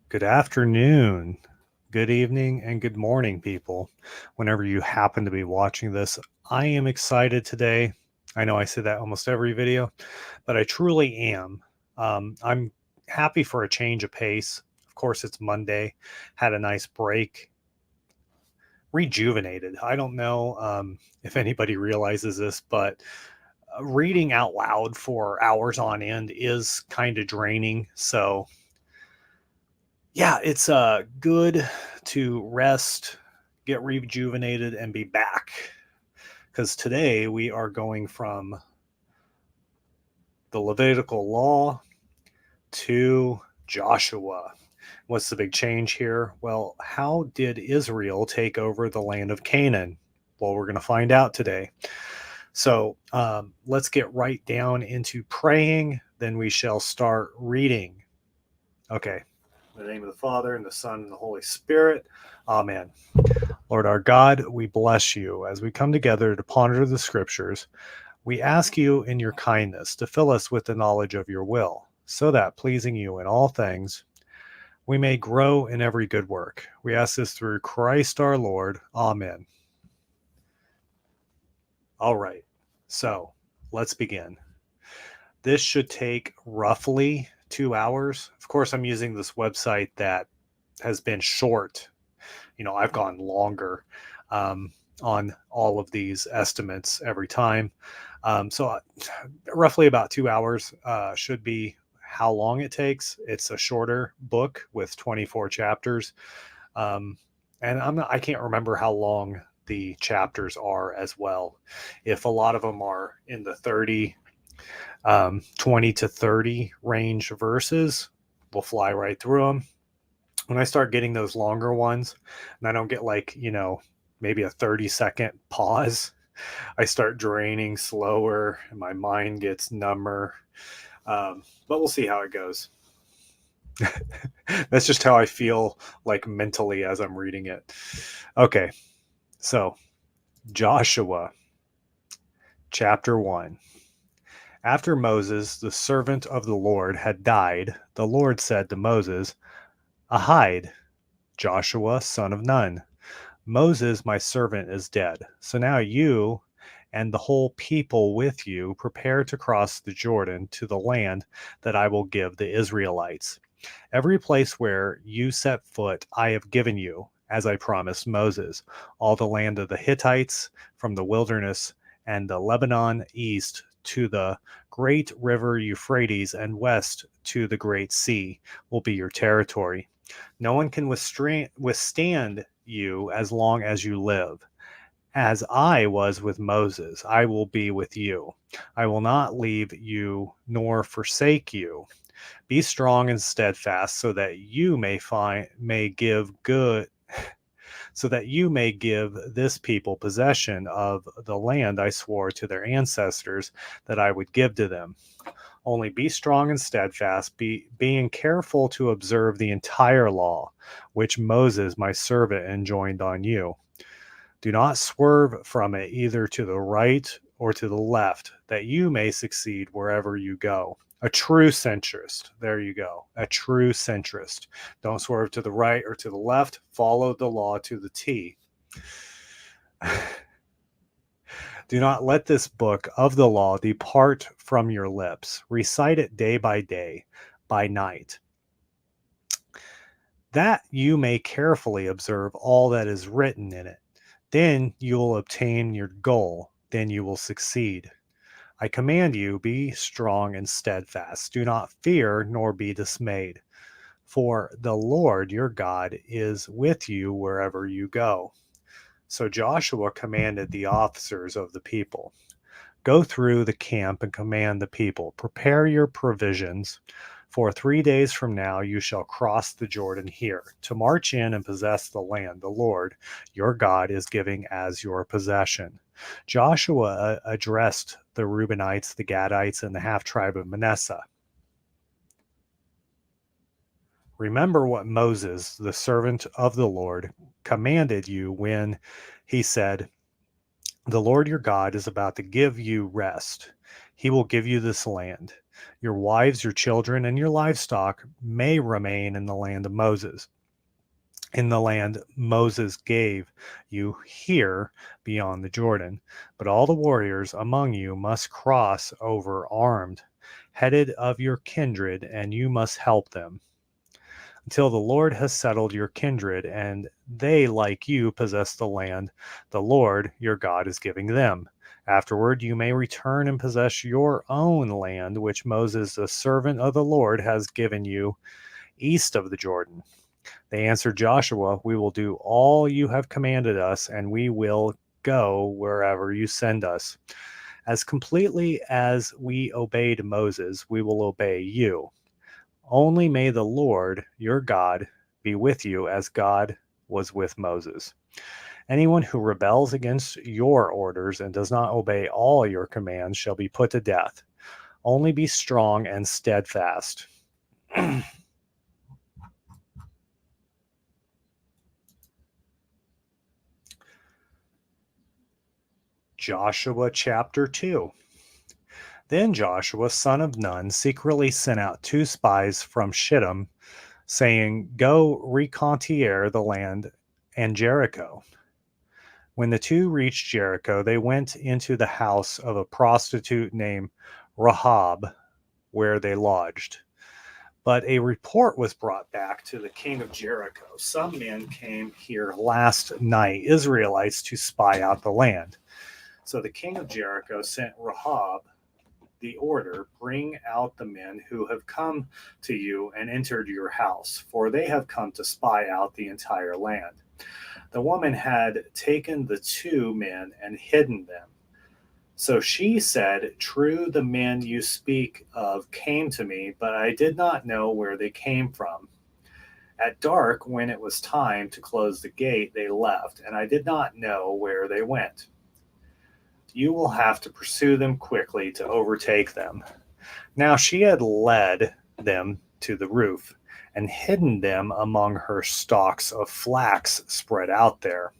Good afternoon, good evening, and good morning, people. Whenever you happen to be watching this, I am excited today. I know I say that almost every video, but I truly am. I'm happy for a change of pace. Of course, it's Monday, had a nice break, rejuvenated. I don't know if anybody realizes this, but reading out loud for hours on end is kind of draining. So, yeah, it's good to rest, get rejuvenated, and be back. Because today we are going from the Levitical law to Joshua. What's the big change here? Well, how did Israel take over the land of Canaan? Well, we're going to find out today. So let's get right down into praying. Then we shall start reading. Okay. In the name of the Father, and the Son, and the Holy Spirit. Amen. Lord our God, we bless you as we come together to ponder the scriptures. We ask you in your kindness to fill us with the knowledge of your will, so that, pleasing you in all things, we may grow in every good work. We ask this through Christ our Lord. Amen. All right, so let's begin. This should take roughly 2 hours. Of course, I'm using this website that has been short. I've gone longer on all of these estimates every time. So roughly about 2 hours should be how long it takes. It's a shorter book with 24 chapters. And I can't remember how long the chapters are as well. If a lot of them are in the 20 to 30 range verses, we'll fly right through them. When I start getting those longer ones and I don't get maybe a 30-second pause, I start draining slower and my mind gets number. But we'll see how it goes. That's just how I feel like mentally as I'm reading it. Okay, so Joshua chapter 1. After Moses, the servant of the Lord, had died, the Lord said to Moses, "Ahide, Joshua, son of Nun. Moses, my servant, is dead. So now you and the whole people with you prepare to cross the Jordan to the land that I will give the Israelites. Every place where you set foot I have given you, as I promised Moses, all the land of the Hittites from the wilderness and the Lebanon east to the great river Euphrates and west to the great sea will be your territory. No one can withstand you as long as you live. As I was with Moses, I will be with you. I will not leave you nor forsake you. Be strong and steadfast, so that you may give this people possession of the land I swore to their ancestors that I would give to them. Only be strong and steadfast, being careful to observe the entire law, which Moses, my servant, enjoined on you. Do not swerve from it either to the right or to the left, that you may succeed wherever you go. A true centrist. There you go. A true centrist. Don't swerve to the right or to the left. Follow the law to the T. Do not let this book of the law depart from your lips. Recite it day by day, by night, that you may carefully observe all that is written in it. Then you will obtain your goal. Then you will succeed. I command you, be strong and steadfast. Do not fear nor be dismayed, for the Lord your God is with you wherever you go. So Joshua commanded the officers of the people, go through the camp and command the people, prepare your provisions. For 3 days from now you shall cross the Jordan here, to march in and possess the land the Lord your God is giving as your possession. Joshua addressed the Reubenites, the Gadites, and the half-tribe of Manasseh. Remember what Moses, the servant of the Lord, commanded you when he said, the Lord your God is about to give you rest. He will give you this land. Your wives, your children, and your livestock may remain in the land of Moses, in the land Moses gave you here beyond the Jordan. But all the warriors among you must cross over armed, headed of your kindred, and you must help them until the Lord has settled your kindred, and they, like you, possess the land the Lord your God is giving them. Afterward, you may return and possess your own land, which Moses, the servant of the Lord, has given you east of the Jordan. They answered Joshua, "We will do all you have commanded us, and we will go wherever you send us. As completely as we obeyed Moses, we will obey you. Only may the Lord, your God, be with you as God was with Moses. Anyone who rebels against your orders and does not obey all your commands shall be put to death. Only be strong and steadfast." Joshua chapter 2. Then Joshua, son of Nun, secretly sent out 2 spies from Shittim, saying, "Go reconnoiter the land and Jericho." When the two reached Jericho, they went into the house of a prostitute named Rahab, where they lodged. But a report was brought back to the king of Jericho. "Some men came here last night, Israelites, to spy out the land." So the king of Jericho sent Rahab the order, "Bring out the men who have come to you and entered your house, for they have come to spy out the entire land." The woman had taken the 2 men and hidden them. So she said, "True, the men you speak of came to me, but I did not know where they came from. At dark, when it was time to close the gate, they left, and I did not know where they went. You will have to pursue them quickly to overtake them." Now she had led them to the roof and hidden them among her stalks of flax spread out there.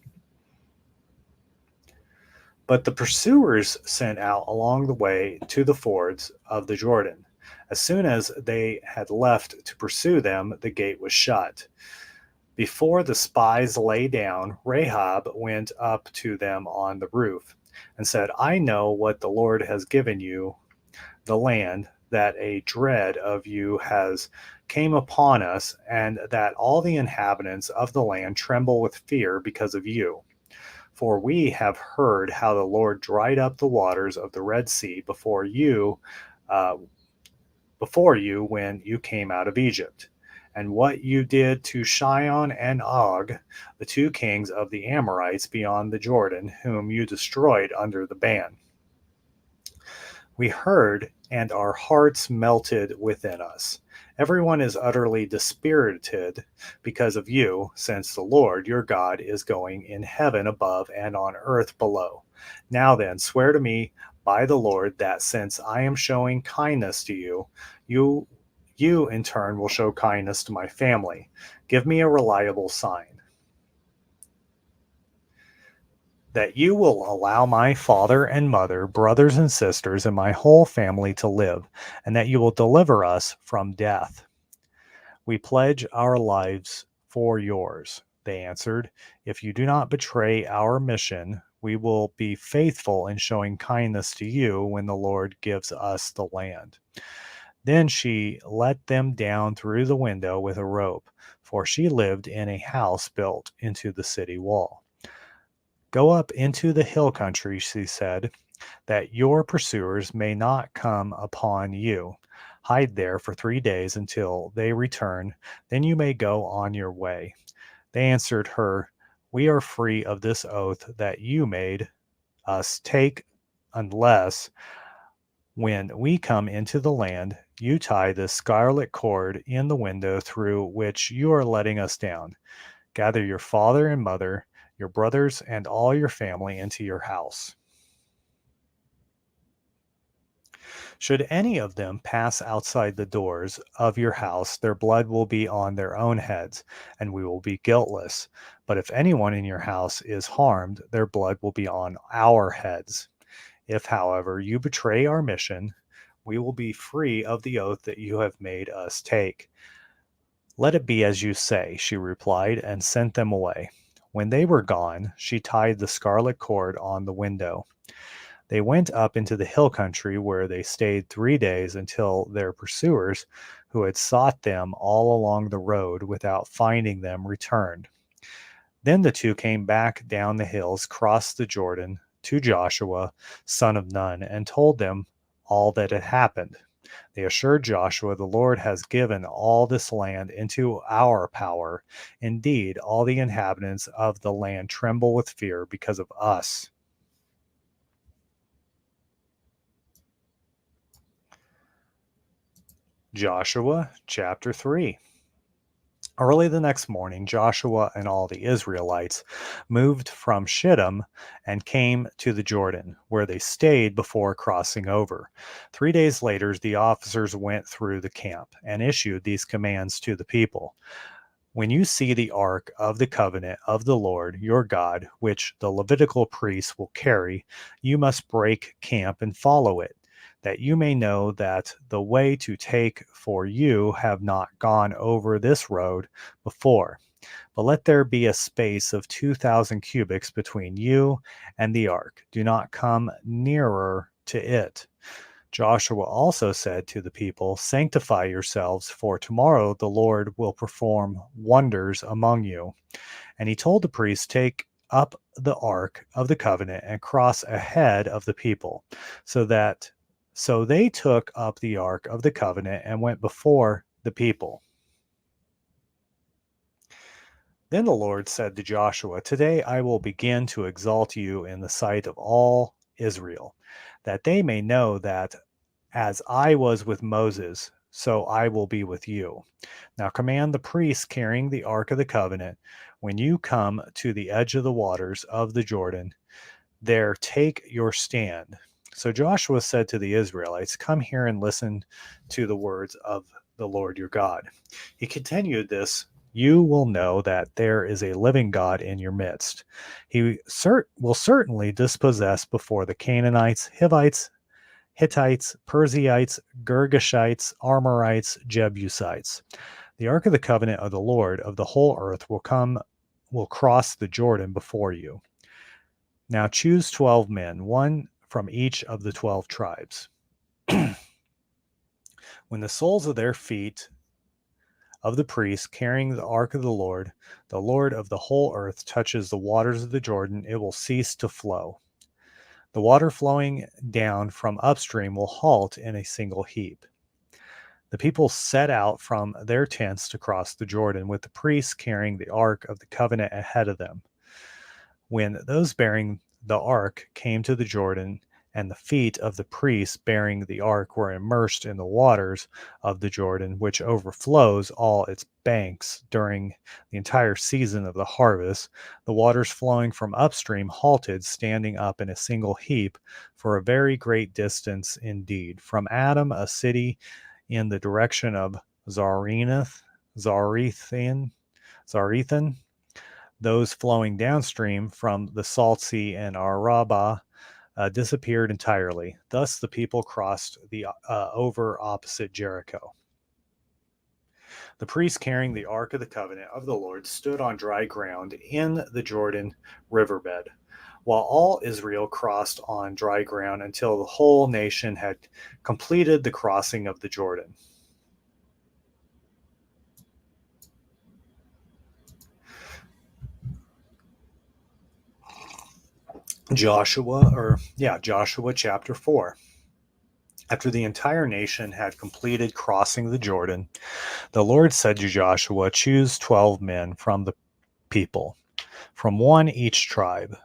But the pursuers sent out along the way to the fords of the Jordan. As soon as they had left to pursue them, the gate was shut. Before the spies lay down, Rahab went up to them on the roof and said, "I know what the Lord has given you, the land, that a dread of you has came upon us, and that all the inhabitants of the land tremble with fear because of you. For we have heard how the Lord dried up the waters of the Red Sea uh, before you when you came out of Egypt, and what you did to Sihon and Og, the 2 kings of the Amorites beyond the Jordan, whom you destroyed under the ban. We heard, and our hearts melted within us. Everyone is utterly dispirited because of you, since the Lord your God is going in heaven above and on earth below. Now then, swear to me by the Lord that since I am showing kindness to you, you in turn will show kindness to my family. Give me a reliable sign that you will allow my father and mother, brothers and sisters, and my whole family to live, and that you will deliver us from death." "We pledge our lives for yours," they answered. "If you do not betray our mission, we will be faithful in showing kindness to you when the Lord gives us the land." Then she let them down through the window with a rope, for she lived in a house built into the city wall. "Go up into the hill country," she said, "that your pursuers may not come upon you. Hide there for 3 days until they return, then you may go on your way." They answered her, "We are free of this oath that you made us take, unless, when we come into the land, you tie this scarlet cord in the window through which you are letting us down. Gather your father and mother, your brothers, and all your family into your house. Should any of them pass outside the doors of your house, their blood will be on their own heads, and we will be guiltless. But if anyone in your house is harmed, their blood will be on our heads. If, however, you betray our mission, we will be free of the oath that you have made us take." "Let it be as you say," she replied, and sent them away. When they were gone, she tied the scarlet cord on the window. They went up into the hill country, where they stayed 3 days until their pursuers, who had sought them all along the road without finding them, returned. Then the two came back down the hills, crossed the Jordan, to Joshua, son of Nun, and told them all that had happened. They assured Joshua, "The Lord has given all this land into our power. Indeed, all the inhabitants of the land tremble with fear because of us." Joshua chapter 3. Early the next morning, Joshua and all the Israelites moved from Shittim and came to the Jordan, where they stayed before crossing over. 3 days later, the officers went through the camp and issued these commands to the people. "When you see the ark of the covenant of the Lord your God, which the Levitical priests will carry, you must break camp and follow it, that you may know that the way to take for you have not gone over this road before. But let there be a space of 2,000 cubits between you and the ark. Do not come nearer to it." Joshua also said to the people, "Sanctify yourselves, for tomorrow the Lord will perform wonders among you." And he told the priests, "Take up the ark of the covenant and cross ahead of the people." So they took up the ark of the covenant and went before the people. Then the Lord said to Joshua, "Today I will begin to exalt you in the sight of all Israel, that they may know that as I was with Moses, so I will be with you. Now command the priests carrying the ark of the covenant, when you come to the edge of the waters of the Jordan, there take your stand." So Joshua said to the Israelites, "Come here and listen to the words of the Lord your God." He continued this, "You will know that there is a living God in your midst. He will certainly dispossess before the Canaanites, Hivites, Hittites, Perizzites, Girgashites, Amorites, Jebusites. The ark of the covenant of the Lord of the whole earth will cross the Jordan before you. Now choose 12 men, one from each of the 12 tribes. When the soles of their feet of the priests carrying the ark of the Lord of the whole earth, touches the waters of the Jordan, it will cease to flow. The water flowing down from upstream will halt in a single heap." The people set out from their tents to cross the Jordan, with the priests carrying the ark of the covenant ahead of them. When those bearing the ark came to the Jordan, and the feet of the priests bearing the ark were immersed in the waters of the Jordan, which overflows all its banks during the entire season of the harvest, the waters flowing from upstream halted, standing up in a single heap for a very great distance indeed, from Adam, a city in the direction of Zarethan. Those flowing downstream from the Salt Sea and Arabah disappeared entirely. Thus the people crossed over opposite Jericho. The priests carrying the ark of the covenant of the Lord stood on dry ground in the Jordan riverbed, while all Israel crossed on dry ground until the whole nation had completed the crossing of the Jordan. Joshua chapter 4. After the entire nation had completed crossing the Jordan, the Lord said to Joshua, "Choose 12 men from the people, from one each tribe,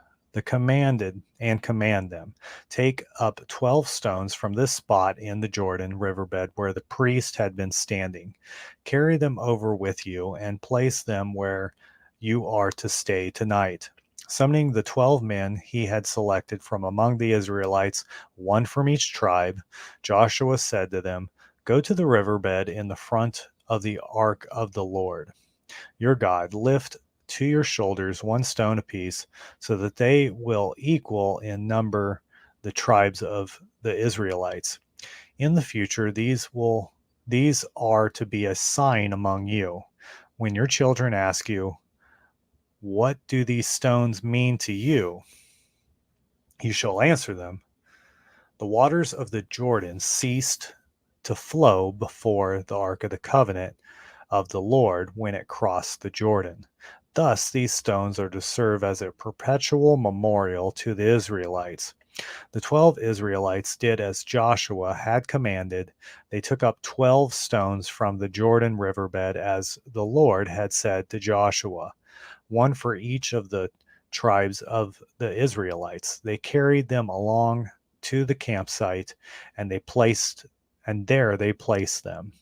command them. Take up 12 stones from this spot in the Jordan riverbed where the priest had been standing. Carry them over with you and place them where you are to stay tonight." Summoning the 12 men he had selected from among the Israelites, one from each tribe, Joshua said to them, "Go to the riverbed in the front of the ark of the Lord your God. Lift to your shoulders one stone apiece, so that they will equal in number the tribes of the Israelites. In the future, these are to be a sign among you. When your children ask you, what do these stones mean to you? You shall answer them, the waters of the Jordan ceased to flow before the ark of the covenant of the Lord when it crossed the Jordan. Thus, these stones are to serve as a perpetual memorial to the Israelites. The 12 Israelites did as Joshua had commanded. They took up 12 stones from the Jordan riverbed as the Lord had said to Joshua, one for each of the tribes of the Israelites. They carried them along to the campsite and there they placed them.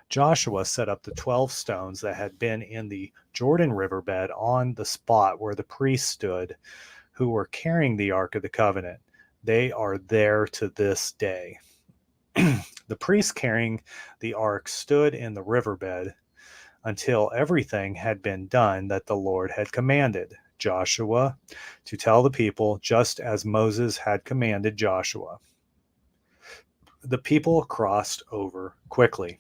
Joshua set up the 12 stones that had been in the Jordan riverbed on the spot where the priests stood who were carrying the Ark of the Covenant. They are there to this day. The priests carrying the ark stood in the riverbed until everything had been done that the Lord had commanded Joshua to tell the people, just as Moses had commanded Joshua. The people crossed over quickly.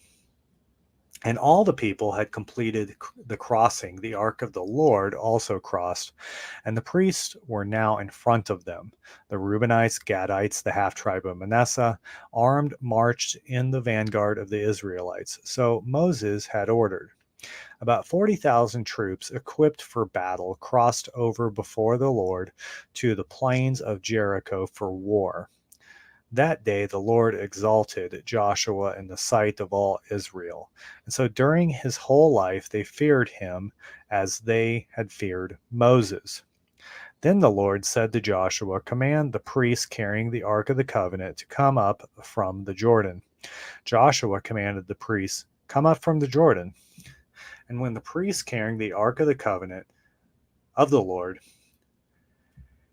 And all the people had completed the crossing. The ark of the Lord also crossed, and the priests were now in front of them. The Reubenites, Gadites, the half-tribe of Manasseh, armed, marched in the vanguard of the Israelites. So Moses had ordered. About 40,000 troops equipped for battle crossed over before the Lord to the plains of Jericho for war. That day the Lord exalted Joshua in the sight of all Israel. And so during his whole life they feared him as they had feared Moses. Then the Lord said to Joshua, command the priests carrying the Ark of the Covenant to come up from the Jordan. Joshua commanded the priests, come up from the Jordan. And when the priests carrying the Ark of the Covenant of the Lord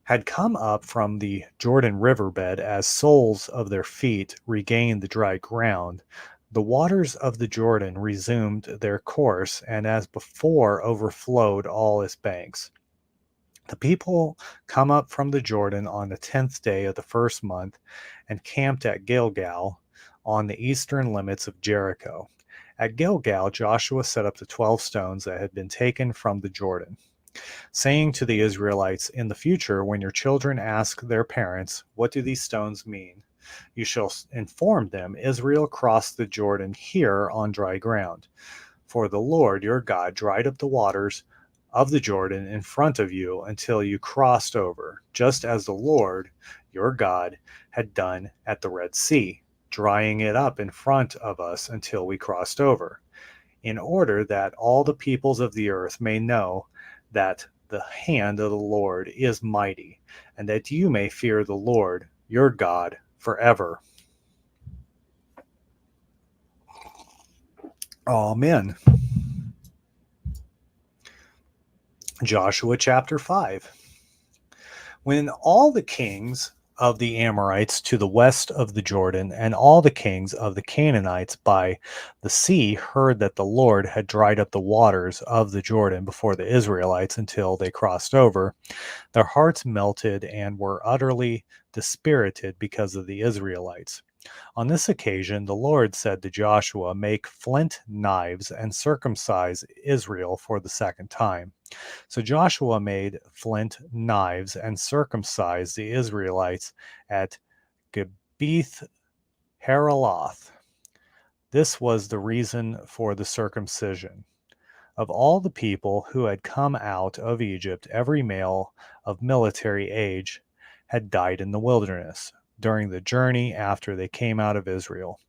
had come up from the Jordan riverbed as soles of their feet regained the dry ground, the waters of the Jordan resumed their course and as before overflowed all its banks. The people come up from the Jordan on the 10th day of the first month and camped at Gilgal on the eastern limits of Jericho. At Gilgal, Joshua set up the 12 stones that had been taken from the Jordan, saying to the Israelites, in the future, when your children ask their parents, what do these stones mean? You shall inform them, Israel crossed the Jordan here on dry ground. For the Lord your God dried up the waters of the Jordan in front of you until you crossed over, just as the Lord your God had done at the Red Sea, drying it up in front of us until we crossed over, in order that all the peoples of the earth may know that the hand of the Lord is mighty, and that you may fear the Lord your God forever. Amen. Joshua chapter 5. When all the kings of the Amorites to the west of the Jordan and all the kings of the Canaanites by the sea heard that the Lord had dried up the waters of the Jordan before the Israelites until they crossed over, their hearts melted and were utterly dispirited because of the Israelites. On this occasion, the Lord said to Joshua, make flint knives and circumcise Israel for the second time. So Joshua made flint knives and circumcised the Israelites at Gibeath Haraloth. This was the reason for the circumcision. Of all the people who had come out of Egypt, every male of military age had died in the wilderness during the journey after they came out of Israel.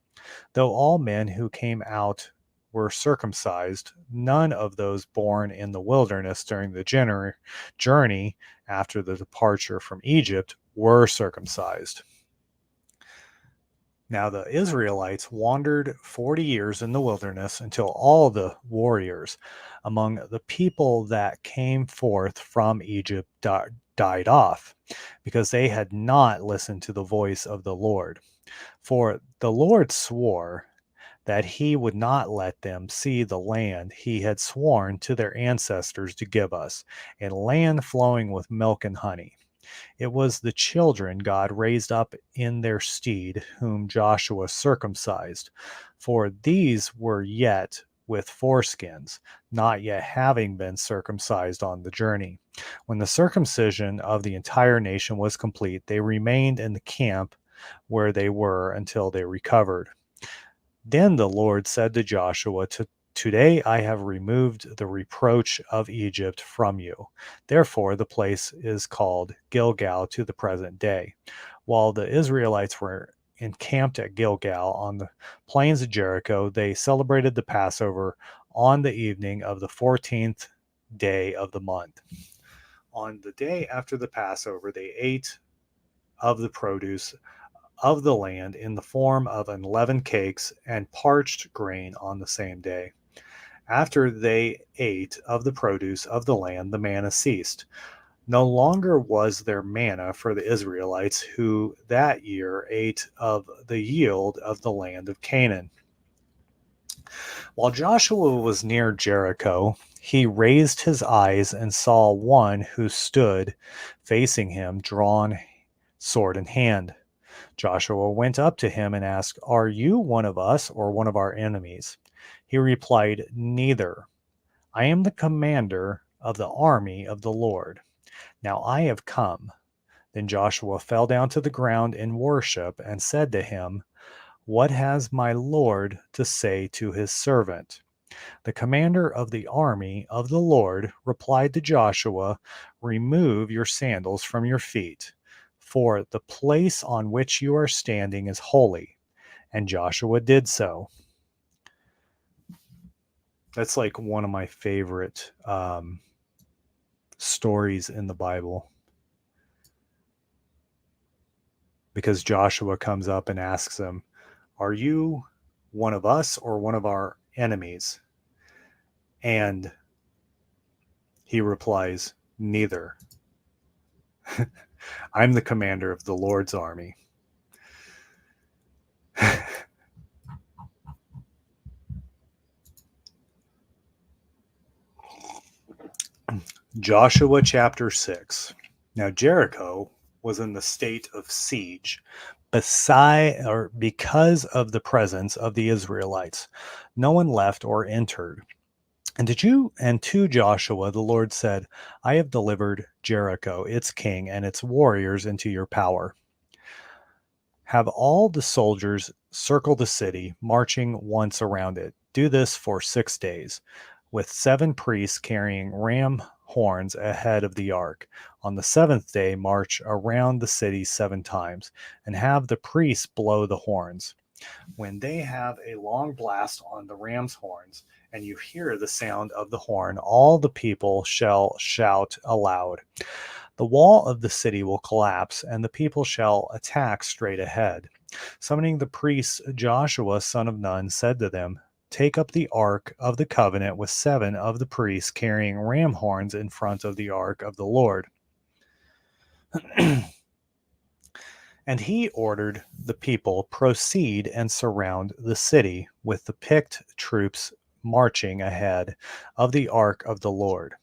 Though all men who came out were circumcised, none of those born in the wilderness during the journey after the departure from Egypt were circumcised. Now the Israelites wandered 40 years in the wilderness until all the warriors among the people that came forth from Egypt died off, because they had not listened to the voice of the Lord. For the Lord swore that he would not let them see the land he had sworn to their ancestors to give us, a land flowing with milk and honey. It was the children God raised up in their stead, whom Joshua circumcised, for these were yet with foreskins, not yet having been circumcised on the journey. When the circumcision of the entire nation was complete, they remained in the camp where they were until they recovered. Then the Lord said to Joshua, Today I have removed the reproach of Egypt from you. Therefore, the place is called Gilgal to the present day. While the Israelites were encamped at Gilgal on the plains of Jericho, they celebrated the Passover on the evening of the 14th day of the month. On the day after the Passover, they ate of the produce of the land in the form of unleavened cakes and parched grain on the same day. After they ate of the produce of the land, the manna ceased. No longer was there manna for the Israelites, who that year ate of the yield of the land of Canaan. While Joshua was near Jericho, he raised his eyes and saw one who stood facing him, drawn sword in hand. Joshua went up to him and asked, Are you one of us or one of our enemies? He replied, Neither. I am the commander of the army of the Lord. Now I have come. Then Joshua fell down to the ground in worship and said to him, What has my Lord to say to his servant? The commander of the army of the Lord replied to Joshua, Remove your sandals from your feet, for the place on which you are standing is holy. And Joshua did so. That's like one of my favorite stories in the Bible, because Joshua comes up and asks him, Are you one of us or one of our enemies? And he replies, Neither. I'm the commander of the Lord's army. Joshua chapter 6. Now Jericho was in the state of siege because of the presence of the Israelites. No one left or entered. And to Joshua the Lord said, I have delivered Jericho, its king, and its warriors into your power. Have all the soldiers circle the city, marching once around it. Do this for 6 days, with 7 priests carrying ram horns ahead of the ark. On the 7th day, march around the city 7 times, and have the priests blow the horns. When they have a long blast on the ram's horns, and you hear the sound of the horn, all the people shall shout aloud. The wall of the city will collapse, and the people shall attack straight ahead. Summoning the priests, Joshua, son of Nun, said to them, Take up the ark of the covenant with 7 of the priests carrying ram horns in front of the ark of the Lord. And he ordered the people, Proceed and surround the city, with the picked troops marching ahead of the ark of the Lord.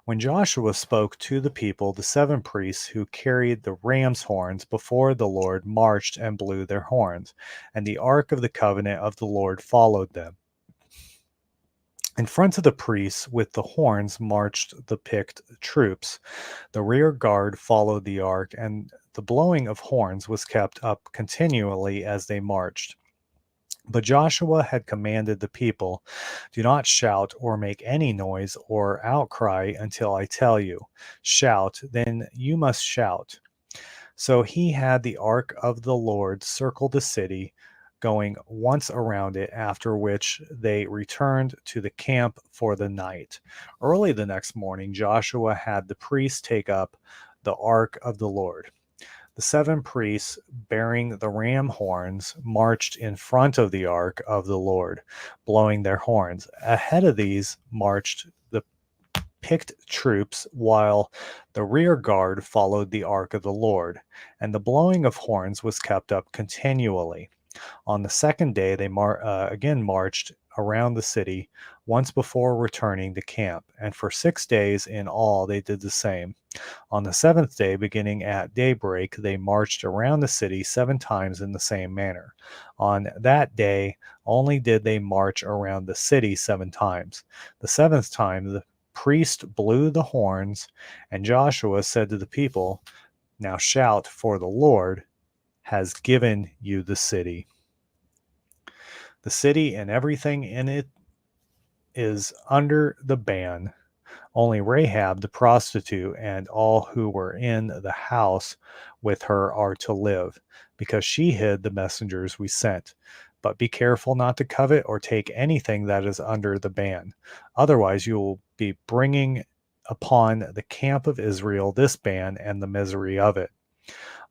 When Joshua spoke to the people, the 7 priests who carried the ram's horns before the Lord marched and blew their horns, and the ark of the covenant of the Lord followed them. In front of the priests with the horns marched the picked troops. The rear guard followed the ark, and the blowing of horns was kept up continually as they marched. But Joshua had commanded the people, Do not shout or make any noise or outcry until I tell you. Shout, then you must shout. So he had the ark of the Lord circle the city, going once around it, after which they returned to the camp for the night. Early the next morning, Joshua had the priests take up the ark of the Lord. The 7 priests bearing the ram horns marched in front of the ark of the Lord, blowing their horns. Ahead of these marched the picked troops, while the rear guard followed the ark of the Lord, and the blowing of horns was kept up continually. On the 2nd day, they again marched around the city once before returning to camp, and for 6 days in all they did the same. On the seventh day, beginning at daybreak, they marched around the city 7 times in the same manner. On that day only did they march around the city 7 times. The seventh time the priest blew the horns, and Joshua said to the people, "Now shout, for the Lord has given you the city." The city and everything in it is under the ban. Only Rahab the prostitute and all who were in the house with her are to live, because she hid the messengers we sent. But be careful not to covet or take anything that is under the ban. Otherwise, you will be bringing upon the camp of Israel this ban and the misery of it.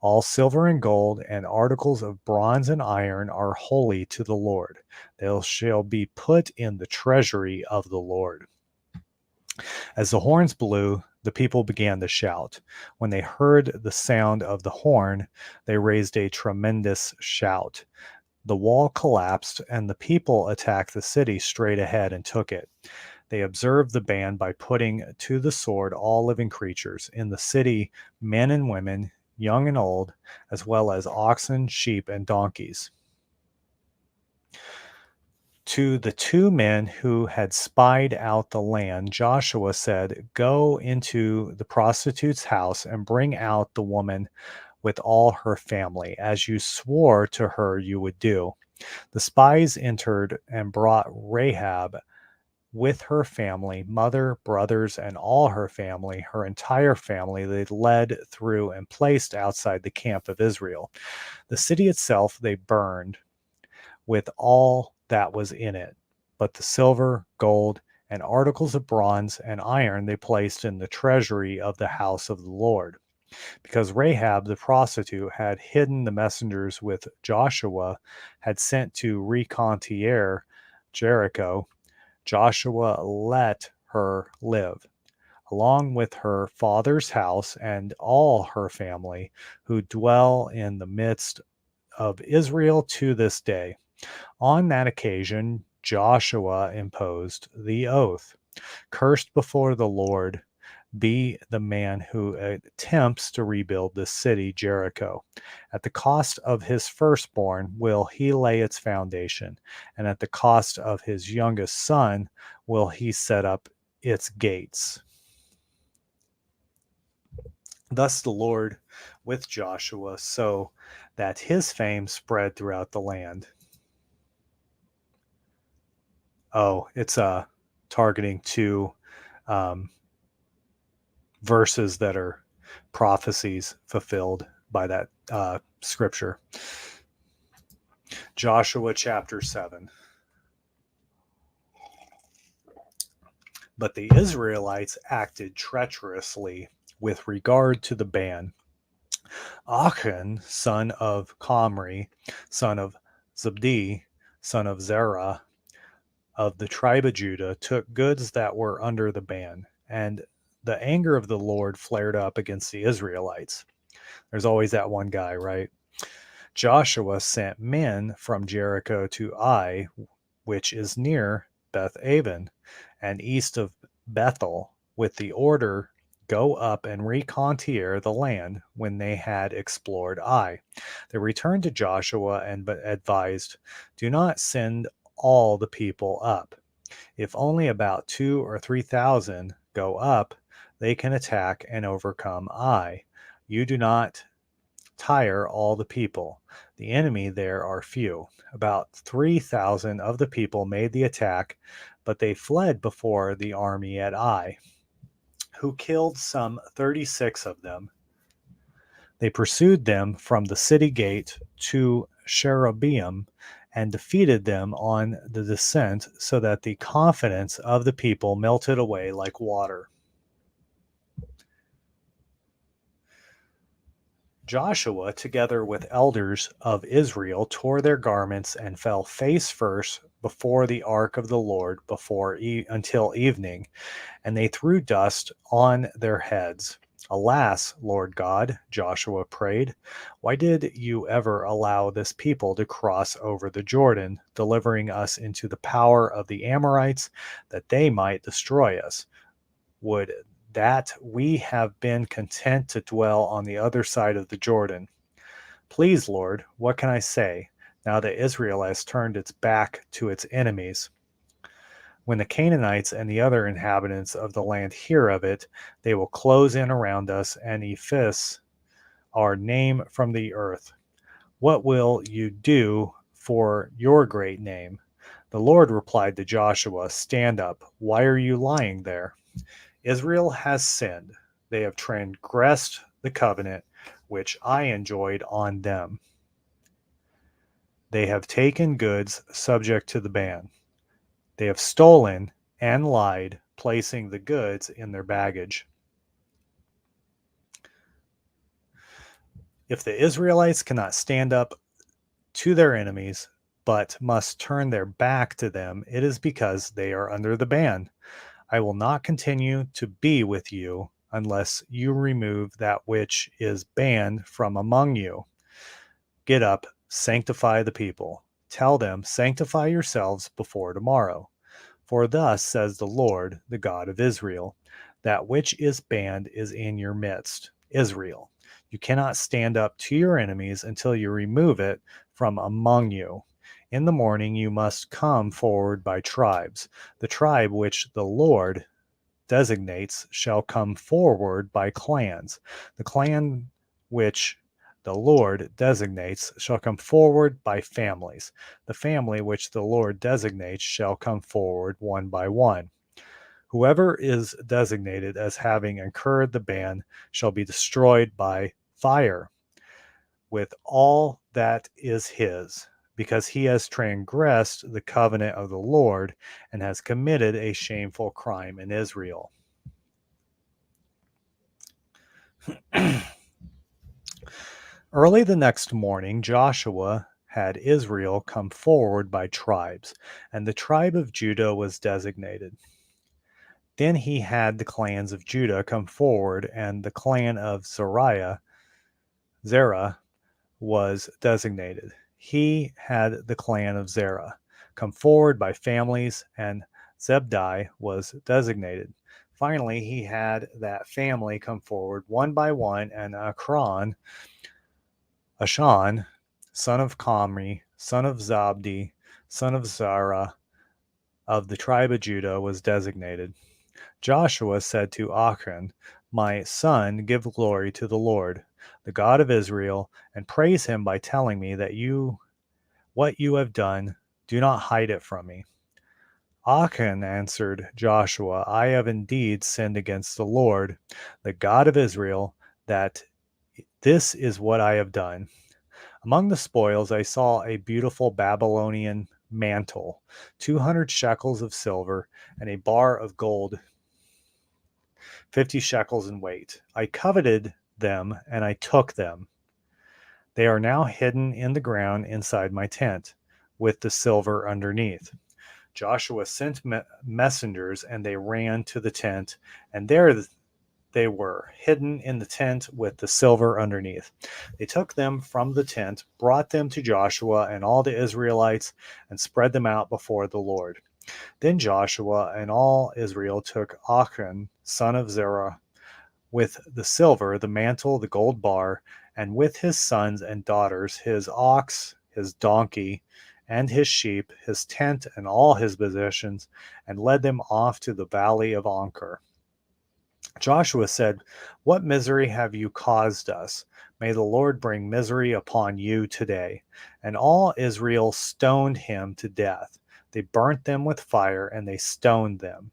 All silver and gold and articles of bronze and iron are holy to the Lord. They shall be put in the treasury of the Lord. As the horns blew, the people began to shout. When they heard the sound of the horn, they raised a tremendous shout. The wall collapsed, and the people attacked the city straight ahead and took it. They observed the ban by putting to the sword all living creatures in the city, men and women, young and old, as well as oxen, sheep, and donkeys. To the 2 men who had spied out the land, Joshua said, "Go into the prostitute's house and bring out the woman with all her family, as you swore to her you would do." The spies entered and brought Rahab with her family, mother, brothers, and all her entire family. They led through and placed outside the camp of Israel. The city itself they burned with all that was in it, but the silver, gold, and articles of bronze and iron they placed in the treasury of the house of the Lord. Because Rahab the prostitute had hidden the messengers with Joshua had sent to reconnoiter Jericho, Joshua let her live, along with her father's house and all her family, who dwell in the midst of Israel to this day. On that occasion, Joshua imposed the oath: "Cursed before the Lord be the man who attempts to rebuild this city, Jericho. At the cost of his firstborn will he lay its foundation, and at the cost of his youngest son will he set up its gates." Thus the Lord with Joshua, so that his fame spread throughout the land. Oh, it's targeting 2 um, verses that are prophecies fulfilled by that scripture. Joshua chapter 7. But the Israelites acted treacherously with regard to the ban. Achan, son of Comri, son of Zabdi, son of Zerah, of the tribe of Judah, took goods that were under the ban, and the anger of the Lord flared up against the Israelites. There's always that one guy, right? Joshua sent men from Jericho to Ai, which is near Beth Aven and east of Bethel, with the order, "Go up and reconnoiter the land." When they had explored Ai, they returned to Joshua and advised, "Do not send all the people up. If only about 2,000 or 3,000 go up, they can attack and overcome Ai. You do not tire all the people. The enemy there are few." About 3,000 of the people made the attack, but they fled before the army at Ai, who killed some 36 of them. They pursued them from the city gate to Sherebium and defeated them on the descent, so that the confidence of the people melted away like water. Joshua, together with elders of Israel, tore their garments and fell face first before the ark of the Lord until evening, and they threw dust on their heads. Alas, Lord God, Joshua prayed, why did you ever allow this people to cross over the Jordan, delivering us into the power of the Amorites, that they might destroy us? Would that we have been content to dwell on the other side of the Jordan. Please, Lord, what can I say, now that Israel has turned its back to its enemies? When the Canaanites and the other inhabitants of the land hear of it, they will close in around us and efface our name from the earth. What will you do for your great name? The Lord replied to Joshua, Stand up. Why are you lying there? Israel has sinned. They have transgressed the covenant which I enjoined on them. They have taken goods subject to the ban. They have stolen and lied, placing the goods in their baggage. If the Israelites cannot stand up to their enemies, but must turn their back to them, it is because they are under the ban. I will not continue to be with you unless you remove that which is banned from among you. Get up, sanctify the people. Tell them, sanctify yourselves before tomorrow. For thus says the Lord, the God of Israel, that which is banned is in your midst, Israel. You cannot stand up to your enemies until you remove it from among you. In the morning you must come forward by tribes. The tribe which the Lord designates shall come forward by clans. The clan which the Lord designates shall come forward by families. The family which the Lord designates shall come forward one by one. Whoever is designated as having incurred the ban shall be destroyed by fire with all that is his, because he has transgressed the covenant of the Lord and has committed a shameful crime in Israel. Early the next morning, Joshua had Israel come forward by tribes, and the tribe of Judah was designated. Then he had the clans of Judah come forward, and the clan of Zerah was designated. He had the clan of Zerah come forward by families, and Zebdi was designated. Finally, he had that family come forward one by one, and Ashan, son of Comri, son of Zabdi, son of Zara, of the tribe of Judah, was designated. Joshua said to Achan, My son, give glory to the Lord, the God of Israel, and praise him by telling me that what you have done, do not hide it from me. Achan answered Joshua, I have indeed sinned against the Lord, the God of Israel, that this is what I have done. Among the spoils, I saw a beautiful Babylonian mantle, 200 shekels of silver, and a bar of gold, 50 shekels in weight. I coveted them, and I took them. They are now hidden in the ground inside my tent, with the silver underneath. Joshua sent messengers, and they ran to the tent, and there they were, hidden in the tent with the silver underneath. They took them from the tent, brought them to Joshua and all the Israelites, and spread them out before the Lord. Then Joshua and all Israel took Achan, son of Zerah, with the silver, the mantle, the gold bar, and with his sons and daughters, his ox, his donkey, and his sheep, his tent, and all his possessions, and led them off to the valley of Onker. Joshua said, What misery have you caused us? May the Lord bring misery upon you today. And all Israel stoned him to death. They burnt them with fire, and they stoned them.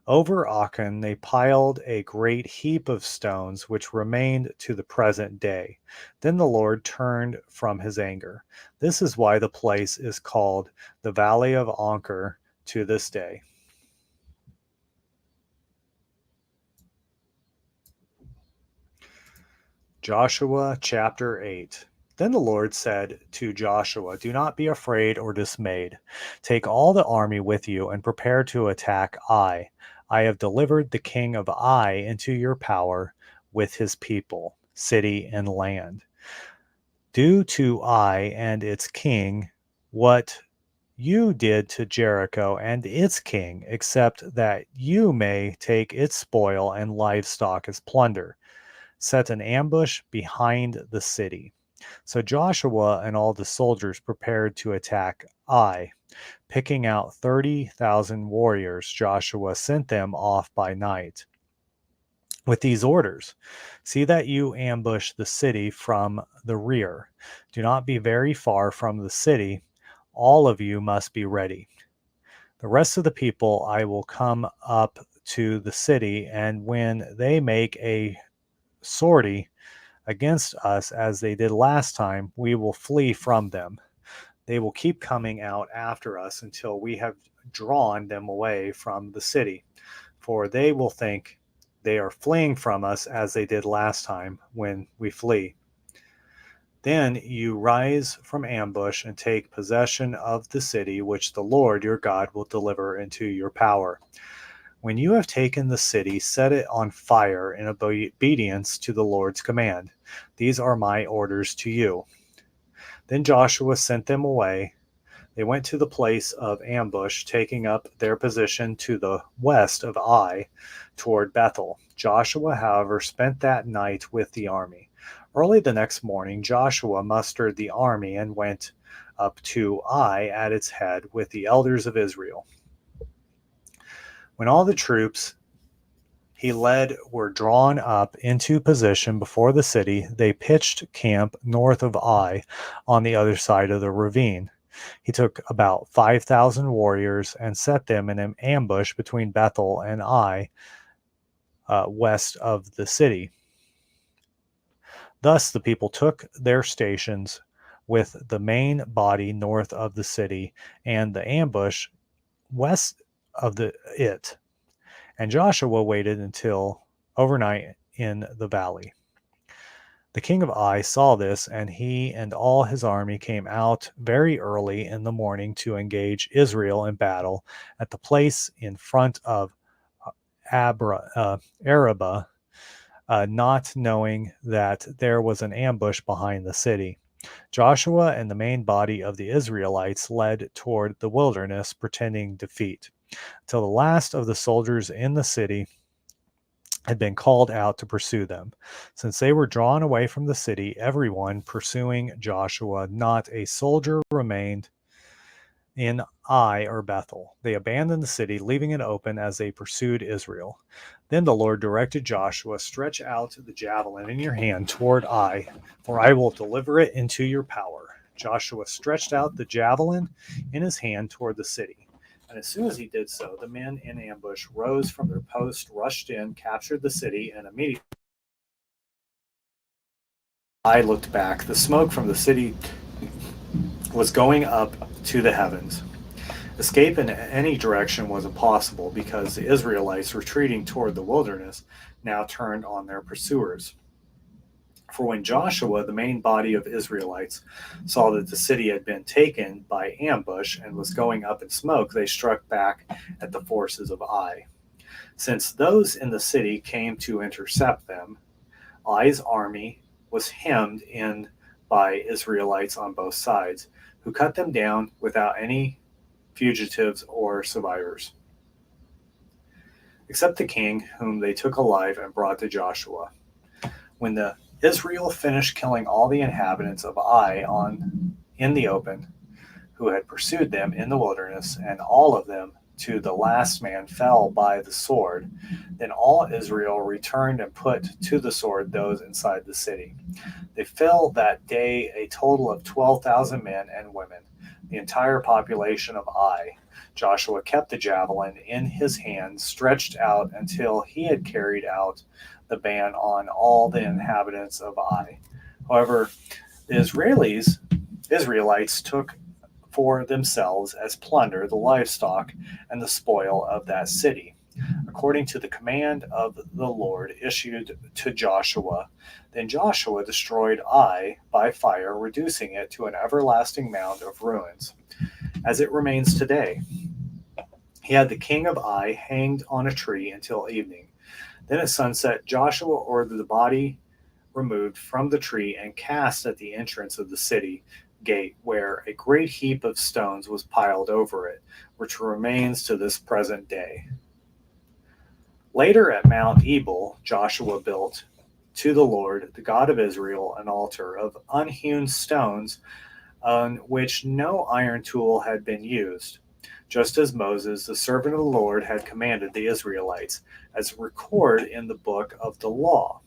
Over Achan they piled a great heap of stones, which remained to the present day. Then the Lord turned from his anger. This is why the place is called the Valley of Onker to this day. Joshua chapter 8. Then the Lord said to Joshua, Do not be afraid or dismayed. Take all the army with you and prepare to attack Ai. I have delivered the king of Ai into your power with his people, city, and land. Do to Ai and its king what you did to Jericho and its king, except that you may take its spoil and livestock as plunder. Set an ambush behind the city." So Joshua and all the soldiers prepared to attack Ai. Picking out 30,000 warriors, Joshua sent them off by night with these orders: "See that you ambush the city from the rear. Do not be very far from the city. All of you must be ready. The rest of the people I will come up to the city, and when they make a sortie against us as they did last time, we will flee from them. They will keep coming out after us until we have drawn them away from the city, for they will think they are fleeing from us as they did last time when we flee. Then you rise from ambush and take possession of the city which the Lord your God will deliver into your power. When you have taken the city, set it on fire in obedience to the Lord's command. These are my orders to you." Then Joshua sent them away. They went to the place of ambush, taking up their position to the west of Ai, toward Bethel. Joshua, however, spent that night with the army. Early the next morning, Joshua mustered the army and went up to Ai at its head with the elders of Israel. When all the troops he led were drawn up into position before the city, they pitched camp north of Ai on the other side of the ravine. He took about 5,000 warriors and set them in an ambush between Bethel and Ai, west of the city. Thus the people took their stations with the main body north of the city and the ambush west of it. And Joshua waited until overnight in the valley. The king of Ai saw this, and he and all his army came out very early in the morning to engage Israel in battle at the place in front of Arabah, not knowing that there was an ambush behind the city. Joshua and the main body of the Israelites led toward the wilderness, pretending defeat, till the last of the soldiers in the city had been called out to pursue them. Since they were drawn away from the city, everyone pursuing Joshua, not a soldier remained in Ai or Bethel. They abandoned the city, leaving it open as they pursued Israel. Then the Lord directed Joshua, "Stretch out the javelin in your hand toward Ai, for I will deliver it into your power." Joshua stretched out the javelin in his hand toward the city. And as soon as he did so, the men in ambush rose from their post, rushed in, captured the city, and immediately Ai looked back. The smoke from the city was going up to the heavens. Escape in any direction was impossible because the Israelites retreating toward the wilderness now turned on their pursuers. For when Joshua, the main body of Israelites, saw that the city had been taken by ambush and was going up in smoke, they struck back at the forces of Ai. Since those in the city came to intercept them, Ai's army was hemmed in by Israelites on both sides, who cut them down without any fugitives or survivors, except the king, whom they took alive and brought to Joshua. When the Israel finished killing all the inhabitants of Ai in the open, who had pursued them in the wilderness, and all of them to the last man fell by the sword, then all Israel returned and put to the sword those inside the city. They fell that day a total of 12,000 men and women, the entire population of Ai. Joshua kept the javelin in his hand, stretched out until he had carried out the ban on all the inhabitants of Ai. However, the Israelites took for themselves as plunder the livestock and the spoil of that city, according to the command of the Lord issued to Joshua. Then Joshua destroyed Ai by fire, reducing it to an everlasting mound of ruins, as it remains today. He had the king of Ai hanged on a tree until evening. Then at sunset, Joshua ordered the body removed from the tree and cast at the entrance of the city gate, where a great heap of stones was piled over it, which remains to this present day. Later at Mount Ebal, Joshua built to the Lord, the God of Israel, an altar of unhewn stones on which no iron tool had been used, just as Moses, the servant of the Lord, had commanded the Israelites, as recorded in the book of the law.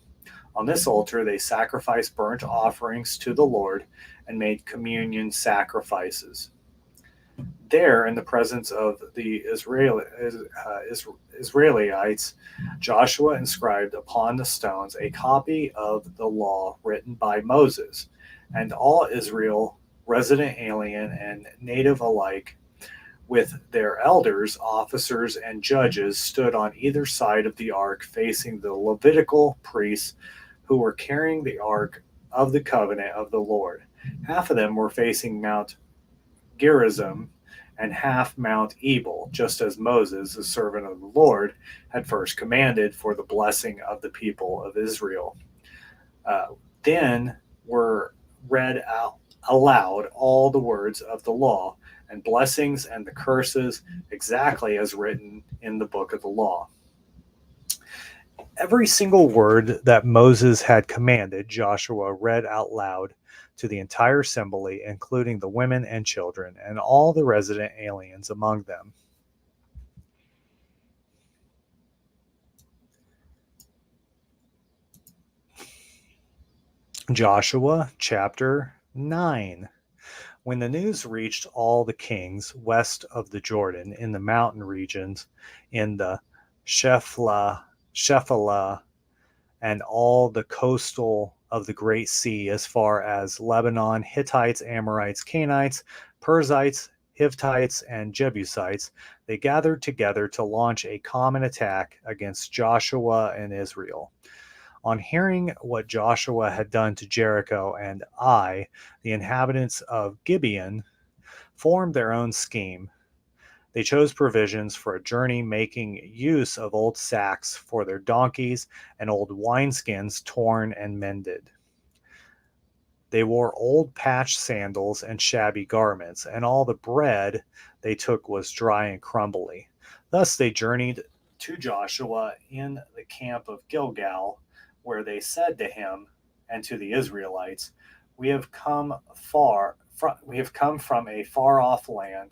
On this altar they sacrificed burnt offerings to the Lord and made communion sacrifices. There, in the presence of the Israelites, Joshua inscribed upon the stones a copy of the law written by Moses, and all Israel, resident alien and native alike, with their elders, officers, and judges, stood on either side of the ark facing the Levitical priests who were carrying the ark of the covenant of the Lord. Half of them were facing Mount Gerizim and half Mount Ebal, just as Moses, the servant of the Lord, had first commanded for the blessing of the people of Israel. Then were read out aloud all the words of the law and blessings and the curses, exactly as written in the book of the law. Every single word that Moses had commanded, Joshua read out loud to the entire assembly, including the women and children, and all the resident aliens among them. Joshua chapter 9. When the news reached all the kings west of the Jordan in the mountain regions, in the Shephelah, and all the coastal of the Great Sea as far as Lebanon, Hittites, Amorites, Canaanites, Perizzites, Hittites, and Jebusites, they gathered together to launch a common attack against Joshua and Israel. On hearing what Joshua had done to Jericho and Ai, the inhabitants of Gibeon formed their own scheme. They chose provisions for a journey, making use of old sacks for their donkeys and old wineskins torn and mended. They wore old patched sandals and shabby garments, and all the bread they took was dry and crumbly. Thus they journeyed to Joshua in the camp of Gilgal, where they said to him and to the Israelites, we have come from a far off land.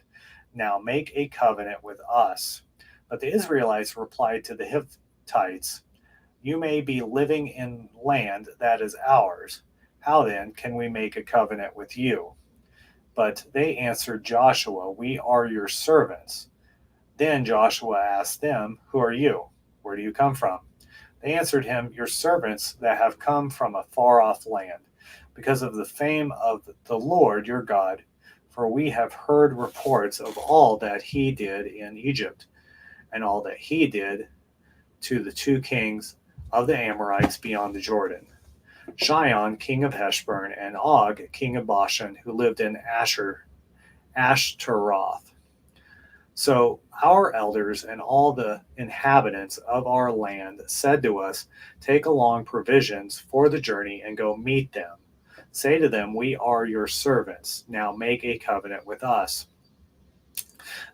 Now make a covenant with us. But the Israelites replied to the Hittites, you may be living in land that is ours. How then can we make a covenant with you? But they answered Joshua, we are your servants. Then Joshua asked them, who are you? Where do you come from? They answered him, your servants that have come from a far off land, because of the fame of the Lord your God, for we have heard reports of all that he did in Egypt, and all that he did to the two kings of the Amorites beyond the Jordan, Sihon, king of Heshbon, and Og, king of Bashan, who lived in Ashtaroth. So our elders and all the inhabitants of our land said to us, take along provisions for the journey and go meet them. Say to them, we are your servants. Now make a covenant with us.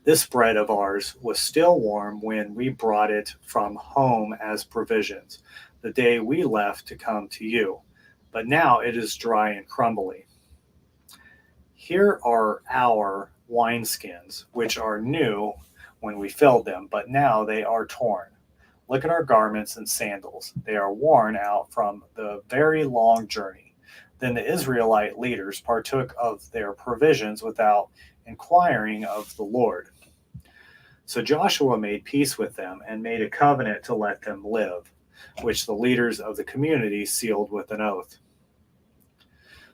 This bread of ours was still warm when we brought it from home as provisions, the day we left to come to you. But now it is dry and crumbly. Here are our wineskins, which are new when we filled them, but now they are torn. Look at our garments and sandals. They are worn out from the very long journey. Then the Israelite leaders partook of their provisions without inquiring of the Lord. So Joshua made peace with them and made a covenant to let them live, which the leaders of the community sealed with an oath.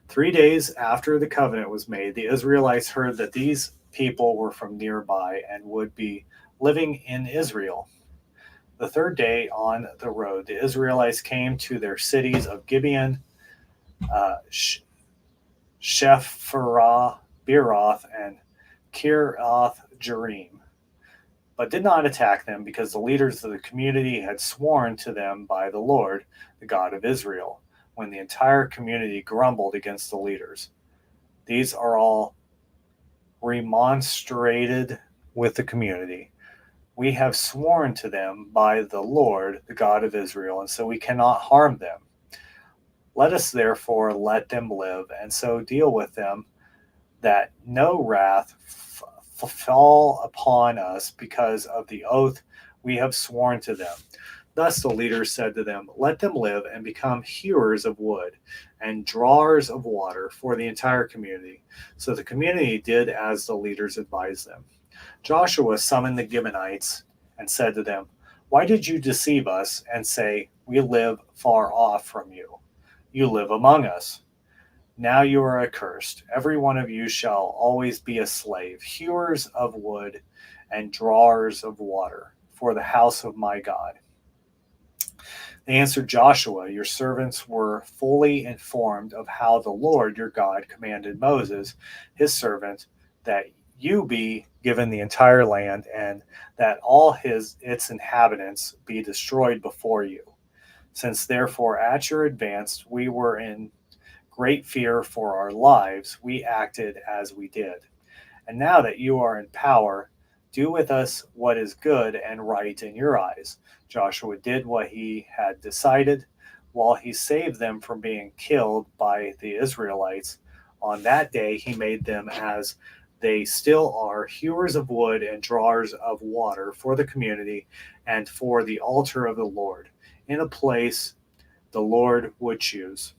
3 days after the covenant was made, the Israelites heard that these people were from nearby and would be living in Israel. The third day on the road, the Israelites came to their cities of Gibeon, Shephirah, Beeroth, and Kiriath Jearim. but did not attack them because the leaders of the community had sworn to them by the Lord, the God of Israel, when the entire community grumbled against the leaders. These are all remonstrated with the community. We have sworn to them by the Lord, the God of Israel, and so we cannot harm them. Let us therefore let them live, and so deal with them, that no wrath fall upon us because of the oath we have sworn to them. Thus the leaders said to them, let them live and become hewers of wood and drawers of water for the entire community. So the community did as the leaders advised them. Joshua summoned the Gibeonites and said to them, why did you deceive us and say, we live far off from you? You live among us. Now you are accursed. Every one of you shall always be a slave, hewers of wood and drawers of water for the house of my God. They answered Joshua, your servants were fully informed of how the Lord your God commanded Moses, his servant, that you be given the entire land and that all its inhabitants be destroyed before you. Since therefore at your advance we were in great fear for our lives, we acted as we did. And now that you are in power, do with us what is good and right in your eyes. Joshua did what he had decided, while he saved them from being killed by the Israelites. On that day he made them, as they still are, hewers of wood and drawers of water for the community and for the altar of the Lord, in a place the Lord would choose.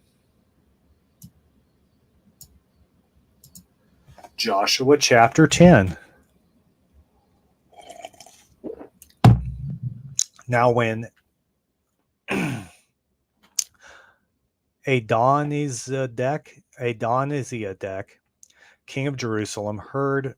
Joshua chapter 10. Now when Adonizedek, king of Jerusalem, heard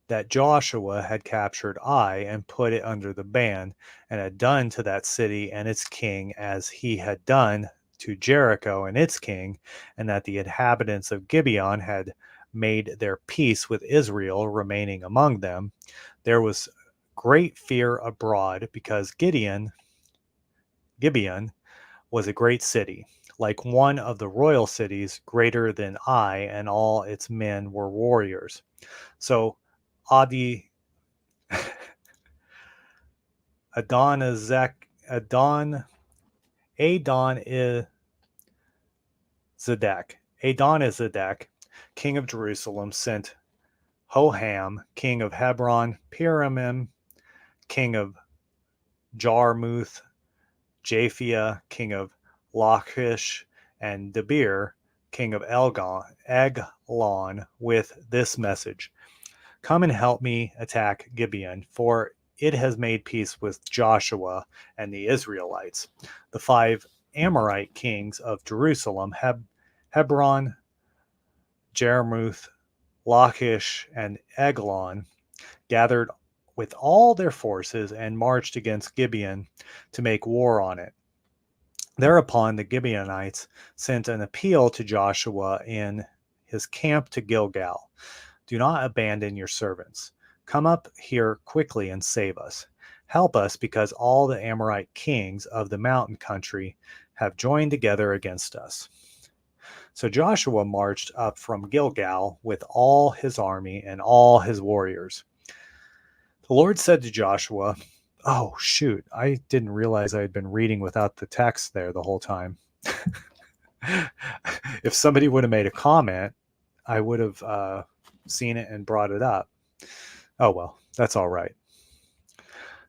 that Joshua had captured Ai and put it under the ban, and had done to that city and its king as he had done to Jericho and its king, and that the inhabitants of Gibeon had made their peace with Israel, remaining among them, there was great fear abroad, because Gibeon was a great city, like one of the royal cities, greater than Ai, and all its men were warriors. So Adi Adonizedek, king of Jerusalem, sent Hoham, king of Hebron, Piramim, king of Jarmuth, Japhia, king of Lachish, and Debir, king of Eglon, with this message: come and help me attack Gibeon, for it has made peace with Joshua and the Israelites. The 5 Amorite kings of Jerusalem, Hebron, Jarmuth, Lachish, and Eglon, gathered with all their forces and marched against Gibeon to make war on it. Thereupon the Gibeonites sent an appeal to Joshua in his camp to Gilgal: do not abandon your servants. Come up here quickly and save us. Help us, because all the Amorite kings of the mountain country have joined together against us. So Joshua marched up from Gilgal with all his army and all his warriors. The Lord said to Joshua, oh, shoot, I didn't realize I had been reading without the text there the whole time. If somebody would have made a comment, I would have seen it and brought it up. Oh, well, that's all right.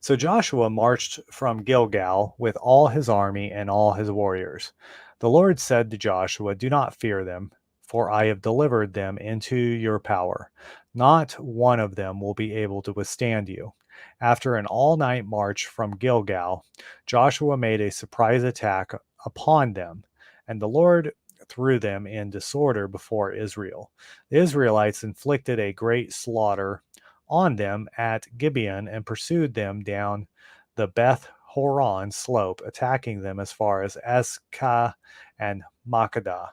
So Joshua marched from Gilgal with all his army and all his warriors. The Lord said to Joshua, do not fear them, for I have delivered them into your power. Not one of them will be able to withstand you. After an all-night march from Gilgal, Joshua made a surprise attack upon them, and the Lord threw them in disorder before Israel. The Israelites inflicted a great slaughter on them at Gibeon and pursued them down the Beth Horon slope, attacking them as far as Eska and Makkedah.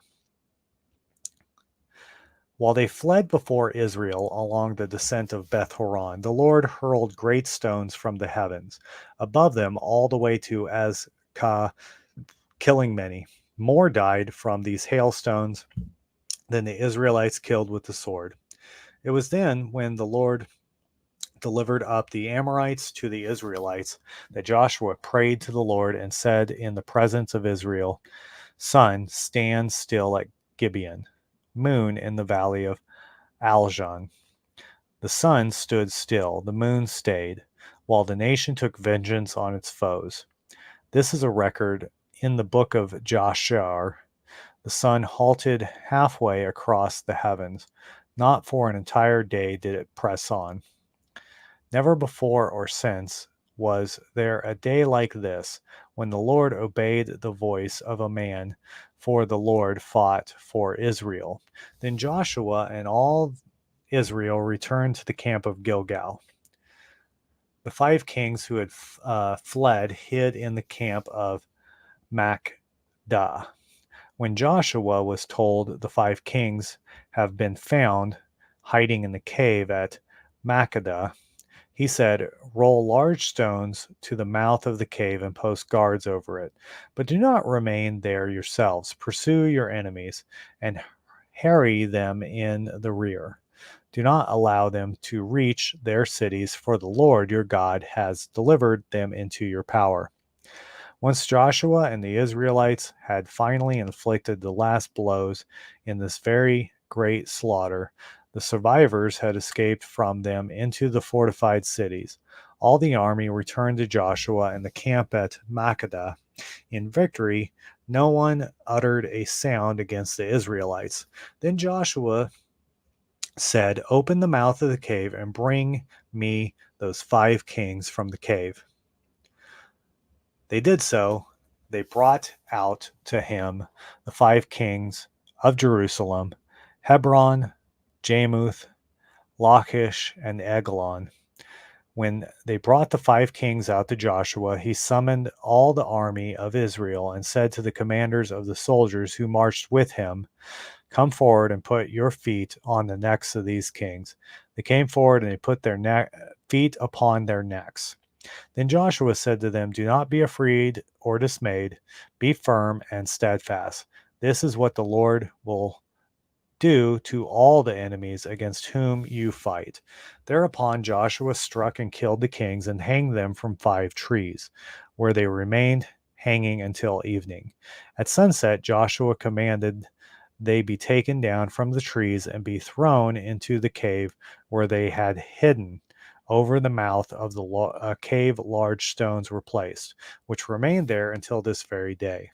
While they fled before Israel along the descent of Beth Horon, the Lord hurled great stones from the heavens above them all the way to Azekah, killing many. More died from these hailstones than the Israelites killed with the sword. It was then, when the Lord delivered up the Amorites to the Israelites, that Joshua prayed to the Lord and said in the presence of Israel, Sun, stand still at Gibeon, moon in the valley of Aljon. The sun stood still, the moon stayed, while the nation took vengeance on its foes. This is a record in the book of Jashar. The sun halted halfway across the heavens. Not for an entire day did it press on. Never before or since was there a day like this, when the Lord obeyed the voice of a man, for the Lord fought for Israel. Then Joshua and all Israel returned to the camp of Gilgal. The 5 kings who had fled hid in the camp of Makdah. When Joshua was told the 5 kings have been found hiding in the cave at Makkedah, he said, roll large stones to the mouth of the cave and post guards over it. But do not remain there yourselves. Pursue your enemies and harry them in the rear. Do not allow them to reach their cities, for the Lord your God has delivered them into your power. Once Joshua and the Israelites had finally inflicted the last blows in this very great slaughter, the survivors had escaped from them into the fortified cities. All the army returned to Joshua and the camp at Makkedah. In victory, no one uttered a sound against the Israelites. Then Joshua said, open the mouth of the cave and bring me those 5 kings from the cave. They did so. They brought out to him the 5 kings of Jerusalem, Hebron, Jarmuth, Lachish, and Eglon. When they brought the 5 kings out to Joshua, he summoned all the army of Israel and said to the commanders of the soldiers who marched with him, come forward and put your feet on the necks of these kings. They came forward and they put their feet upon their necks. Then Joshua said to them, do not be afraid or dismayed. Be firm and steadfast. This is what the Lord will do to all the enemies against whom you fight. Thereupon Joshua struck and killed the kings and hanged them from 5 trees, where they remained hanging until evening. At sunset, Joshua commanded they be taken down from the trees and be thrown into the cave where they had hidden. Over the mouth of the cave large stones were placed, which remained there until this very day.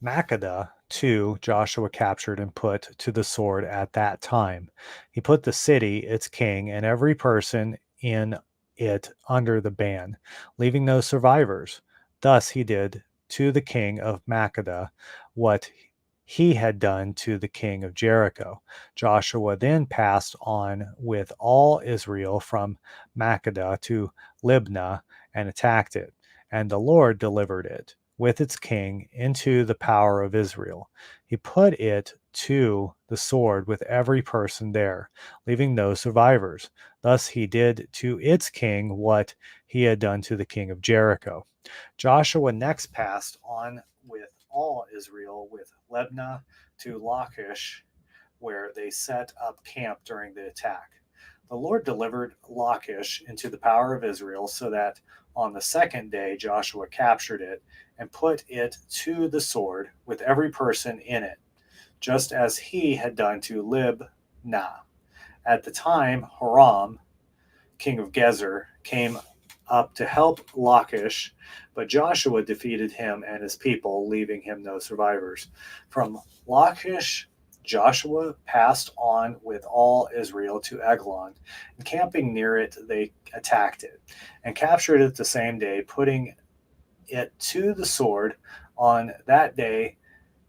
Makkedah, too, Joshua captured and put to the sword at that time. He put the city, its king, and every person in it under the ban, leaving no survivors. Thus he did to the king of Makkedah what he had done to the king of Jericho. Joshua then passed on with all Israel from Makkedah to Libnah and attacked it, and the Lord delivered it with its king into the power of Israel. He put it to the sword with every person there, leaving no survivors. Thus he did to its king what he had done to the king of Jericho. Joshua next passed on with all Israel with Libnah to Lachish, where they set up camp during the attack. The Lord delivered Lachish into the power of Israel, so that on the 2nd day Joshua captured it and put it to the sword with every person in it, just as he had done to Libnah. At the time, Herem, king of Gezer, came up to help Lachish, but Joshua defeated him and his people, leaving him no survivors. From Lachish, Joshua passed on with all Israel to Eglon, and camping near it, they attacked it and captured it the same day, putting it to the sword. On that day,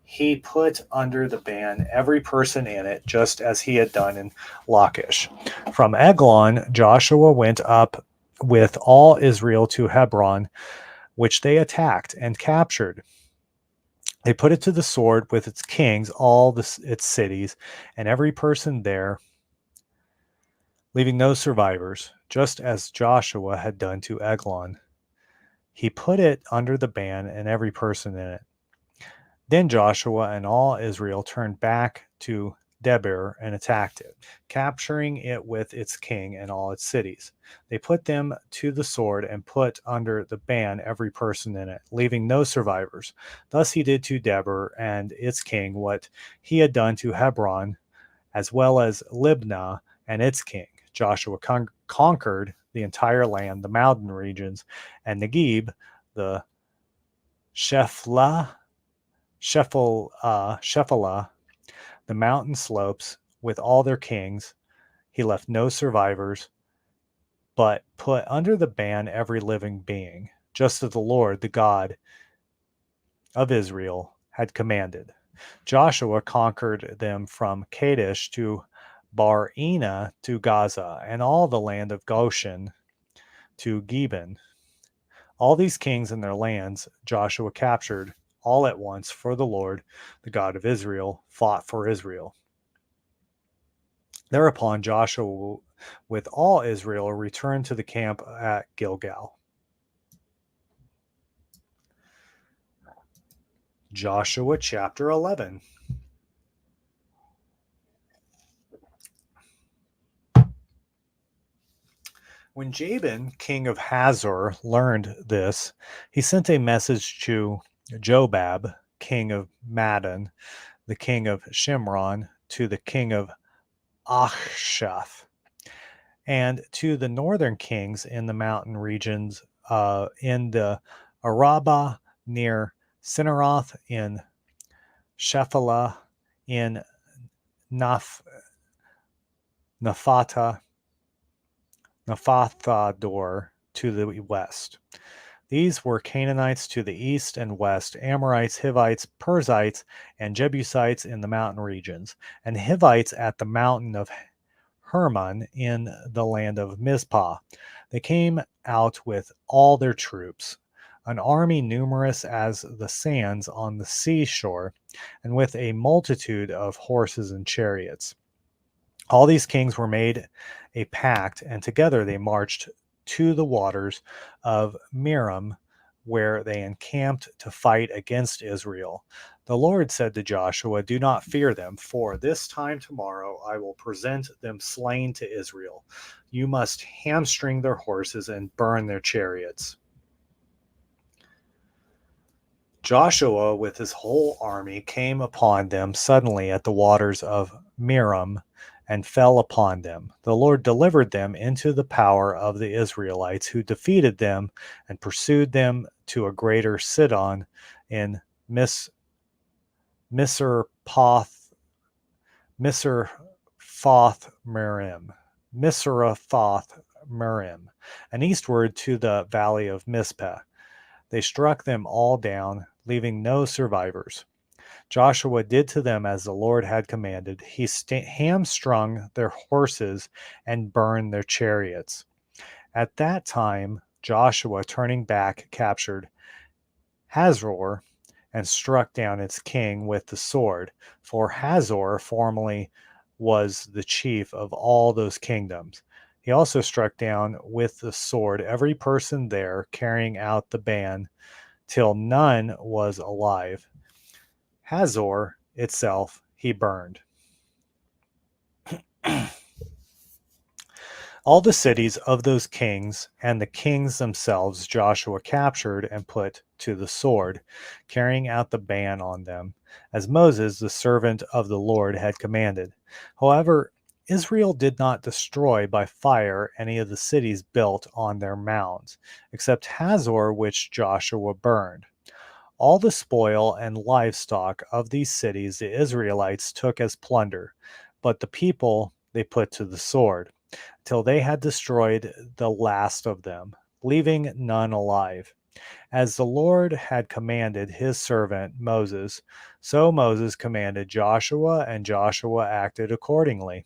he put under the ban every person in it, just as he had done in Lachish. From Eglon, Joshua went up with all Israel to Hebron, which they attacked and captured. They put it to the sword with its kings, its cities, and every person there, leaving no survivors, just as Joshua had done to Eglon. He put it under the ban and every person in it. Then Joshua and all Israel turned back to Debir and attacked it, capturing it with its king and all its cities. They put them to the sword and put under the ban every person in it, leaving no survivors. Thus he did to Debir and its king what he had done to Hebron, as well as Libnah and its king. Joshua conquered the entire land, the mountain regions, and Negeb, the Shephelah, Shephelah, the mountain slopes, with all their kings. He left no survivors, but put under the ban every living being, just as the Lord, the God of Israel, had commanded. Joshua conquered them from Kadesh to Bar-Ena to Gaza, and all the land of Goshen to Gibeon. All these kings and their lands Joshua captured all at once, for the Lord, the God of Israel, fought for Israel. Thereupon Joshua with all Israel returned to the camp at Gilgal. Joshua chapter 11. When Jabin, king of Hazor, learned this, he sent a message to Jobab, king of Madon, the king of Shimron, to the king of Achshaph, and to the northern kings in the mountain regions, in the Arabah near Cinneroth, in Shephelah, in Naphathador to the west. These were Canaanites to the east and west, Amorites, Hivites, Perizzites, and Jebusites in the mountain regions, and Hivites at the mountain of Hermon in the land of Mizpah. They came out with all their troops, an army numerous as the sands on the seashore, and with a multitude of horses and chariots. All these kings were made a pact, and together they marched to the waters of Merom, where they encamped to fight against Israel. The Lord said to Joshua, "Do not fear them, for this time tomorrow I will present them slain to Israel. You must hamstring their horses and burn their chariots." Joshua with his whole army came upon them suddenly at the waters of Merom and fell upon them. The Lord delivered them into the power of the Israelites, who defeated them and pursued them to a greater Sidon in Misrephoth Merim, and eastward to the valley of Mizpeh. They struck them all down, leaving no survivors. Joshua did to them as the Lord had commanded. He hamstrung their horses and burned their chariots. At that time, Joshua, turning back, captured Hazor and struck down its king with the sword, for Hazor formerly was the chief of all those kingdoms. He also struck down with the sword every person there, carrying out the ban, till none was alive. Hazor itself he burned. All the cities of those kings and the kings themselves Joshua captured and put to the sword, carrying out the ban on them, as Moses, the servant of the Lord, had commanded. However, Israel did not destroy by fire any of the cities built on their mounds, except Hazor, which Joshua burned. All the spoil and livestock of these cities the Israelites took as plunder, but the people they put to the sword, till they had destroyed the last of them, leaving none alive. As the Lord had commanded his servant Moses, so Moses commanded Joshua, and Joshua acted accordingly.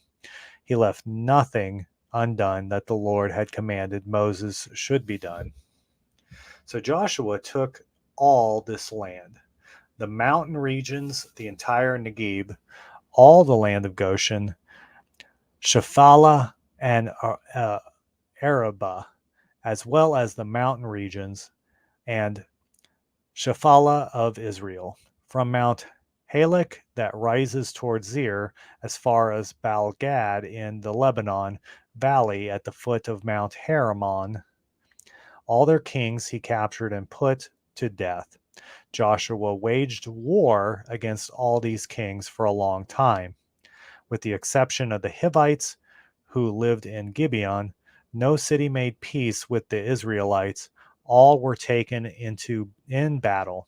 He left nothing undone that the Lord had commanded Moses should be done. So Joshua took all this land, the mountain regions, the entire Negeb, all the land of Goshen, Shephelah and Arabah, as well as the mountain regions, and Shephelah of Israel, from Mount Halak that rises towards Zir as far as Baal Gad in the Lebanon valley at the foot of Mount Heremon. All their kings he captured and put to death. Joshua waged war against all these kings for a long time. With the exception of the Hivites who lived in Gibeon, no city made peace with the Israelites. All were taken in battle.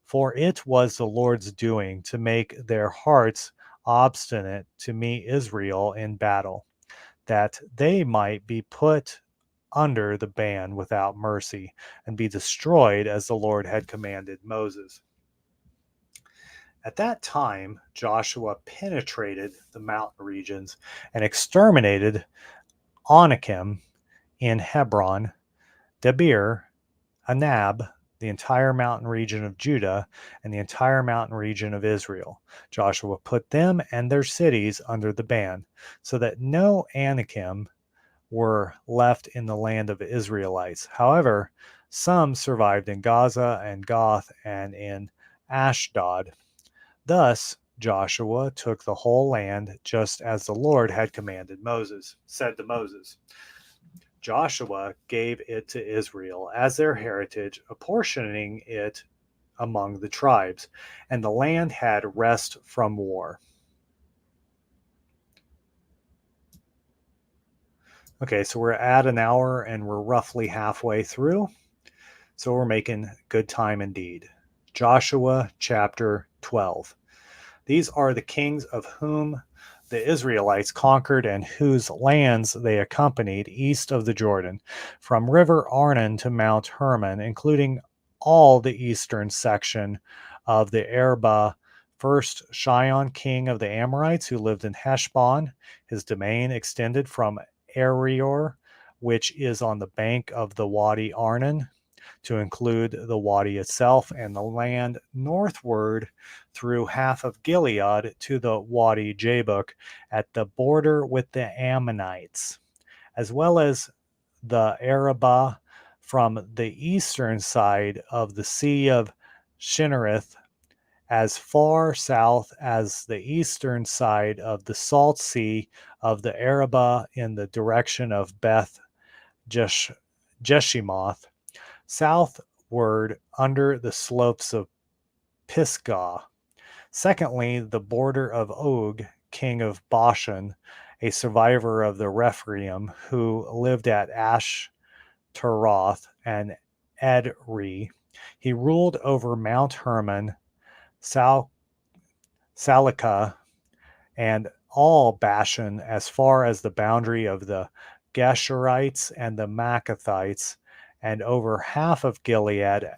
For it was the Lord's doing to make their hearts obstinate to meet Israel in battle, that they might be put under the ban without mercy and be destroyed as the Lord had commanded Moses. At that time, Joshua penetrated the mountain regions and exterminated Anakim in Hebron, Debir, Anab, the entire mountain region of Judah, and the entire mountain region of Israel. Joshua put them and their cities under the ban, so that no Anakim were left in the land of Israelites. However, some survived in Gaza and Goth and in Ashdod. Thus Joshua took the whole land just as the Lord had said to Moses. Joshua gave it to Israel as their heritage, apportioning it among the tribes, and the land had rest from war. Okay, so we're at an hour and we're roughly halfway through. So we're making good time indeed. Joshua chapter 12. These are the kings of whom the Israelites conquered and whose lands they accompanied east of the Jordan, from river Arnon to Mount Hermon, including all the eastern section of the Arabah. First, Sihon, king of the Amorites, who lived in Heshbon. His domain extended from Aroer, which is on the bank of the Wadi Arnon, to include the Wadi itself and the land northward through half of Gilead to the Wadi Jabbok at the border with the Ammonites, as well as the Arabah from the eastern side of the Sea of Chinnereth, as far south as the eastern side of the Salt Sea of the Arabah in the direction of Beth Jeshimoth, southward under the slopes of Pisgah. Secondly, the border of Og, king of Bashan, a survivor of the Rephaim, who lived at Ashtaroth and Edrei. He ruled over Mount Hermon, Salakah, and all Bashan as far as the boundary of the Geshurites and the Maccathites, and over half of Gilead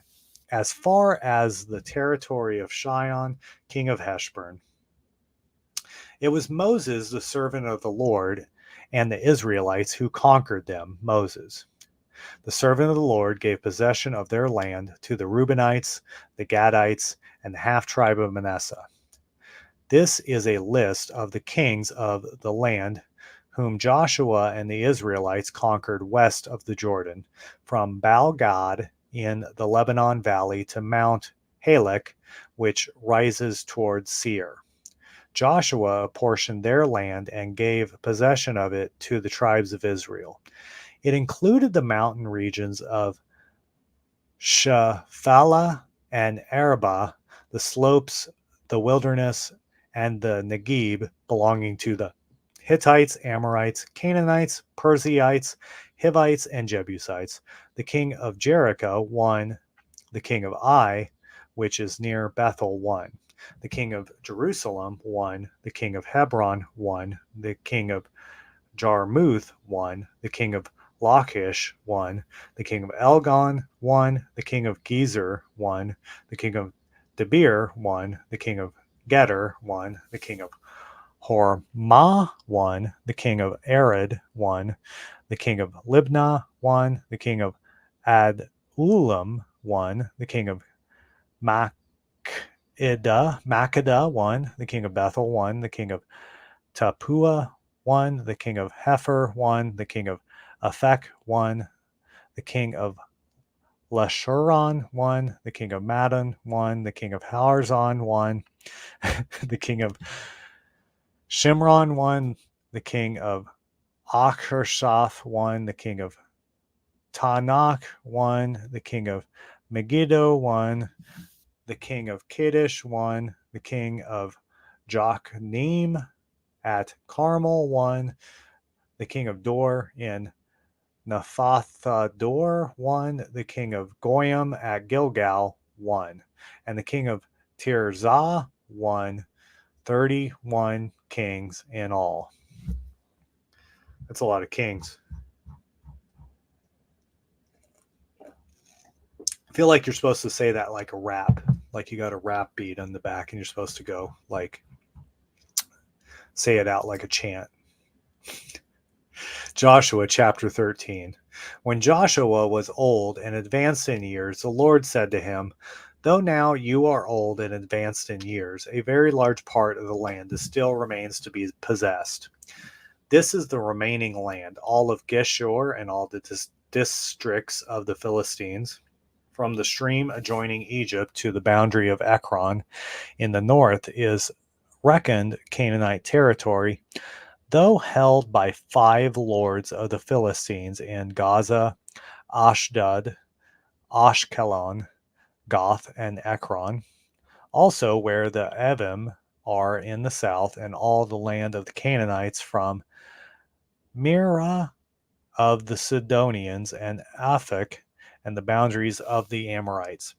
as far as the territory of Sihon, king of Heshbon. It was Moses, the servant of the Lord, and the Israelites who conquered them. Moses, the servant of the Lord, gave possession of their land to the Reubenites, the Gadites, and the half-tribe of Manasseh. This is a list of the kings of the land whom Joshua and the Israelites conquered west of the Jordan, from Baal Gad in the Lebanon valley to Mount Halak, which rises towards Seir. Joshua apportioned their land and gave possession of it to the tribes of Israel. It included the mountain regions of Shephelah and Arabah, the slopes, the wilderness, and the Negeb belonging to the Hittites, Amorites, Canaanites, Perizzites, Hivites, and Jebusites. The king of Jericho won. The king of Ai, which is near Bethel, won. The king of Jerusalem won. The king of Hebron won. The king of Jarmuth won. The king of Lachish won. The king of Elgon won. The king of Gezer won. The king of Debir won. The king of Geder won. The king of Hormah won. The king of Arad won. The king of Libnah won. The king of Adullam won. The king of Makkedah, 1. The king of Bethel, 1. The king of Tapua, 1. The king of Hepher, 1. The king of Aphek, 1. The king of Lashuron, 1. The king of Madon, 1. The king of Harzon, 1. The king of Shimron, 1. The king of Achershath, 1. The king of Tanakh, 1. The king of Megiddo, 1. The king of Kadesh, 1. The king of Jokneam at Carmel, 1. The king of Dor in Naphathador, 1. The king of Goyim at Gilgal, 1. And the king of Tirzah, 1. 31 kings in all. That's a lot of kings. I feel like you're supposed to say that like a rap. Like you got a rap beat on the back and you're supposed to go like say it out like a chant. Joshua chapter 13. When Joshua was old and advanced in years, the Lord said to him, "Though now you are old and advanced in years, a very large part of the land still remains to be possessed. This is the remaining land, all of Geshur and all the districts of the Philistines, from the stream adjoining Egypt to the boundary of Ekron in the north is reckoned Canaanite territory, though held by 5 lords of the Philistines in Gaza, Ashdod, Ashkelon, Goth, and Ekron, also where the Evim are in the south, and all the land of the Canaanites from Mira of the Sidonians and Aphek, and the boundaries of the Amorites.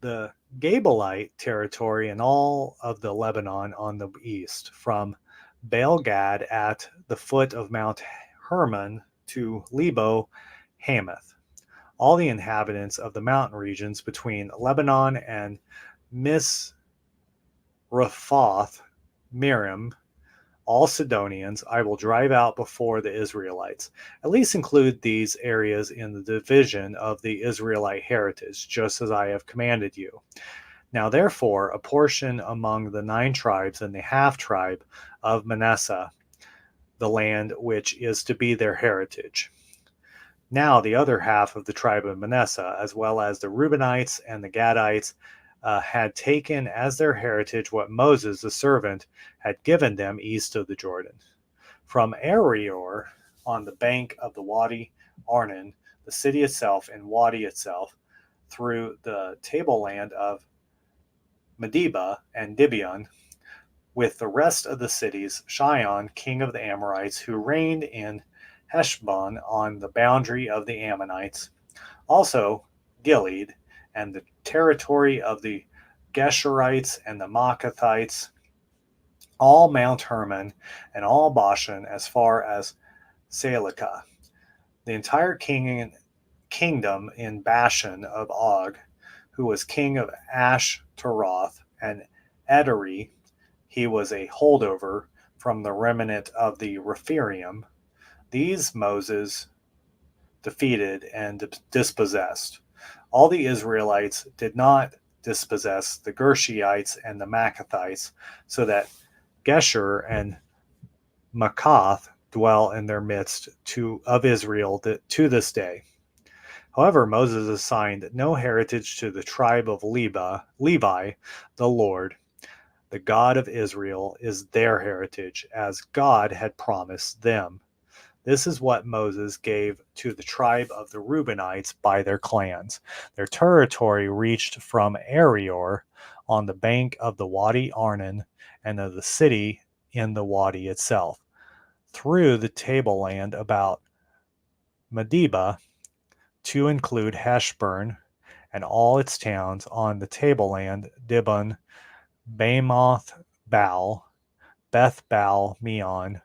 The Gabalite territory and all of the Lebanon on the east, from Baal-gad at the foot of Mount Hermon to Lebo Hamath. All the inhabitants of the mountain regions between Lebanon and Misrephoth Mirim, all Sidonians, I will drive out before the Israelites. At least include these areas in the division of the Israelite heritage, just as I have commanded you. Now therefore, apportion among the 9 tribes and the half-tribe of Manasseh the land which is to be their heritage. Now the other half of the tribe of Manasseh, as well as the Reubenites and the Gadites, had taken as their heritage what Moses, the servant, had given them east of the Jordan. From Aroer, on the bank of the Wadi Arnon, the city itself and Wadi itself, through the tableland of Medeba and Dibion, with the rest of the cities, Shion, king of the Amorites, who reigned in Heshbon on the boundary of the Ammonites, also Gilead, and the territory of the Geshurites and the Maacathites, all Mount Hermon, and all Bashan as far as Salecah, the entire kingdom in Bashan of Og, who was king of Ashtaroth, and Ederi, he was a holdover from the remnant of the Rephaim. These Moses defeated and dispossessed. All the Israelites did not dispossess the Gershites and the Maacathites, so that Geshur and Maacath dwell in their midst of Israel to this day. However, Moses assigned no heritage to the tribe of Levi. The Lord, the God of Israel, is their heritage, as God had promised them. This is what Moses gave to the tribe of the Reubenites by their clans. Their territory reached from Aroer on the bank of the Wadi Arnon and of the city in the Wadi itself, through the tableland about Medeba, to include Heshbon and all its towns on the tableland, Dibon, Bamoth Baal, Beth Baal Meon,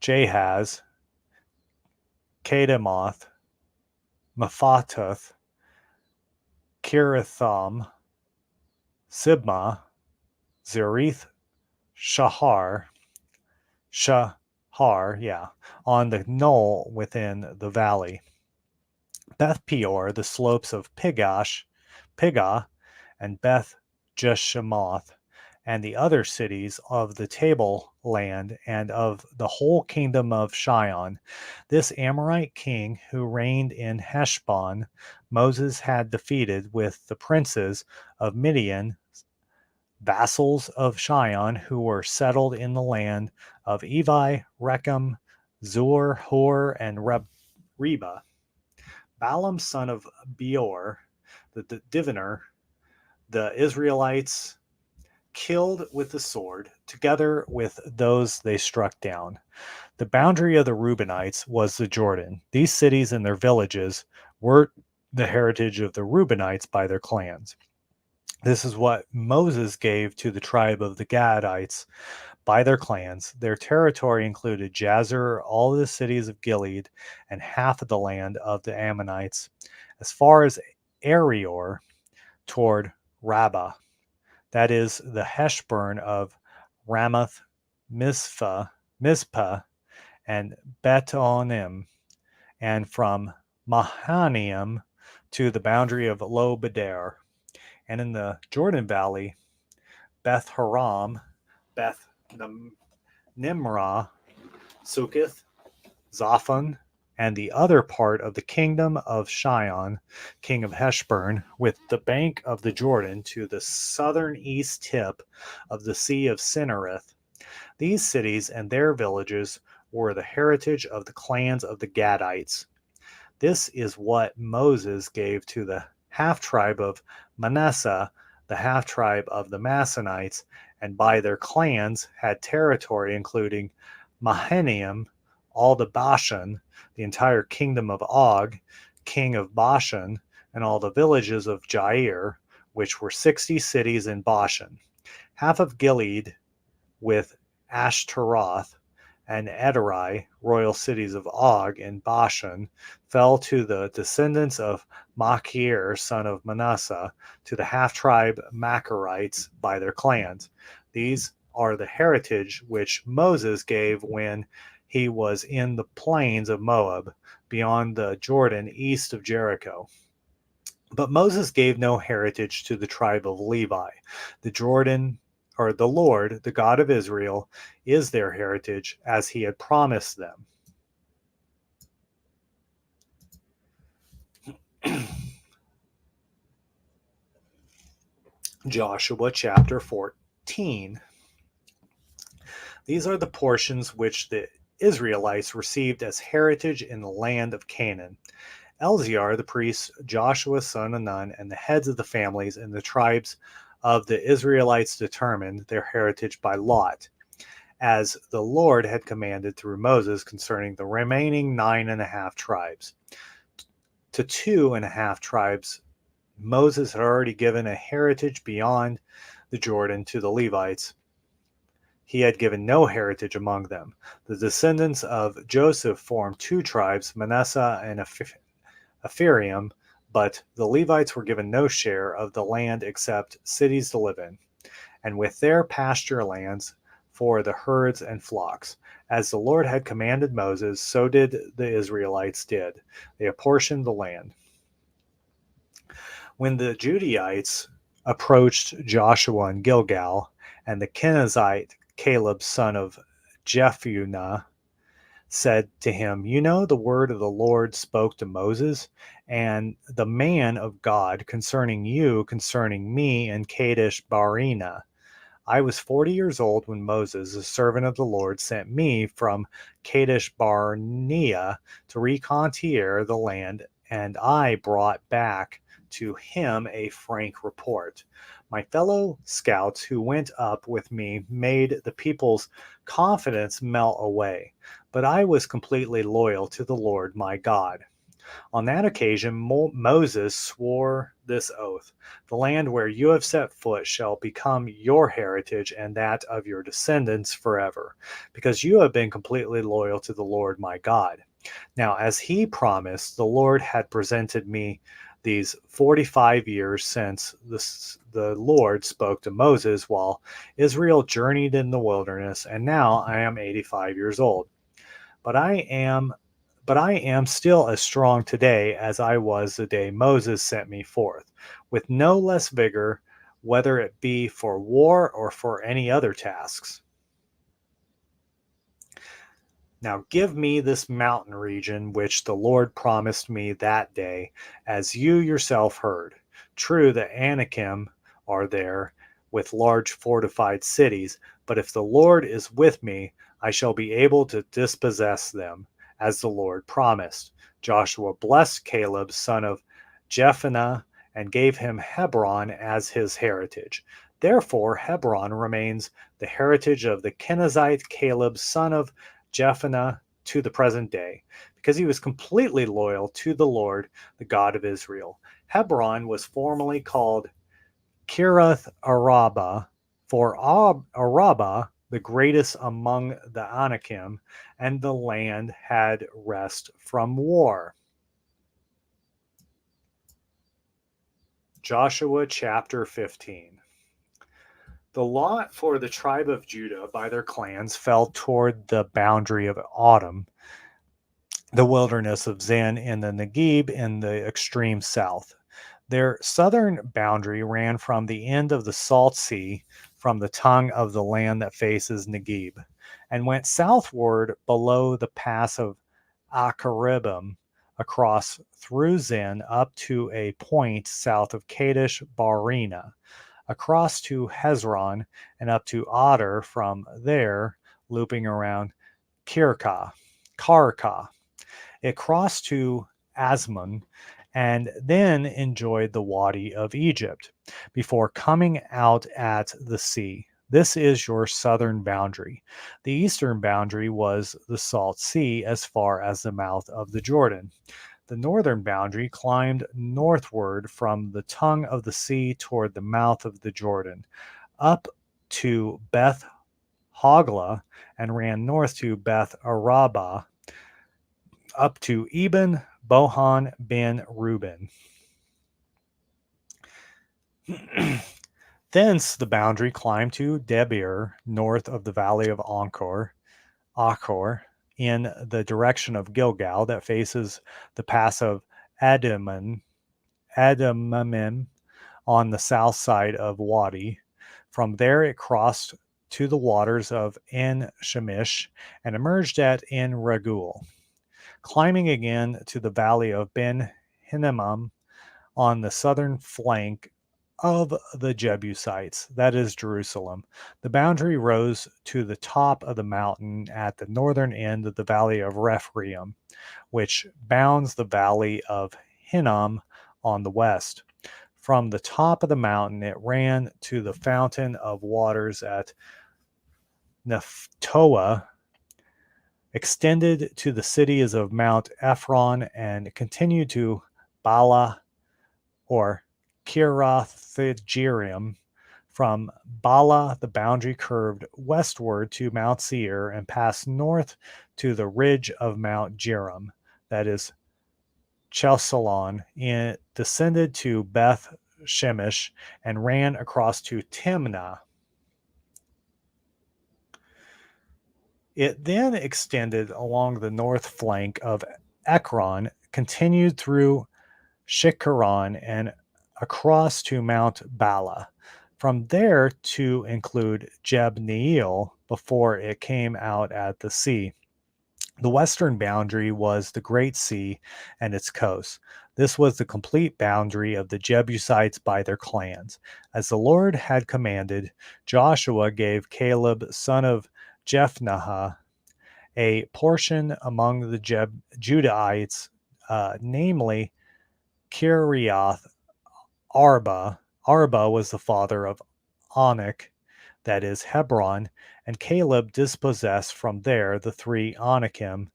Jahaz, Kedemoth, Mephatoth, Kiratham, Sibmah, Zereth Shahar, on the knoll within the valley. Beth Peor, the slopes of Pigah, and Beth Jeshemoth, and the other cities of the tableland and of the whole kingdom of Shion. This Amorite king who reigned in Heshbon, Moses had defeated with the princes of Midian, vassals of Shion, who were settled in the land of Evi, Rechem, Zur, Hor, and Reba. Balaam, son of Beor, the diviner, the Israelites killed with the sword, together with those they struck down. The boundary of the Reubenites was the Jordan. These cities and their villages were the heritage of the Reubenites by their clans. This is what Moses gave to the tribe of the Gadites by their clans. Their territory included Jazer, all the cities of Gilead, and half of the land of the Ammonites, as far as Arior toward Rabbah, that is the Heshburn of Ramoth, Mizpah, and Betonim, and from Mahanaim to the boundary of Lo Beder, and in the Jordan Valley, Beth Haram, Beth Nimrah, Succoth, Zophon, and the other part of the kingdom of Shion, king of Heshburn, with the bank of the Jordan to the southern east tip of the Sea of Cinnereth. These cities and their villages were the heritage of the clans of the Gadites. This is what Moses gave to the half-tribe of Manasseh, the half-tribe of the Massonites, and by their clans had territory including Mahanaim, all the Bashan, the entire kingdom of Og, king of Bashan, and all the villages of Jair, which were 60 cities in Bashan. Half of Gilead with Ashtaroth and Edrei, royal cities of Og and Bashan, fell to the descendants of Machir, son of Manasseh, to the half-tribe Machirites by their clans. These are the heritage which Moses gave when he was in the plains of Moab, beyond the Jordan, east of Jericho. But Moses gave no heritage to the tribe of Levi. The Jordan, or the Lord, the God of Israel, is their heritage, as he had promised them. Joshua chapter 14. These are the portions which the Israelites received as heritage in the land of Canaan. Elzar, the priest, Joshua son of Nun, and the heads of the families and the tribes of the Israelites determined their heritage by lot, as the Lord had commanded through Moses concerning the remaining 9.5 tribes. To 2.5 tribes Moses had already given a heritage beyond the Jordan to the Levites. He had given no heritage among them. The descendants of Joseph formed 2 tribes, Manasseh and Ephraim, but the Levites were given no share of the land except cities to live in, and with their pasture lands for the herds and flocks. As the Lord had commanded Moses, so did the Israelites did. They apportioned the land. When the Judaites approached Joshua in Gilgal, and the Kenizzite Caleb son of Jephunneh said to him, "You know the word of the Lord spoke to Moses and the man of God concerning you, concerning me in Kadesh Barnea. I was 40 years old when Moses, the servant of the Lord, sent me from Kadesh Barnea to reconnoiter the land, and I brought back to him a frank report. My fellow scouts who went up with me made the people's confidence melt away, but I was completely loyal to the Lord my God. On that occasion, Moses swore this oath: the land where you have set foot shall become your heritage and that of your descendants forever, because you have been completely loyal to the Lord my God. Now, as he promised, the Lord had presented me these 45 years since the Lord spoke to Moses while Israel journeyed in the wilderness, and now I am 85 years old. But I am still as strong today as I was the day Moses sent me forth, with no less vigor, whether it be for war or for any other tasks. Now give me this mountain region which the Lord promised me that day, as you yourself heard. True, the Anakim are there, with large fortified cities, but if the Lord is with me, I shall be able to dispossess them, as the Lord promised. Joshua blessed Caleb, son of Jephunneh, and gave him Hebron as his heritage. Therefore, Hebron remains the heritage of the Kenizzite Caleb, son of Jephunneh, to the present day, because he was completely loyal to the Lord, the God of Israel. Hebron was formerly called Kiriath Araba, for Araba, the greatest among the Anakim, and the land had rest from war. Joshua chapter 15. The lot for the tribe of Judah by their clans fell toward the boundary of Autumn, the wilderness of Zin in the Negeb in the extreme south. Their southern boundary ran from the end of the Salt Sea, from the tongue of the land that faces Negeb, and went southward below the pass of Akaribim, across through Zin up to a point south of Kadesh Barnea, across to Hezron, and up to Adar from there, looping around Karka. It crossed to Asmon and then enjoyed the Wadi of Egypt before coming out at the sea. This is your southern boundary. The eastern boundary was the Salt Sea as far as the mouth of the Jordan. The northern boundary climbed northward from the tongue of the sea toward the mouth of the Jordan, up to Beth Hogla, and ran north to Beth Araba, up to Eben Bohan ben Reuben. Thence the boundary climbed to Debir, north of the valley of Achor, in the direction of Gilgal that faces the pass of Adumim on the south side of Wadi. From there it crossed to the waters of En Shemish and emerged at En Ragul, climbing again to the valley of Ben Hinnomam on the southern flank of the Jebusites, that is Jerusalem. The boundary rose to the top of the mountain at the northern end of the valley of Rephaim, which bounds the valley of Hinnom on the west. From the top of the mountain it ran to the fountain of waters at Nephtoah, extended to the cities of Mount Ephron, and continued to Bala or Kirath-jearim. From Bala, the boundary curved westward to Mount Seir and passed north to the ridge of Mount Jearim, that is Chalcedon. It descended to Beth Shemesh and ran across to Timnah. It then extended along the north flank of Ekron, continued through Shikharon, and across to Mount Bala. From there to include Jebneel before it came out at the sea. The western boundary was the Great Sea and its coast. This was the complete boundary of the Jebusites by their clans. As the Lord had commanded, Joshua gave Caleb, son of Jephunneh, a portion among the Judahites, namely Kiriath Arba. Arba was the father of Anak, that is Hebron, and Caleb dispossessed from there the three Anakim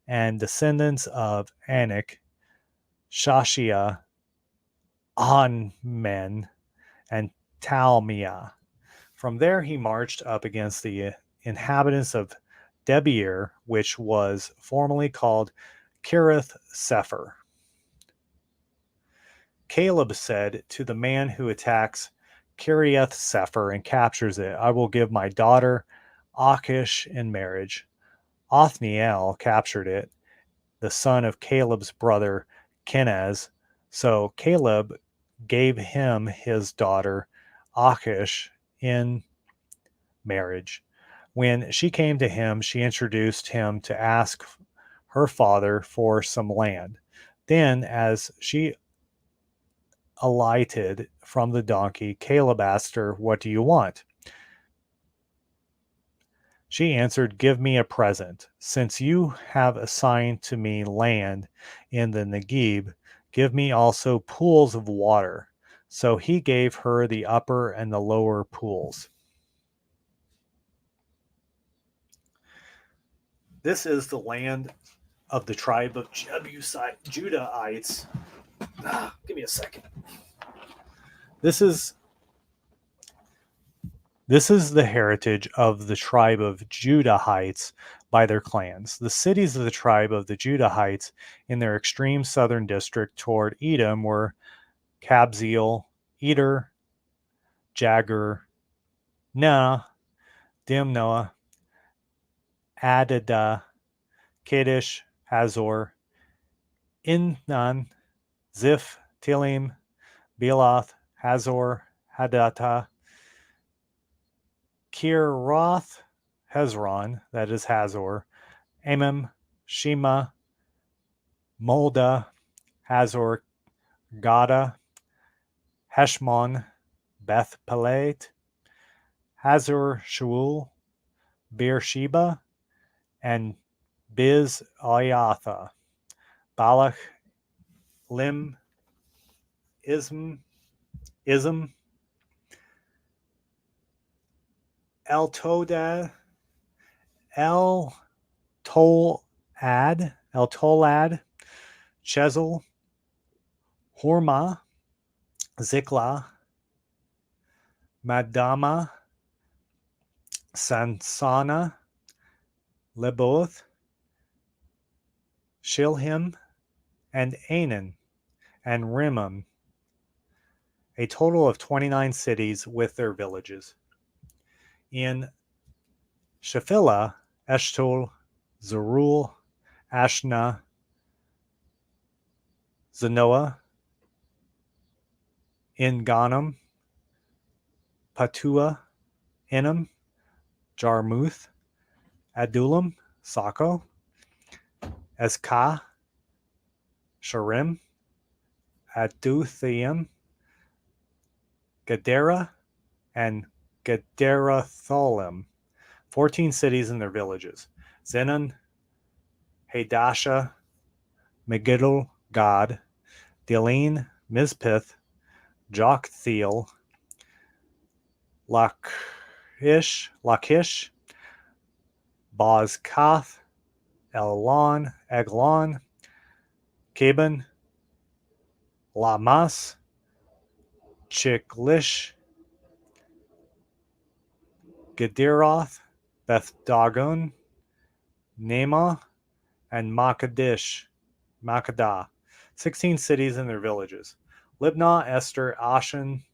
and descendants of Anak, Shashia, Anmen, and Talmiah. From there he marched up against the inhabitants of Debir, which was formerly called Kiriath Sepher. Caleb said to the man who attacks Kiriath Sepher and captures it, I will give my daughter Achish in marriage. Othniel captured it, the son of Caleb's brother Kenaz. So Caleb gave him his daughter Achish in marriage. When she came to him, she introduced him to ask her father for some land. Then, as she alighted from the donkey, Caleb asked her, "What do you want?" She answered, "Give me a present. Since you have assigned to me land in the Negeb, give me also pools of water." So he gave her the upper and the lower pools. This is the land of the tribe of Judahites. Give me a second. This is the heritage of the tribe of Judahites by their clans. The cities of the tribe of the Judahites in their extreme southern district toward Edom were Kabzeel, Eder, Jagur, Nah, Dimnoah, Adadah, Kadesh, Hazor, Innan, Ziph, Tilim, Bealoth, Hazor, Hadattah, Kirath, Hezron, that is Hazor, Amim, Shema, Molda, Hazor, Gada, Heshmon, Beth Pelet, Hazor Shaul, Beersheba, and Biz Ayatha, Balach, Lim, Ism, El Tolad, Chezel, Horma, Ziklah, Madama, Sansana, Leboth, Shilhim, and Anan, and Rimmon, a total of 29 cities with their villages. In Shephelah, Eshtaol, Zerul, Ashna, Zanoah, In Ganim, Patua, Enim, Jarmuth, Adullam, Sako, Ezkah, Sharim, Aduthaim, Gedera, and Gederatholim, 14 cities and their villages. Zenon, Hadasha, Megiddo, Gad, Delene, Mizpith, Joktheel, Lachish, Bozkath, Elon, Eglon, Caban, Lamas, Chiklish, Gederoth, Beth Dagon, Nema, and Makkadah, 16 cities and their villages. Libnah, Esther, Ashan,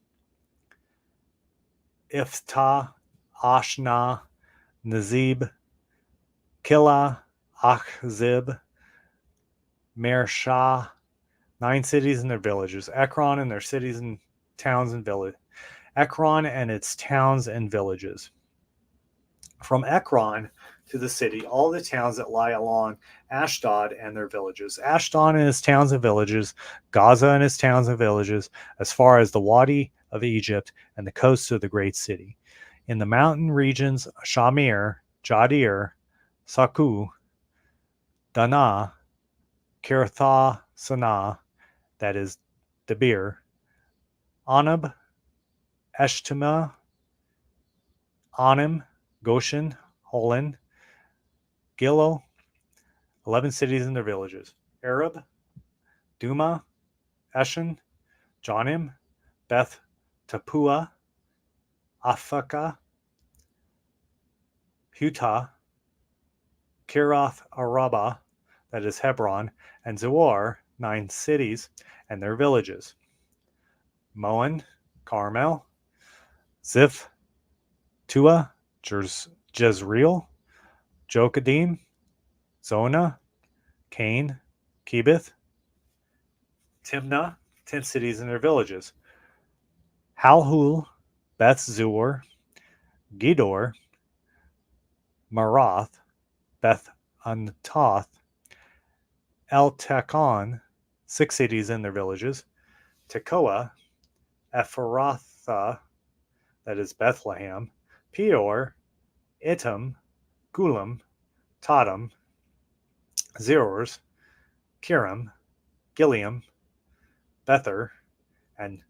Iftah, Ashna, Nazib, Kila, Achzib, Mershah, 9 cities and their villages. Ekron and their cities and towns and villages. Ekron and its towns and villages. From Ekron to the city, all the towns that lie along Ashdod and their villages. Ashdod and its towns and villages. Gaza and its towns and villages, as far as the Wadi of Egypt and the coasts of the great city. In the mountain regions, Shamir, Jadir, Saku, Dana, Kirtha Sanah, that is Debir, Anab, Eshtema, Anim, Goshen, Holon, Gilo, 11 cities and their villages. Arab, Duma, Eshen, Jonim, Beth Tapua, Afaka, Hutah, Kirath Araba, that is Hebron, and Zoar, 9 cities and their villages. Moan, Carmel, Ziph, Tua, Jezreel, Jokadim, Zona, Cain, Kebith, Timnah, 10 cities and their villages. Halhul, Beth Zur, Gedor, Marath, Beth Antoth, El-Tekon, 6 cities and their villages, Tekoa, Ephrathah, that is Bethlehem, Peor, Etam, Gulam, Tatum, Zerors, Kiram, Giliam, Bether, and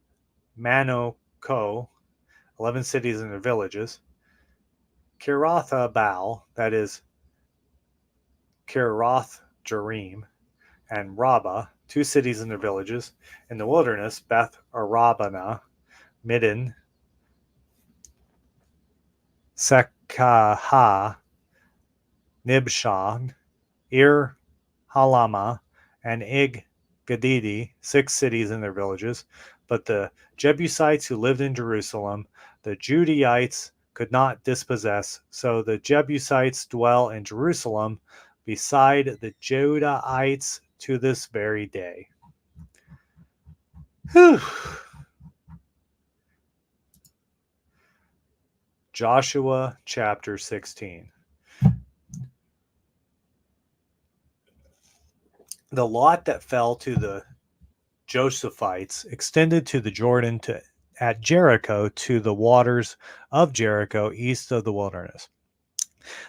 Manoko, 11 cities and their villages, Kiratha Baal, that is Kirath Jearim, and Rabbah, 2 cities and their villages. In the wilderness, Beth Arabana, Midden, Sekaha, Nibshan, Ir Halama, and Ig Gadidi, 6 cities and their villages. But the Jebusites who lived in Jerusalem, the Judaites could not dispossess, so the Jebusites dwell in Jerusalem beside the Judaites to this very day. Whew. Joshua chapter 16. The lot that fell to the Josephites extended to the Jordan at Jericho to the waters of Jericho east of the wilderness.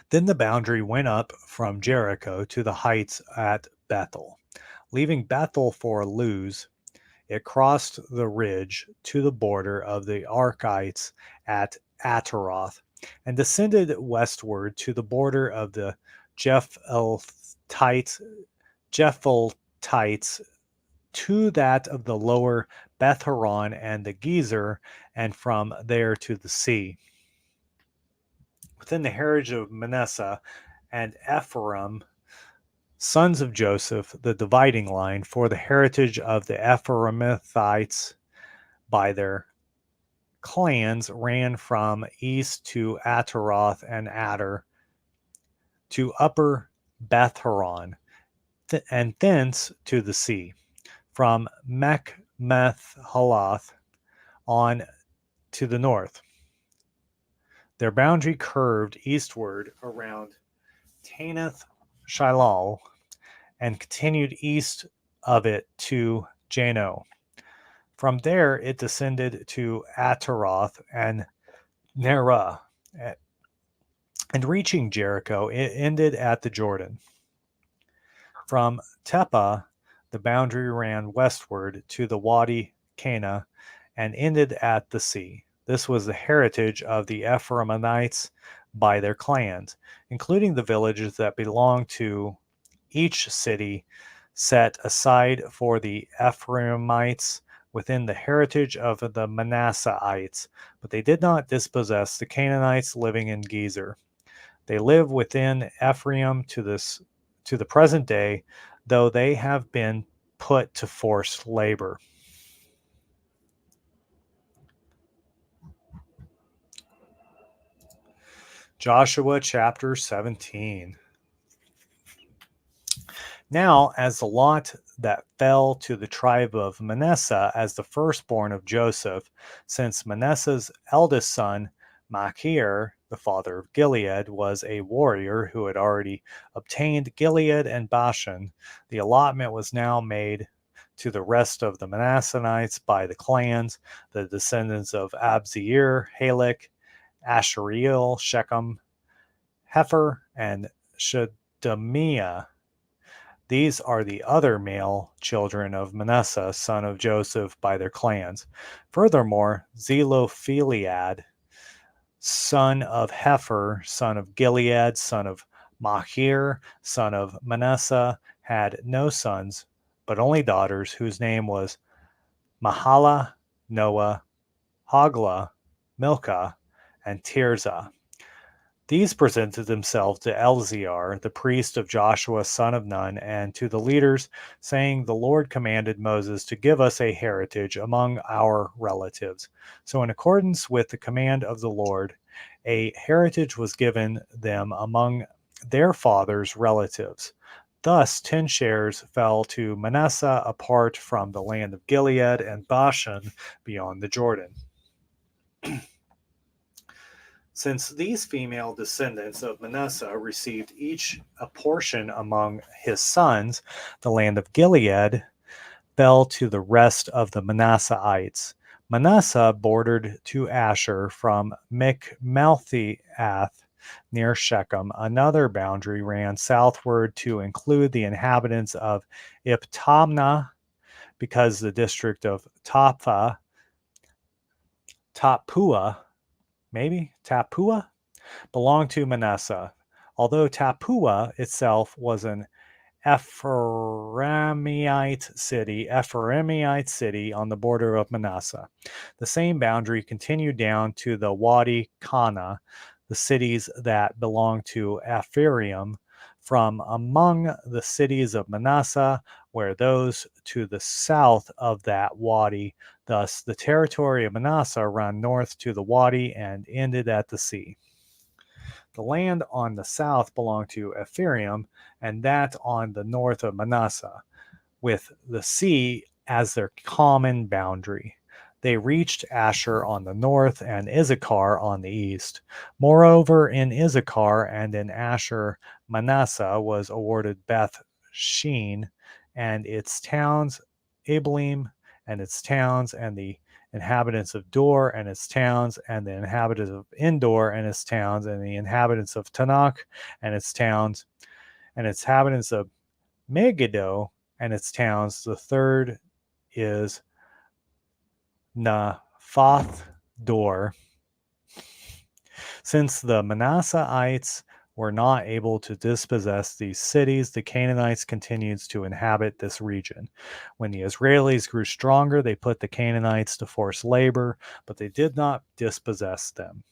Then the boundary went up from Jericho to the heights at Bethel. Leaving Bethel for Luz, it crossed the ridge to the border of the Archites at Ataroth and descended westward to the border of the Japhletites to that of the lower Beth Horon and the Gezer, and from there to the sea. Within the heritage of Manasseh and Ephraim, sons of Joseph, the dividing line for the heritage of the Ephraimites by their clans ran from east to Ataroth and Adar to upper Beth Horon, and thence to the sea. From Mechmeth-halath on to the north. Their boundary curved eastward around Tanath Shilal and continued east of it to Jano. From there it descended to Ataroth and Nerah, and reaching Jericho, it ended at the Jordan. From Teppah, the boundary ran westward to the Wadi Cana and ended at the sea. This was the heritage of the Ephraimites by their clans, including the villages that belonged to each city set aside for the Ephraimites within the heritage of the Manasseites, but they did not dispossess the Canaanites living in Gezer. They live within Ephraim to the present day, though they have been put to forced labor. Joshua chapter 17. Now, as the lot that fell to the tribe of Manasseh as the firstborn of Joseph, since Manasseh's eldest son, Machir, the father of Gilead, was a warrior who had already obtained Gilead and Bashan, the allotment was now made to the rest of the Manassanites by the clans, the descendants of Abzir, Halek, Ashariel, Shechem, Hefer, and Shedemiah. These are the other male children of Manasseh, son of Joseph, by their clans. Furthermore, Zelophehad, son of Hefer, son of Gilead, son of Machir, son of Manasseh, had no sons, but only daughters, whose name was Mahala, Noah, Hoglah, Milcah, and Tirzah. These presented themselves to Eleazar, the priest of Joshua, son of Nun, and to the leaders, saying, "The Lord commanded Moses to give us a heritage among our relatives." So in accordance with the command of the Lord, a heritage was given them among their father's relatives. Thus 10 shares fell to Manasseh apart from the land of Gilead and Bashan beyond the Jordan. Since these female descendants of Manasseh received each a portion among his sons, the land of Gilead fell to the rest of the Manasseites. Manasseh bordered to Asher from Mikmalthiath near Shechem. Another boundary ran southward to include the inhabitants of Iptamnah, because the district of Tapua, belonged to Manasseh, although Tapua itself was an Ephraimite city on the border of Manasseh. The same boundary continued down to the Wadi Kana, the cities that belonged to Ephraim, from among the cities of Manasseh were those to the south of that wadi. Thus, the territory of Manasseh ran north to the wadi and ended at the sea. The land on the south belonged to Ephraim, and that on the north of Manasseh, with the sea as their common boundary. They reached Asher on the north and Issachar on the east. Moreover, in Issachar and in Asher, Manasseh was awarded Beth Shean and its towns, Abilim and its towns, and the inhabitants of Dor and its towns, and the inhabitants of Endor and its towns, and the inhabitants of Tanakh and its towns, and its inhabitants of Megiddo and its towns. The third is Naphath Dor. Since the Manasseites were not able to dispossess these cities, the Canaanites continued to inhabit this region. When the Israelis grew stronger, they put the Canaanites to forced labor, but they did not dispossess them.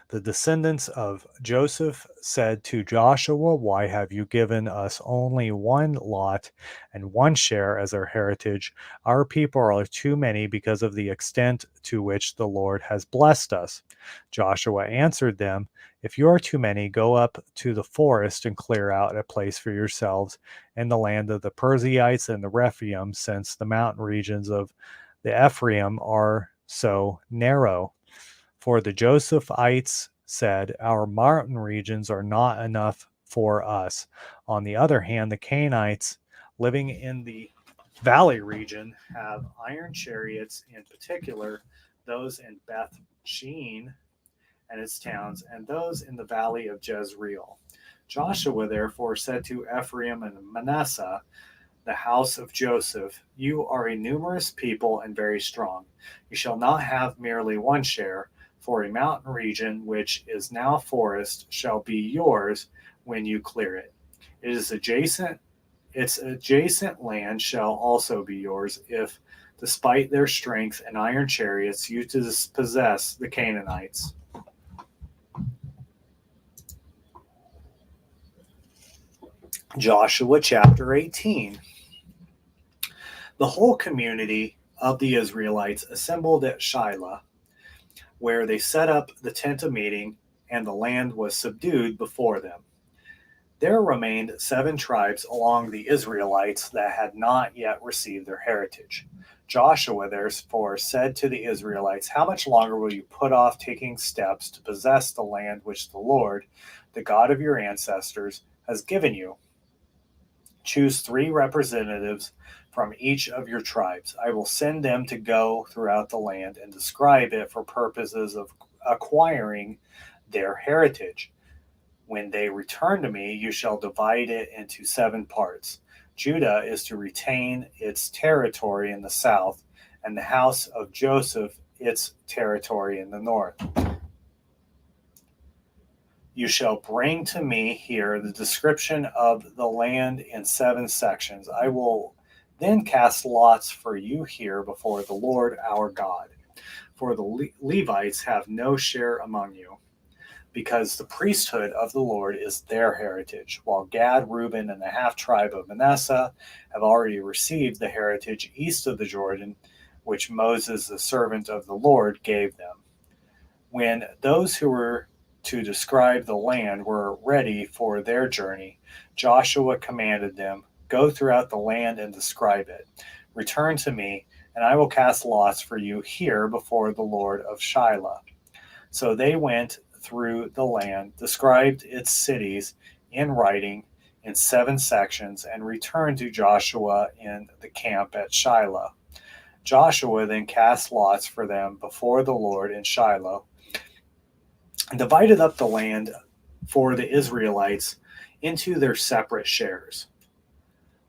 The descendants of Joseph said to Joshua, "Why have you given us only one lot and one share as our heritage? Our people are too many because of the extent to which the Lord has blessed us." Joshua answered them, "If you are too many, go up to the forest and clear out a place for yourselves in the land of the Perizzites and the Rephaim, since the mountain regions of the Ephraim are so narrow." For the Josephites said, "Our mountain regions are not enough for us." On the other hand, the Canaanites living in the valley region have iron chariots, in particular those in Beth Shean and its towns, and those in the valley of Jezreel. Joshua therefore said to Ephraim and Manasseh, the house of Joseph, "You are a numerous people and very strong. You shall not have merely one share, for a mountain region which is now forest shall be yours when you clear it. Its adjacent land shall also be yours, if, despite their strength and iron chariots, you dispossess the Canaanites." Joshua chapter 18. The whole community of the Israelites assembled at Shiloh, where they set up the tent of meeting, and the land was subdued before them. There remained 7 tribes among the Israelites that had not yet received their heritage. Joshua therefore said to the Israelites, "How much longer will you put off taking steps to possess the land which the Lord, the God of your ancestors, has given you? Choose 3 representatives from each of your tribes. I will send them to go throughout the land and describe it for purposes of acquiring their heritage. When they return to me, you shall divide it into 7 parts. Judah is to retain its territory in the south, and the house of Joseph its territory in the north. You shall bring to me here the description of the land in 7 sections. I will then cast lots for you here before the Lord our God. For the Levites have no share among you, because the priesthood of the Lord is their heritage, while Gad, Reuben, and the half-tribe of Manasseh have already received the heritage east of the Jordan, which Moses, the servant of the Lord, gave them." When those who were to describe the land were ready for their journey, Joshua commanded them, "Go throughout the land and describe it. Return to me, and I will cast lots for you here before the Lord of Shiloh." So they went through the land, described its cities in writing in 7 sections, and returned to Joshua in the camp at Shiloh. Joshua then cast lots for them before the Lord in Shiloh, and divided up the land for the Israelites into their separate shares.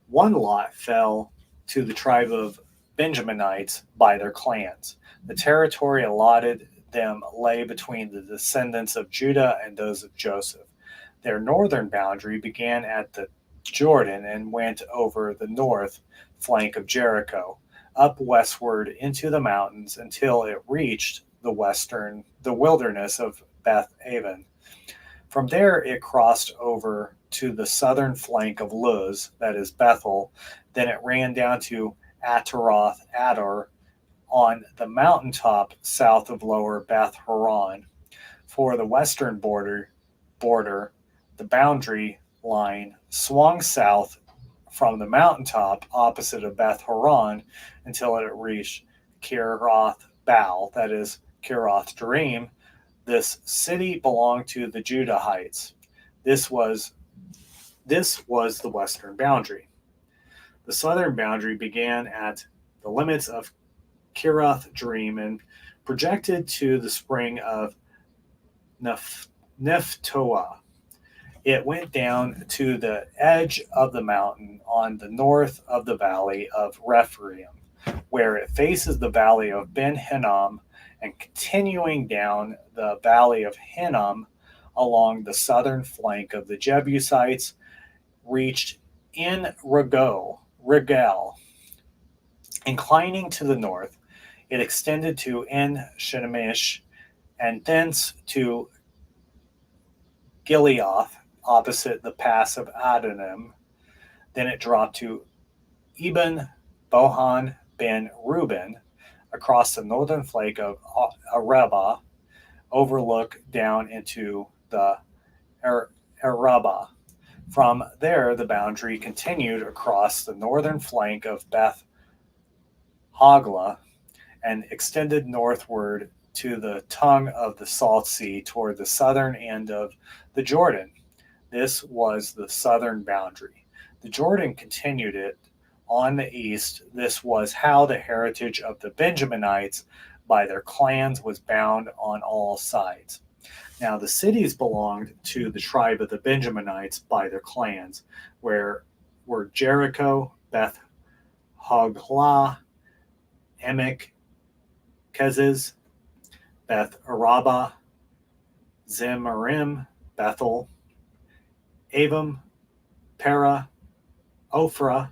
One lot fell to the tribe of Benjaminites by their clans. The territory allotted them lay between the descendants of Judah and those of Joseph. Their northern boundary began at the Jordan and went over the north flank of Jericho, up westward into the mountains until it reached the wilderness of Beth Aven. From there it crossed over to the southern flank of Luz, that is Bethel. Then it ran down to Ataroth Adar on the mountaintop south of lower Beth Horon. For the western border, the boundary line swung south from the mountaintop opposite of Beth Horon until it reached Kiriath Baal, that is Kiriath Jearim. This city belonged to the Judahites. This was the western boundary. The southern boundary began at the limits of Kiriath Jearim and projected to the spring of Nephtoah. It went down to the edge of the mountain on the north of the valley of Rephaim, where it faces the valley of Ben Hinnom, and continuing down the valley of Hinnom along the southern flank of the Jebusites, reached En Rogel. Inclining to the north, it extended to En Shemish, and thence to Gileath, opposite the pass of Adonam. Then it dropped to Eben Bohan ben Reuben, across the northern flank of Araba, overlook down into the Araba. From there, the boundary continued across the northern flank of Beth Hagla and extended northward to the tongue of the Salt Sea toward the southern end of the Jordan. This was the southern boundary. The Jordan continued it on the east. This was how the heritage of the Benjaminites by their clans was bound on all sides. Now the cities belonged to the tribe of the Benjaminites by their clans, where were Jericho, Beth Hoglah, Emek, Keziz, Beth Araba, Zemarim, Bethel, Avim, Para, Ophrah,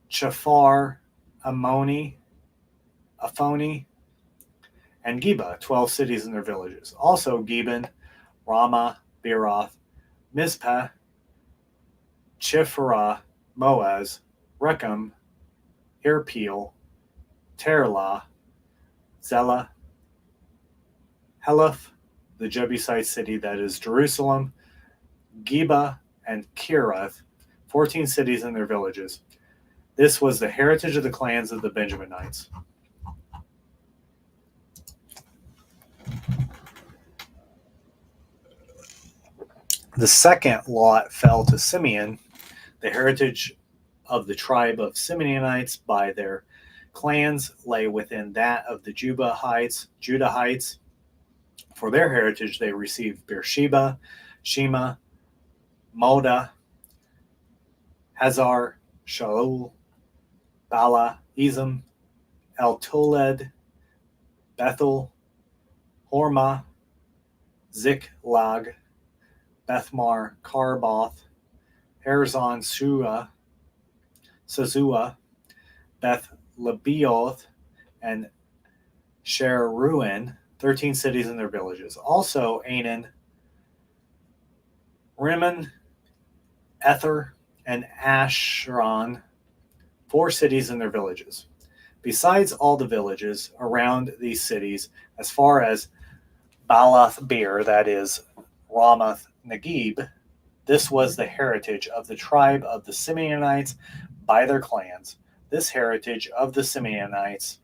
Chaphar, Aphoni, and Geba, 12 cities and their villages. Also Gibeon, Ramah, Beeroth, Mizpah, Chipharah, Moaz, Rechem, Irpeel, Terlah, Zelah, Heleph, the Jebusite city that is Jerusalem, Geba, and Kirath, 14 cities and their villages. This was the heritage of the clans of the Benjaminites. The second lot fell to Simeon. The heritage of the tribe of Simeonites by their clans lay within that of the Judahites. For their heritage, they received Beersheba, Shema, Moda, Hazar, Shaul, Bala, Ezem, El Toled, Bethel, Hormah, Ziklag, Bethmar, Karboth, Harazon, Sazua, Beth Lebaoth, and Sheruin, 13 cities and their villages. Also Anan, Rimmon, Ether, and Ashron, 4 cities and their villages. Besides all the villages around these cities, as far as Baalath Beer, that is Ramoth Negib, this was the heritage of the tribe of the Simeonites by their clans. This heritage of the Simeonites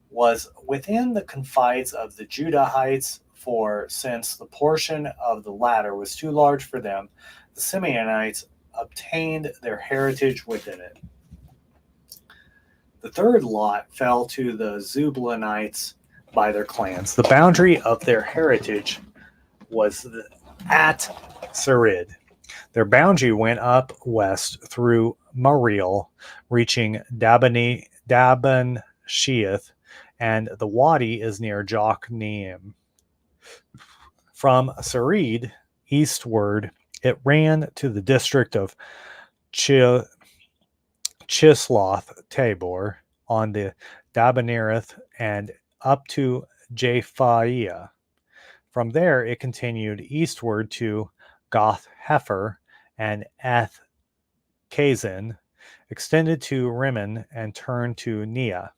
was within the confines of the Judahites, for since the portion of the latter was too large for them, the Simeonites obtained their heritage within it. The third lot fell to the Zebulunites by their clans. The boundary of their heritage was at Sarid. Their boundary went up west through Mariel, reaching Daban Sheath, and the wadi is near Jokneam. From Sarid eastward, it ran to the district of Chisloth Tabor on the Dabanirith and up to Japhaiah. From there, it continued eastward to Goth Hefer and Eth Kazin, extended to Rimmon and turned to Nia.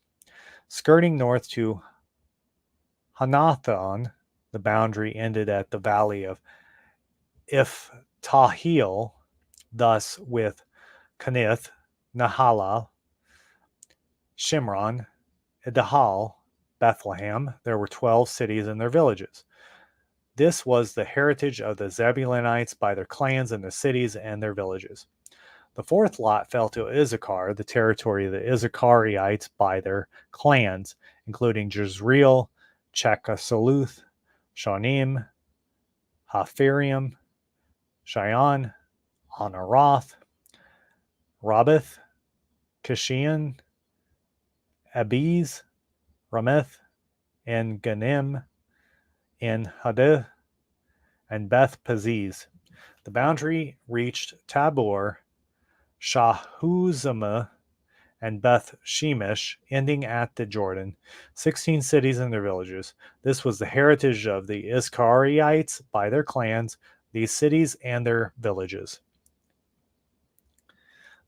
Skirting north to Hanathon, the boundary ended at the valley of Iftahil, thus with Kanith, Nahala, Shimron, Idahal, Bethlehem. There were 12 cities and their villages. This was the heritage of the Zebulunites by their clans and the cities and their villages. The fourth lot fell to Issachar, the territory of the Issacharites by their clans, including Jezreel, Chekasoluth, Shanim, Haphiraim, Shion, Anaroth, Rabbath, Kishion, Abiz, Rameth, En Ganim, En Hadith, and Beth Paziz. The boundary reached Tabor, Shahuzamah, and Beth Shemesh, ending at the Jordan, 16 cities and their villages. This was the heritage of the Issacharites by their clans, these cities and their villages.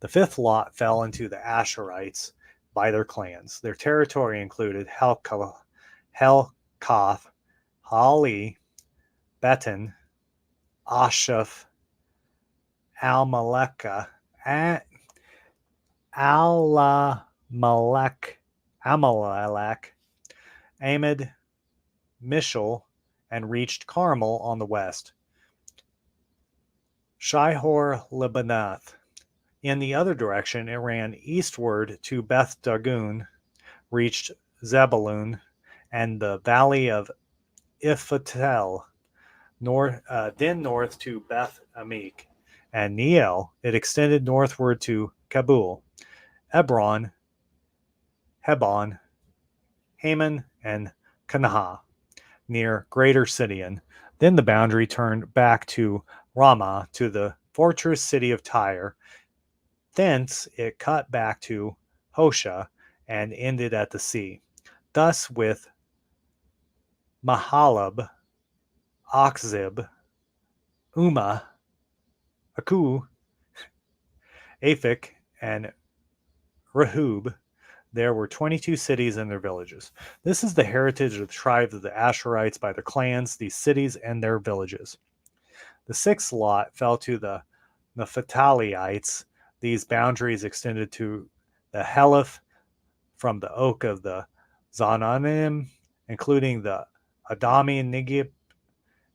The fifth lot fell into the Asherites by their clans. Their territory included Helkath, Hali, Beton, Ashaph, Amalek, Amid, Mishal, and reached Carmel on the west. Shihor Libanath. In the other direction, it ran eastward to Beth Dagon, reached Zebulun and the valley of Iphatel, then north to Beth Amik and Neiel. It extended northward to Kabul, Hebron, Haman, and Kanah, near Greater Sidon. Then the boundary turned back to Ramah, to the fortress city of Tyre. Thence it cut back to Hosha and ended at the sea. Thus with Mahalab, Achzib, Umah, Aku, Aphik, and Rehub, there were 22 cities and their villages. This is the heritage of the tribe of the Asherites by their clans, these cities and their villages. The sixth lot fell to the Naphtaliites. These boundaries extended to the Heleph from the oak of the Zananim, including the Adami, Negib,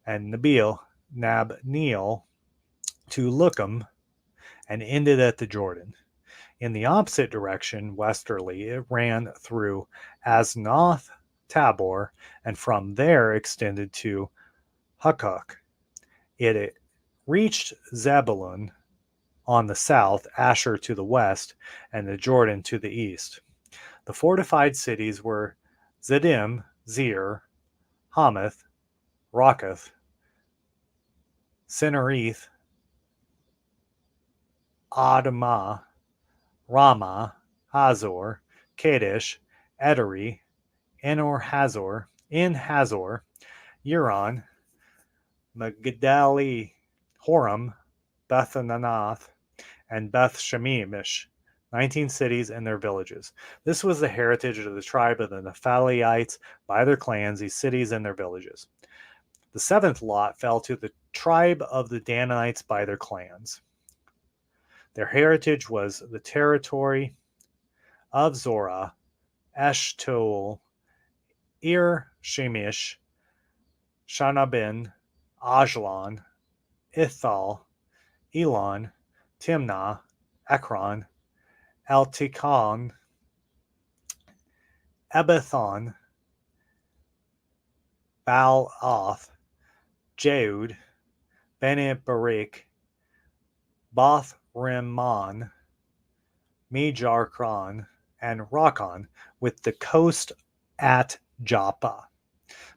and Nabneel, to Lukum, and ended at the Jordan. In the opposite direction, westerly, it ran through Aznoth Tabor, and from there extended to Hukkok. It reached Zebulun on the south, Asher to the west, and the Jordan to the east. The fortified cities were Ziddim, Zir, Hamath, Rakath, Sinerith, Adamah, Ramah, Hazor, Kadesh, Ederi, En-Hazor, Huron, Magdali, Horem, Beth-Ananoth, and Beth-Shemish, 19 cities and their villages. This was the heritage of the tribe of the Naphtaliites by their clans, these cities and their villages. The seventh lot fell to the tribe of the Danites by their clans. Their heritage was the territory of Zorah, Eshtaol, Shemish, Shanabin, Ajlan, Ithal, Elon, Timnah, Ekron, Eltikon, Ebethon, Baal-oth, Jeud, Bene Barik, Both Rimmon, Mejarkon, and Rakon, with the coast at Joppa.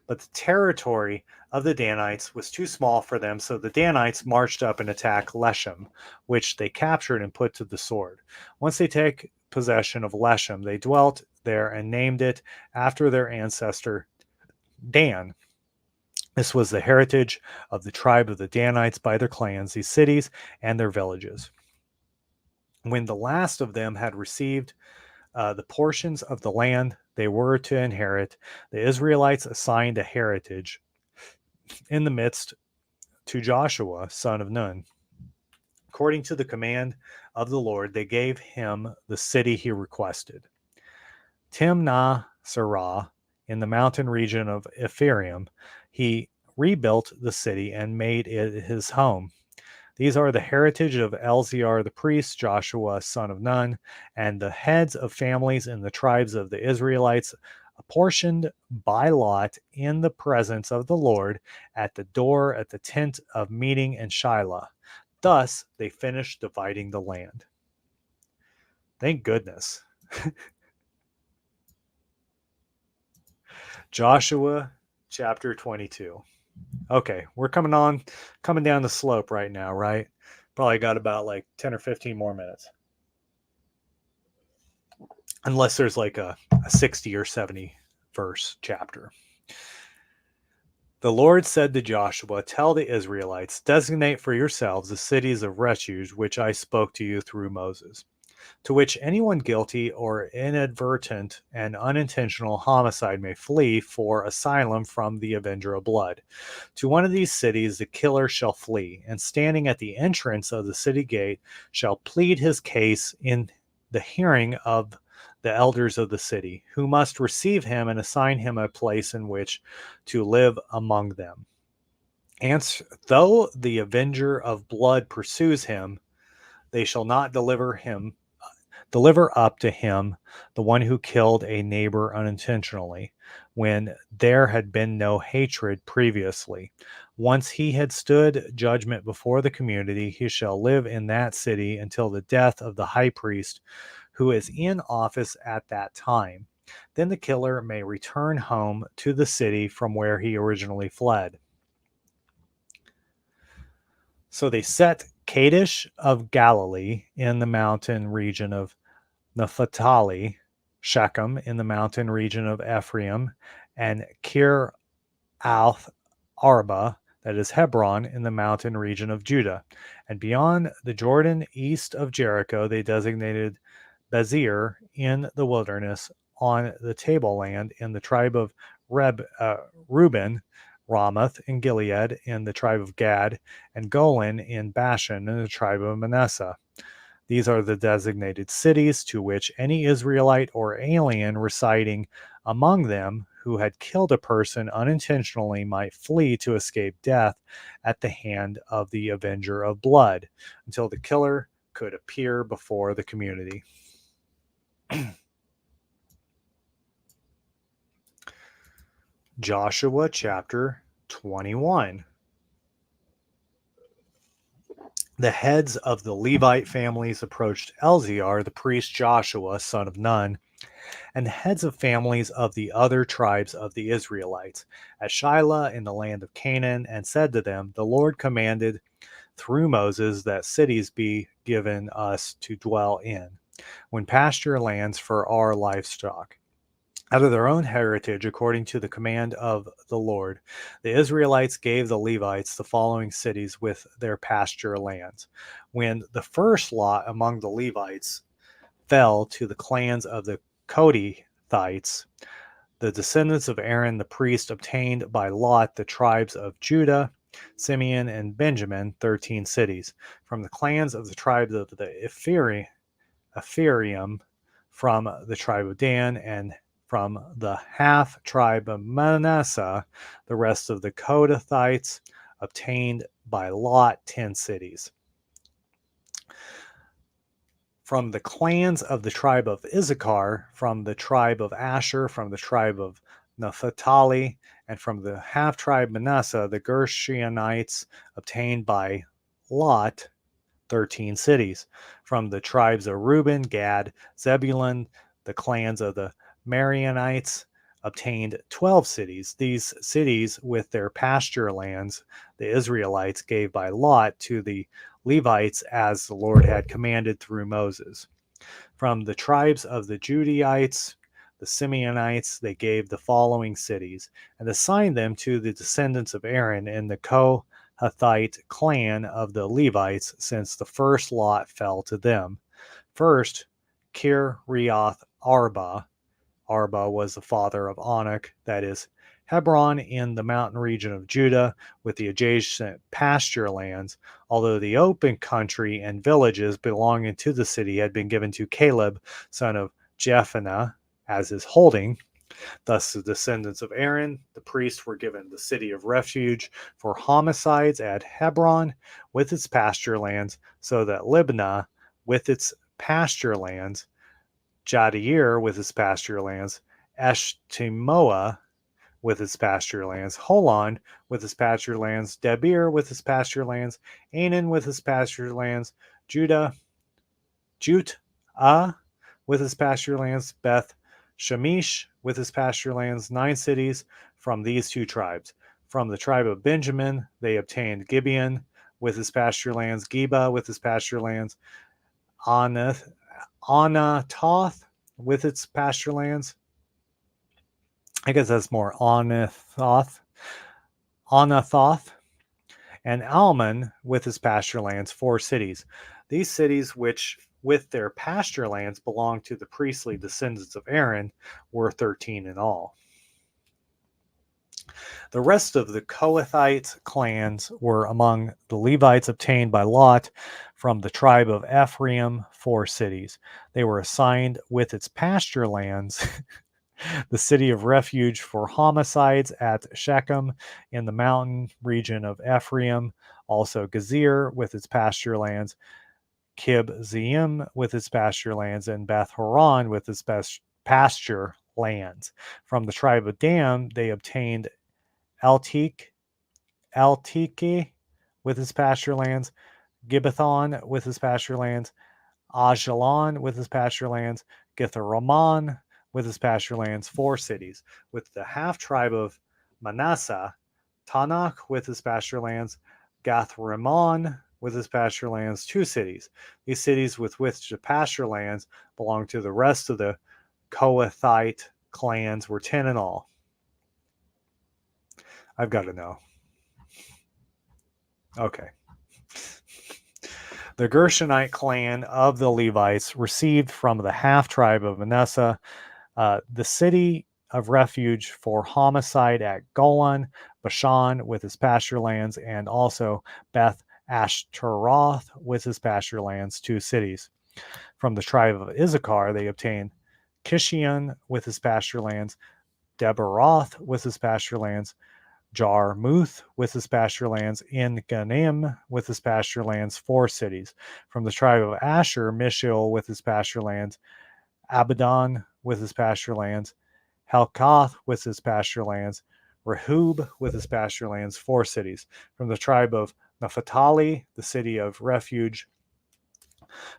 But the territory of the Danites was too small for them, so the Danites marched up and attacked Leshem, which they captured and put to the sword. Once they take possession of Leshem, they dwelt there and named it after their ancestor Dan. This was the heritage of the tribe of the Danites by their clans, these cities, and their villages. When the last of them had received the portions of the land they were to inherit, the Israelites assigned a heritage in the midst to Joshua, son of Nun. According to the command of the Lord, they gave him the city he requested. Timnah Serah, in the mountain region of Ephraim, he rebuilt the city and made it his home. These are the heritage of Elzar the priest, Joshua son of Nun, and the heads of families in the tribes of the Israelites, apportioned by lot in the presence of the Lord at the door at the tent of meeting in Shiloh. Thus they finished dividing the land. Thank goodness. Joshua chapter 22. Okay, we're coming down the slope right now, right? Probably got about like 10 or 15 more minutes. Unless there's like a 60 or 70 verse chapter. The Lord said to Joshua, "Tell the Israelites, designate for yourselves the cities of refuge which I spoke to you through Moses, to which anyone guilty or inadvertent and unintentional homicide may flee for asylum from the avenger of blood. To one of these cities the killer shall flee, and standing at the entrance of the city gate shall plead his case in the hearing of the elders of the city, who must receive him and assign him a place in which to live among them. And though the avenger of blood pursues him, they shall not deliver up to him the one who killed a neighbor unintentionally, when there had been no hatred previously. Once he had stood judgment before the community, he shall live in that city until the death of the high priest who is in office at that time. Then the killer may return home to the city from where he originally fled." So they set Kadesh of Galilee in the mountain region of Naphtali, Shechem in the mountain region of Ephraim, and Kir Arba, that is Hebron, in the mountain region of Judah. And beyond the Jordan, east of Jericho, they designated Bezir in the wilderness on the tableland in the tribe of Reuben, Ramoth in Gilead in the tribe of Gad, and Golan in Bashan in the tribe of Manasseh. These are the designated cities to which any Israelite or alien residing among them who had killed a person unintentionally might flee to escape death at the hand of the avenger of blood until the killer could appear before the community. Joshua chapter 21. The heads of the Levite families approached Elzar, the priest Joshua, son of Nun, and the heads of families of the other tribes of the Israelites at Shiloh in the land of Canaan, and said to them, "The Lord commanded through Moses that cities be given us to dwell in, when pasture lands for our livestock. Out of their own heritage, according to the command of the Lord, the Israelites gave the Levites the following cities with their pasture lands. When the first lot among the Levites fell to the clans of the Kohathites, the descendants of Aaron the priest obtained by lot the tribes of Judah, Simeon, and Benjamin, 13 cities. From the clans of the tribes of the Ephraim, from the tribe of Dan, and From the half tribe of Manasseh, the rest of the Kohathites obtained by lot 10 cities. From the clans of the tribe of Issachar, from the tribe of Asher, from the tribe of Naphtali, and from the half tribe Manasseh, the Gershonites obtained by lot 13 cities. From the tribes of Reuben, Gad, Zebulun, the clans of the Marianites obtained 12 cities. These cities, with their pasture lands, the Israelites gave by lot to the Levites as the Lord had commanded through Moses. From the tribes of the Judaites, the Simeonites, they gave the following cities and assigned them to the descendants of Aaron in the Kohathite clan of the Levites, since the first lot fell to them. First, Kiriath Arba. Arba was the father of Anak, that is, Hebron in the mountain region of Judah with the adjacent pasture lands, although the open country and villages belonging to the city had been given to Caleb, son of Jephunneh, as his holding. Thus, the descendants of Aaron, the priests, were given the city of refuge for homicides at Hebron with its pasture lands, so that Libnah with its pasture lands, Jadir with its pasture lands, Eshtemoa with its pasture lands, Holon with its pasture lands, Debir with its pasture lands, Anan with its pasture lands, Jutah with its pasture lands, Beth Shemesh with its pasture lands, 9 cities from these 2 tribes. From the tribe of Benjamin, they obtained Gibeon with its pasture lands, Geba with its pasture lands, Anatoth with its pasture lands. I guess that's more Anathoth, and Almon with his pasture lands, 4 cities. These cities, which with their pasture lands belonged to the priestly descendants of Aaron, were 13 in all. The rest of the Kohathite clans were among the Levites obtained by lot from the tribe of Ephraim, 4 cities. They were assigned with its pasture lands the city of refuge for homicides at Shechem in the mountain region of Ephraim, also Gezer with its pasture lands, Kibzaim with its pasture lands, and Beth Horon with its pasture lands. From the tribe of Dan, they obtained Elteke with its pasture lands, Gibbethon with its pasture lands, Ajalon with its pasture lands, Githaramon with its pasture lands, 4 cities. With the half tribe of Manasseh, Tanakh with its pasture lands, Gathrimmon with its pasture lands, 2 cities. These cities with which the pasture lands belong to the rest of the Kohathite clans were 10 in all. I've got to know. Okay. The Gershonite clan of the Levites received from the half tribe of Manasseh the city of refuge for homicide at Golan, Bashan with its pasture lands, and also Beth Ashtaroth with its pasture lands, 2 cities. From the tribe of Issachar, they obtained Kishion with its pasture lands, Debaroth with its pasture lands, Jarmuth with his pasture lands, En Ganim with his pasture lands, 4 cities. From the tribe of Asher, Mishael with his pasture lands, Abaddon with his pasture lands, Helkath with his pasture lands, Rehub with his pasture lands, 4 cities. From the tribe of Naphtali, the city of refuge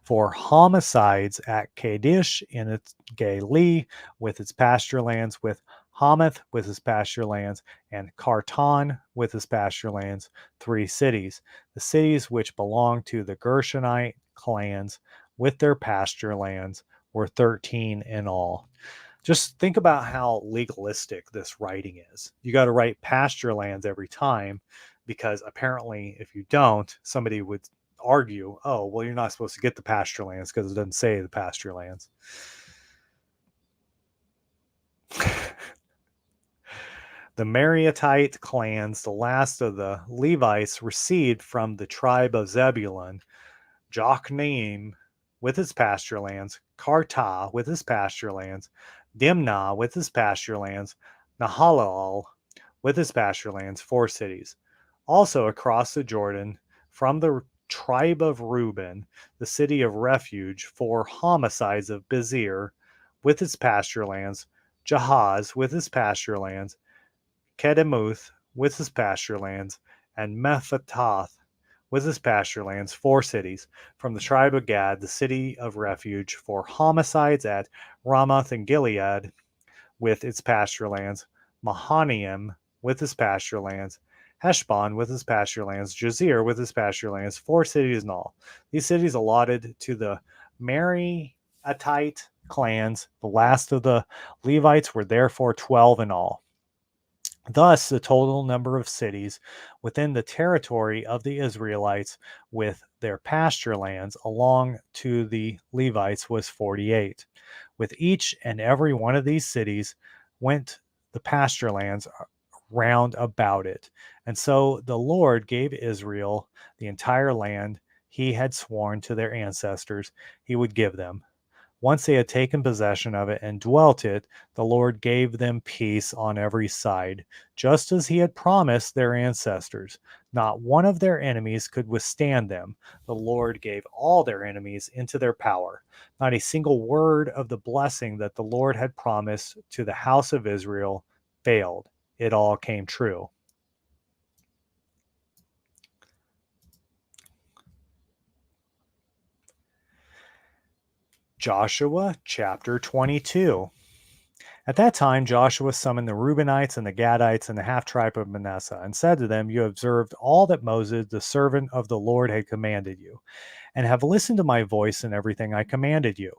for homicides at Kadesh in its Galilee with its pasture lands, with Hamath with his pasture lands, and Kartan with his pasture lands, 3 cities. The cities which belong to the Gershonite clans with their pasture lands were 13 in all. Just think about how legalistic this writing is. You got to write pasture lands every time, because apparently if you don't, somebody would argue, oh, well, you're not supposed to get the pasture lands because it doesn't say the pasture lands. The Mariatite clans, the last of the Levites, received from the tribe of Zebulun, Jokneam with its pasture lands, Karta with its pasture lands, Dimnah with its pasture lands, Nahalal with its pasture lands, 4 cities. Also across the Jordan, from the tribe of Reuben, the city of refuge for homicides of Bezir with its pasture lands, Jahaz with its pasture lands, Kedemuth with its pasture lands, and Mephatath with its pasture lands, 4 cities. From the tribe of Gad, the city of refuge for homicides at Ramoth and Gilead with its pasture lands, Mahanaim with its pasture lands, Heshbon with its pasture lands, Jazer with its pasture lands, 4 cities in all. These cities allotted to the Merariatite clans. The last of the Levites were therefore 12 in all. Thus, the total number of cities within the territory of the Israelites with their pasture lands along to the Levites was 48. With each and every one of these cities went the pasture lands round about it. And so the Lord gave Israel the entire land he had sworn to their ancestors he would give them. Once they had taken possession of it and dwelt it, the Lord gave them peace on every side, just as he had promised their ancestors. Not one of their enemies could withstand them. The Lord gave all their enemies into their power. Not a single word of the blessing that the Lord had promised to the house of Israel failed. It all came true. Joshua chapter 22. At that time, Joshua summoned the Reubenites and the Gadites and the half tribe of Manasseh, and said to them, You have observed all that Moses, the servant of the Lord, had commanded you, and have listened to my voice in everything I commanded you.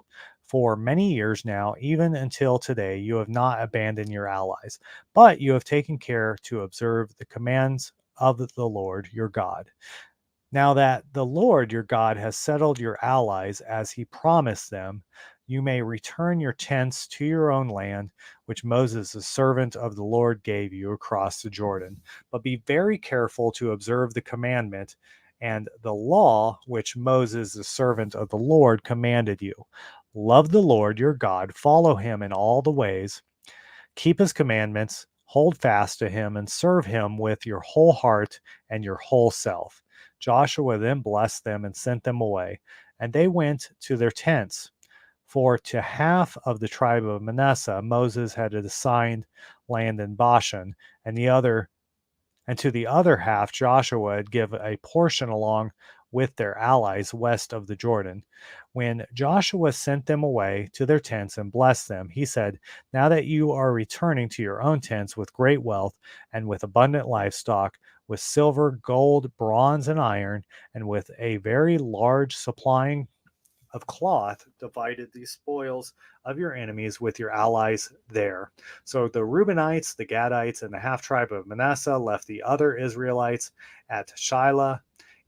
For many years now, even until today, you have not abandoned your allies, but you have taken care to observe the commands of the Lord your God. Now that the Lord your God has settled your allies as he promised them, you may return your tents to your own land, which Moses, the servant of the Lord, gave you across the Jordan. But be very careful to observe the commandment and the law which Moses, the servant of the Lord, commanded you. Love the Lord your God, follow him in all the ways, keep his commandments, hold fast to him, and serve him with your whole heart and your whole self. Joshua then blessed them and sent them away, and they went to their tents. For to half of the tribe of Manasseh Moses had assigned land in Bashan, and to the other half Joshua had given a portion along with their allies west of the Jordan. When Joshua sent them away to their tents and blessed them, he said, Now that you are returning to your own tents with great wealth and with abundant livestock, with silver, gold, bronze, and iron, and with a very large supplying of cloth, divided the spoils of your enemies with your allies there. So the Reubenites, the Gadites, and the half tribe of Manasseh left the other Israelites at Shiloh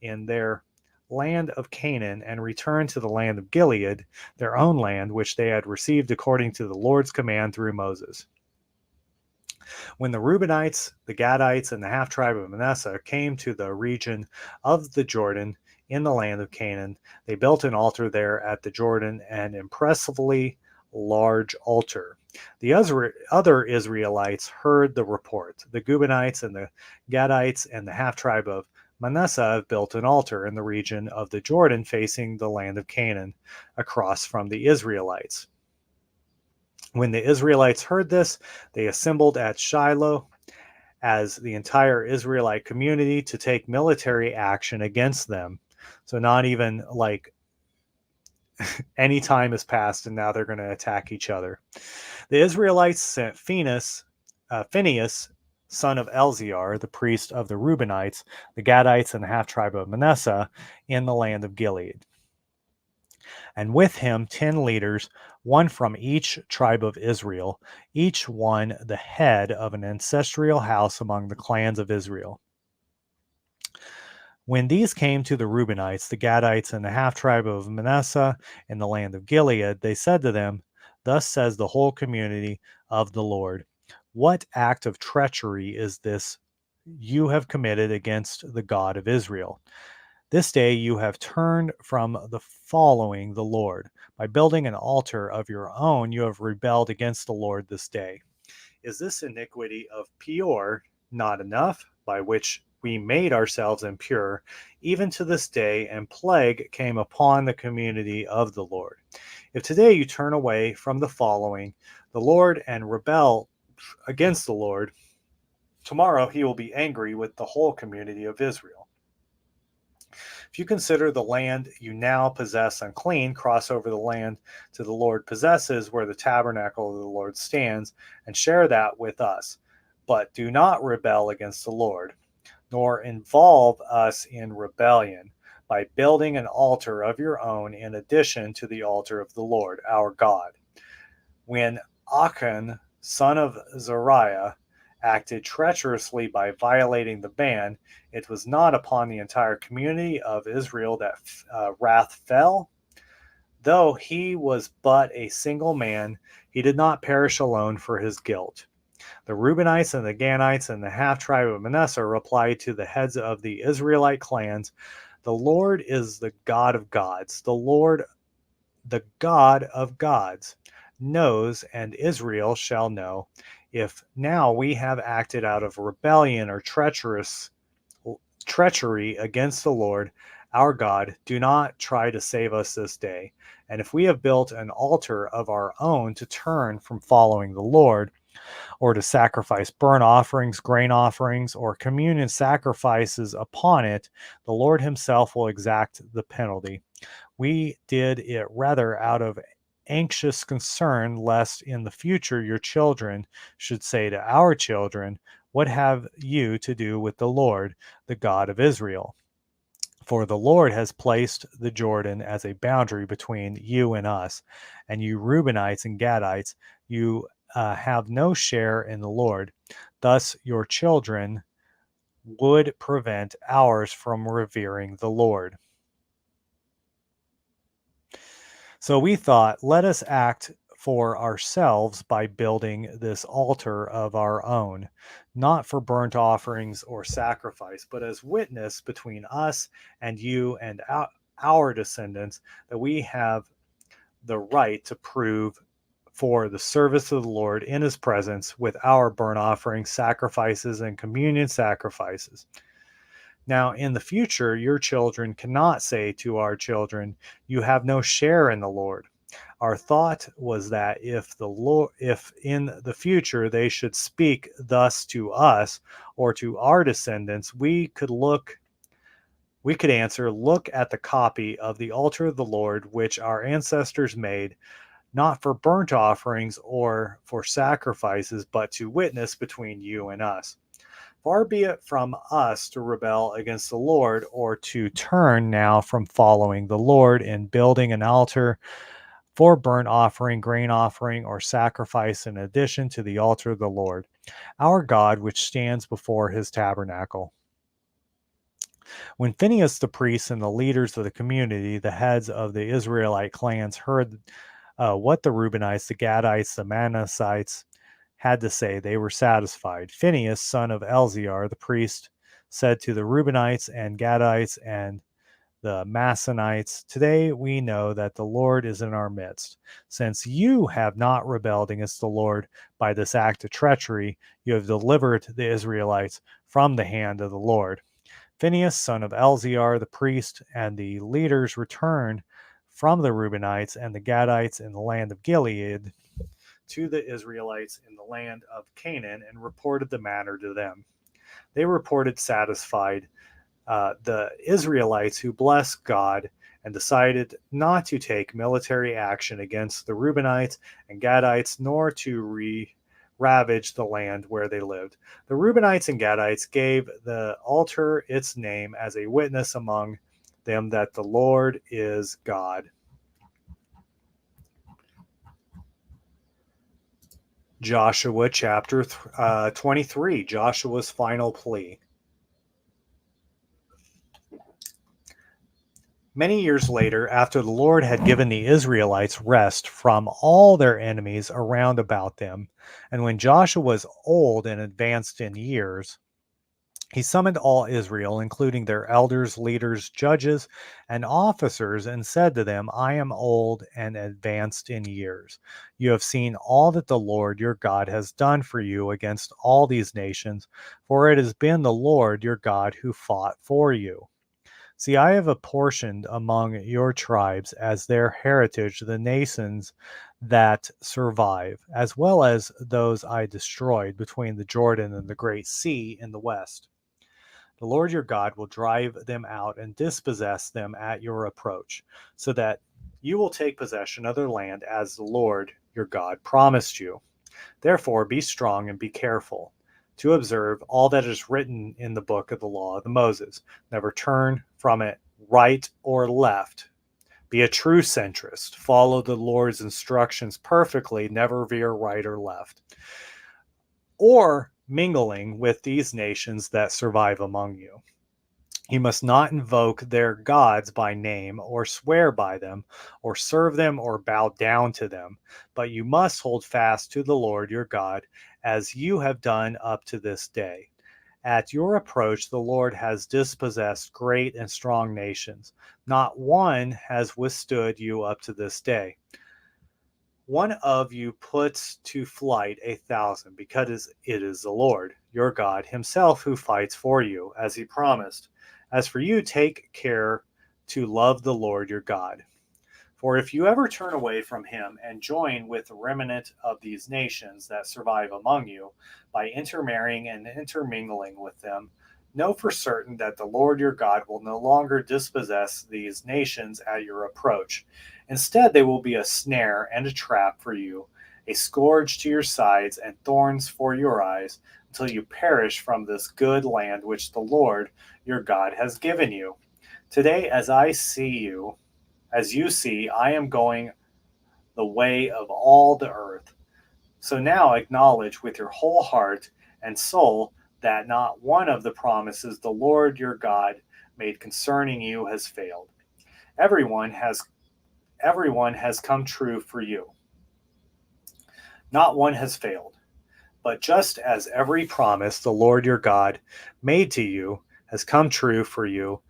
in their land of Canaan and returned to the land of Gilead, their own land, which they had received according to the Lord's command through Moses. When the Reubenites, the Gadites, and the half tribe of Manasseh came to the region of the Jordan in the land of Canaan, they built an altar there at the Jordan, an impressively large altar. The other Israelites heard the report. The Reubenites and the Gadites and the half tribe of Manasseh have built an altar in the region of the Jordan facing the land of Canaan, across from the Israelites. When the Israelites heard this, they assembled at Shiloh as the entire Israelite community to take military action against them. So not even like any time has passed and now they're going to attack each other. The Israelites sent Phinehas, son of Elzar, the priest of the Reubenites, the Gadites, and the half tribe of Manasseh in the land of Gilead, and with him 10 leaders, one from each tribe of Israel, each one the head of an ancestral house among the clans of Israel. When these came to the Reubenites, the Gadites, and the half tribe of Manasseh in the land of Gilead, they said to them, Thus says the whole community of the Lord, What act of treachery is this you have committed against the God of Israel? This day you have turned from the following the Lord. By building an altar of your own, you have rebelled against the Lord this day. Is this iniquity of Peor not enough, by which we made ourselves impure, even to this day, and plague came upon the community of the Lord? If today you turn away from the following the Lord and rebel against the Lord, tomorrow he will be angry with the whole community of Israel. If you consider the land you now possess unclean, cross over the land to the Lord possesses, where the tabernacle of the Lord stands, and share that with us. But do not rebel against the Lord, nor involve us in rebellion by building an altar of your own in addition to the altar of the Lord our God. When Achan, son of Zariah, acted treacherously by violating the ban, it was not upon the entire community of Israel that wrath fell. Though he was but a single man, he did not perish alone for his guilt. The Reubenites and the Gadites and the half-tribe of Manasseh replied to the heads of the Israelite clans, "The Lord is the God of gods. The Lord, the God of gods, knows, and Israel shall know, if now we have acted out of rebellion or treachery against the Lord our God, do not try to save us this day. And if we have built an altar of our own to turn from following the Lord, or to sacrifice burnt offerings, grain offerings, or communion sacrifices upon it, the Lord himself will exact the penalty. We did it rather out of anxious concern, lest in the future your children should say to our children, what have you to do with the Lord, the God of Israel? For the Lord has placed the Jordan as a boundary between you and us, and you Reubenites and Gadites, you have no share in the Lord. Thus your children would prevent ours from revering the Lord. So we thought, let us act for ourselves by building this altar of our own, not for burnt offerings or sacrifice, but as witness between us and you and our descendants, that we have the right to prove for the service of the Lord in his presence with our burnt offerings, sacrifices, and communion sacrifices. Now, in the future, your children cannot say to our children, you have no share in the Lord. Our thought was that if in the future they should speak thus to us or to our descendants, we could answer, look at the copy of the altar of the Lord, which our ancestors made, not for burnt offerings or for sacrifices, but to witness between you and us. Far be it from us to rebel against the Lord, or to turn now from following the Lord in building an altar for burnt offering, grain offering, or sacrifice in addition to the altar of the Lord, our God, which stands before his tabernacle. When Phinehas the priest and the leaders of the community, the heads of the Israelite clans, heard what the Reubenites, the Gadites, the Manassites had to say, they were satisfied. Phinehas, son of Eleazar, the priest, said to the Reubenites and Gadites and the Manassites, today we know that the Lord is in our midst. Since you have not rebelled against the Lord by this act of treachery, you have delivered the Israelites from the hand of the Lord. Phinehas, son of Eleazar, the priest, and the leaders returned from the Reubenites and the Gadites in the land of Gilead to the Israelites in the land of Canaan and reported the matter to them. They reported satisfied the Israelites, who blessed God and decided not to take military action against the Reubenites and Gadites, nor to ravage the land where they lived. The Reubenites and Gadites gave the altar its name as a witness among them that the Lord is God. Joshua chapter 23, Joshua's final plea. Many years later, after the Lord had given the Israelites rest from all their enemies around about them, and when Joshua was old and advanced in years, He summoned all Israel, including their elders, leaders, judges, and officers, and said to them, I am old and advanced in years. You have seen all that the Lord your God has done for you against all these nations, for it has been the Lord your God who fought for you. See, I have apportioned among your tribes as their heritage the nations that survive, as well as those I destroyed between the Jordan and the Great Sea in the west. The Lord your God will drive them out and dispossess them at your approach, so that you will take possession of their land as the Lord your God promised you. Therefore, be strong and be careful to observe all that is written in the book of the law of Moses. Never turn from it right or left. Be a true centrist. Follow the Lord's instructions perfectly. Never veer right or left. Or mingling with these nations that survive among you. You must not invoke their gods by name, or swear by them, or serve them, or bow down to them, but you must hold fast to the Lord your God, as you have done up to this day. At your approach, the Lord has dispossessed great and strong nations. Not one has withstood you up to this day. One of you puts to flight 1,000, because it is the Lord your God himself who fights for you, as he promised. As for you, take care to love the Lord your God. For if you ever turn away from him and join with the remnant of these nations that survive among you by intermarrying and intermingling with them, know for certain that the Lord your God will no longer dispossess these nations at your approach. Instead, they will be a snare and a trap for you, a scourge to your sides and thorns for your eyes, until you perish from this good land which the Lord your God has given you. Today, as you see, I am going the way of all the earth. So now acknowledge with your whole heart and soul that not one of the promises the Lord your God made concerning you has failed. Everyone has come true for you. Not one has failed. But just as every promise the Lord your God made to you has come true for you,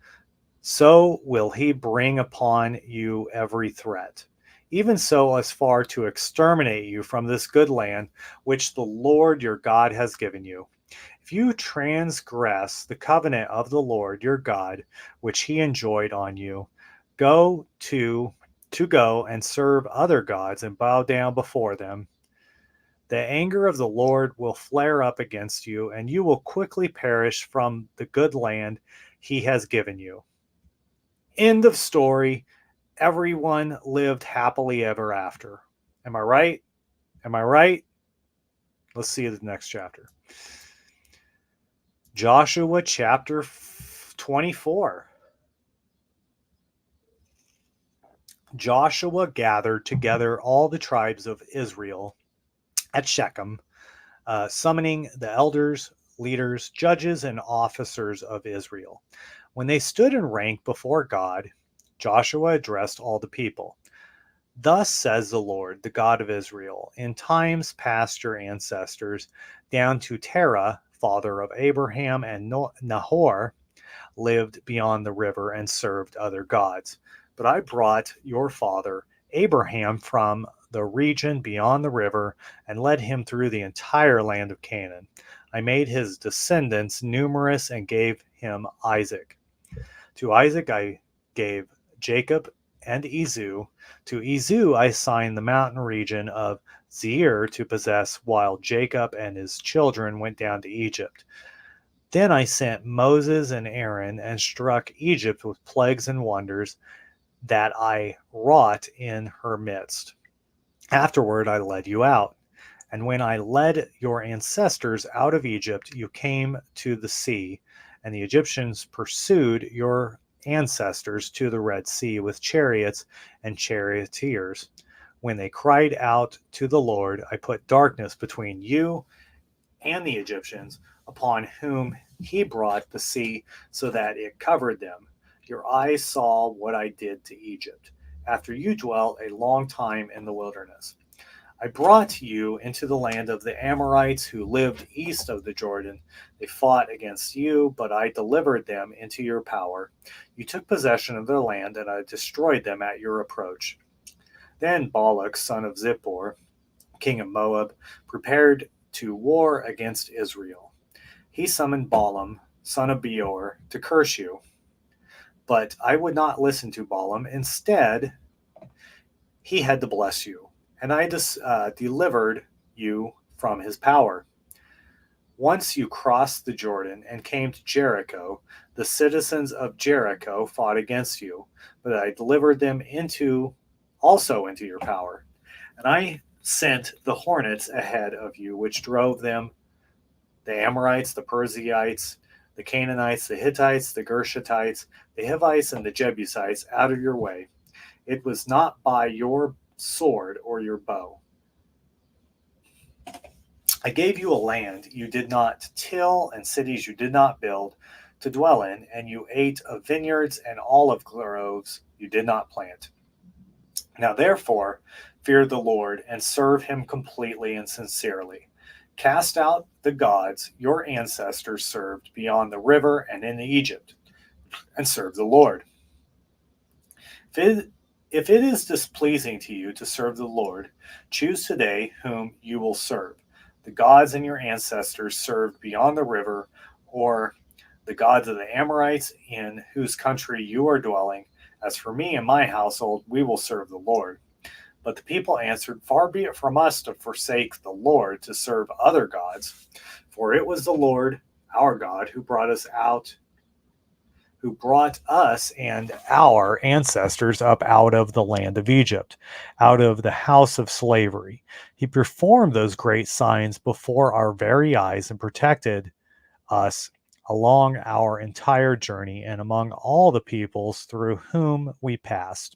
so will he bring upon you every threat, even so as far to exterminate you from this good land which the Lord your God has given you. If you transgress the covenant of the Lord your God, which he enjoined on you, go to go and serve other gods and bow down before them, the anger of the Lord will flare up against you, and you will quickly perish from the good land he has given you. End of story. Everyone lived happily ever after. Am I right? Am I right? Let's see the next chapter. Joshua chapter 24. Joshua gathered together all the tribes of Israel at Shechem, summoning the elders, leaders, judges, and officers of Israel. When they stood in rank before God, Joshua addressed all the people. Thus says the Lord, the God of Israel, in times past your ancestors, down to Terah, father of Abraham and Nahor, lived beyond the river and served other gods. But I brought your father Abraham from the region beyond the river and led him through the entire land of Canaan. I made his descendants numerous and gave him Isaac. To Isaac I gave Jacob and Esau. To Esau I assigned the mountain region of Seir to possess, while Jacob and his children went down to Egypt. Then I sent Moses and Aaron and struck Egypt with plagues and wonders that I wrought in her midst. Afterward I led you out. And when I led your ancestors out of Egypt, you came to the sea, and the Egyptians pursued your ancestors to the Red Sea with chariots and charioteers. When they cried out to the Lord, I put darkness between you and the Egyptians, upon whom he brought the sea so that it covered them. Your eyes saw what I did to Egypt, after you dwelt a long time in the wilderness. I brought you into the land of the Amorites who lived east of the Jordan. They fought against you, but I delivered them into your power. You took possession of their land, and I destroyed them at your approach. Then Balak, son of Zippor, king of Moab, prepared to war against Israel. He summoned Balaam, son of Beor, to curse you. But I would not listen to Balaam. Instead, he had to bless you, and I delivered you from his power. Once you crossed the Jordan and came to Jericho, the citizens of Jericho fought against you, but I delivered them also into your power. And I sent the hornets ahead of you, which drove them, the Amorites, the Perizzites, the Canaanites, the Hittites, the Gershites, the Hivites, and the Jebusites out of your way. It was not by your sword or your bow. I gave you a land you did not till and cities you did not build to dwell in, and you ate of vineyards and olive groves you did not plant. Now therefore, fear the Lord and serve him completely and sincerely. Cast out the gods your ancestors served beyond the river and in Egypt, and serve the Lord. If it is displeasing to you to serve the Lord, choose today whom you will serve, the gods and your ancestors served beyond the river, or the gods of the Amorites in whose country you are dwelling. As for me and my household, we will serve the Lord. But the people answered, Far be it from us to forsake the Lord to serve other gods, for it was the Lord our God who brought us and our ancestors up out of the land of Egypt, out of the house of slavery. He performed those great signs before our very eyes and protected us along our entire journey and among all the peoples through whom we passed.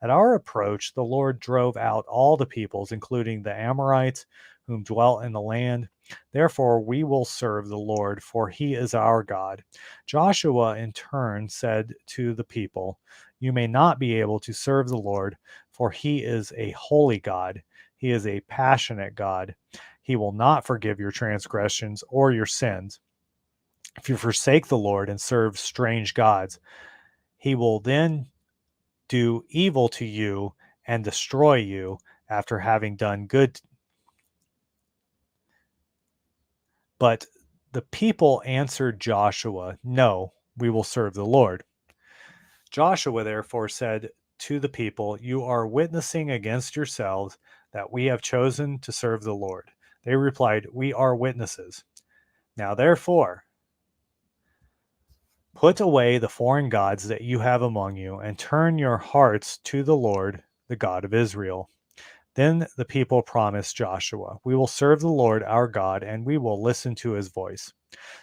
At our approach, the Lord drove out all the peoples, including the Amorites, whom dwelt in the land. Therefore, we will serve the Lord, for he is our God. Joshua, in turn, said to the people, You may not be able to serve the Lord, for he is a holy God. He is a passionate God. He will not forgive your transgressions or your sins. If you forsake the Lord and serve strange gods, he will then do evil to you and destroy you after having done good. But the people answered Joshua, No, we will serve the Lord. Joshua therefore said to the people, You are witnessing against yourselves that we have chosen to serve the Lord. They replied, We are witnesses. Now therefore, put away the foreign gods that you have among you, and turn your hearts to the Lord, the God of Israel. Then the people promised Joshua, We will serve the Lord our God, and we will listen to his voice.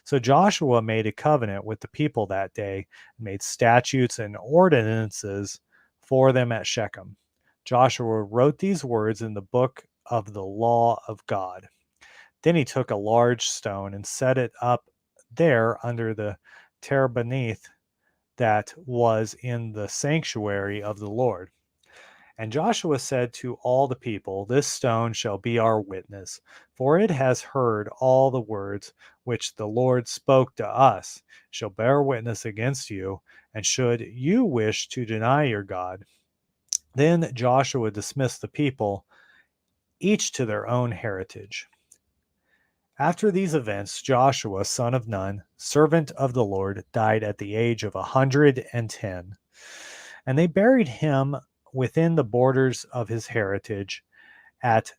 So Joshua made a covenant with the people that day, and made statutes and ordinances for them at Shechem. Joshua wrote these words in the book of the law of God. Then he took a large stone and set it up there under the terebinth that was in the sanctuary of the Lord. And Joshua said to all the people, This stone shall be our witness, for it has heard all the words which the Lord spoke to us, shall bear witness against you, and should you wish to deny your God. Then Joshua dismissed the people, each to their own heritage. After these events, Joshua, son of Nun, servant of the Lord, died at the age of 110. And they buried him within the borders of his heritage at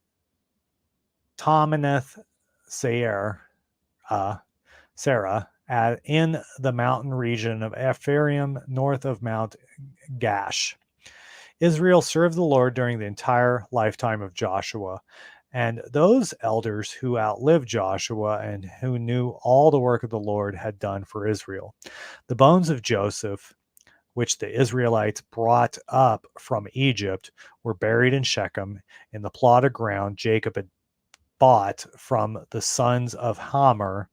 Tamaneth Sarah, in the mountain region of Ephraim, north of Mount Gash. Israel served the Lord during the entire lifetime of Joshua. And those elders who outlived Joshua and who knew all the work of the Lord had done for Israel. The bones of Joseph, which the Israelites brought up from Egypt, were buried in Shechem in the plot of ground Jacob had bought from the sons of Hamor,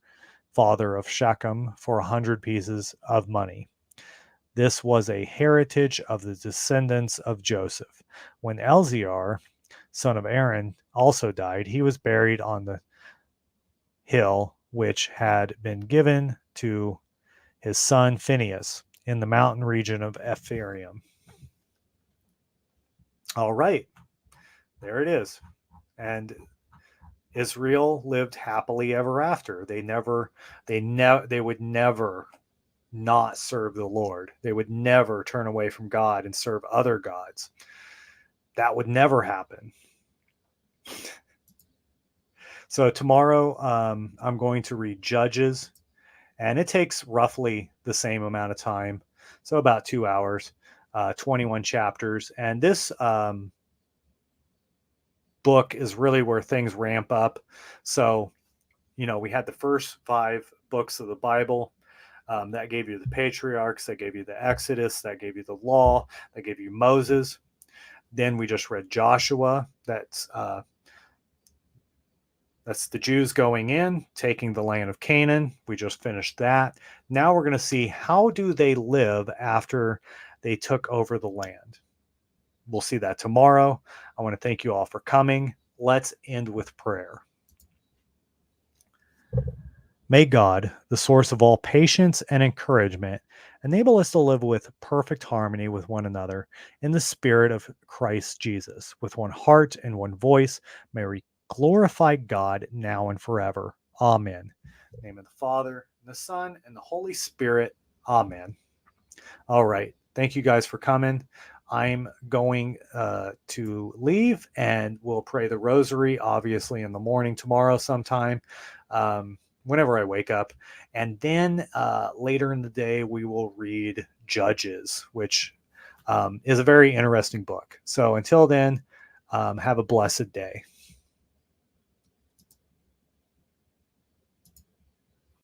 father of Shechem, for 100 pieces of money. This was a heritage of the descendants of Joseph. When Elzar, son of Aaron, also died. He was buried on the hill which had been given to his son Phinehas in the mountain region of Ephraim. All right, there it is. And Israel lived happily ever after. They would never not serve the Lord. They would never turn away from God and serve other gods. That would never happen. So tomorrow, I'm going to read Judges, and it takes roughly the same amount of time, so about 2 hours, 21 chapters. And this book is really where things ramp up. So, we had the first 5 books of the Bible. That gave you the patriarchs, that gave you the Exodus, that gave you the law, that gave you Moses. Then we just read Joshua. That's the Jews going in, taking the land of Canaan. We just finished that. Now we're going to see, how do they live after they took over the land? We'll see that tomorrow. I want to thank you all for coming. Let's end with prayer. May God, the source of all patience and encouragement, enable us to live with perfect harmony with one another in the spirit of Christ Jesus, with one heart and one voice. May we glorify God now and forever. Amen. In the name of the Father, and the Son, and the Holy Spirit. Amen. All right. Thank you guys for coming. I'm going to leave, and we'll pray the rosary, obviously, in the morning tomorrow sometime, whenever I wake up. And then later in the day, we will read Judges, which is a very interesting book. So until then, have a blessed day.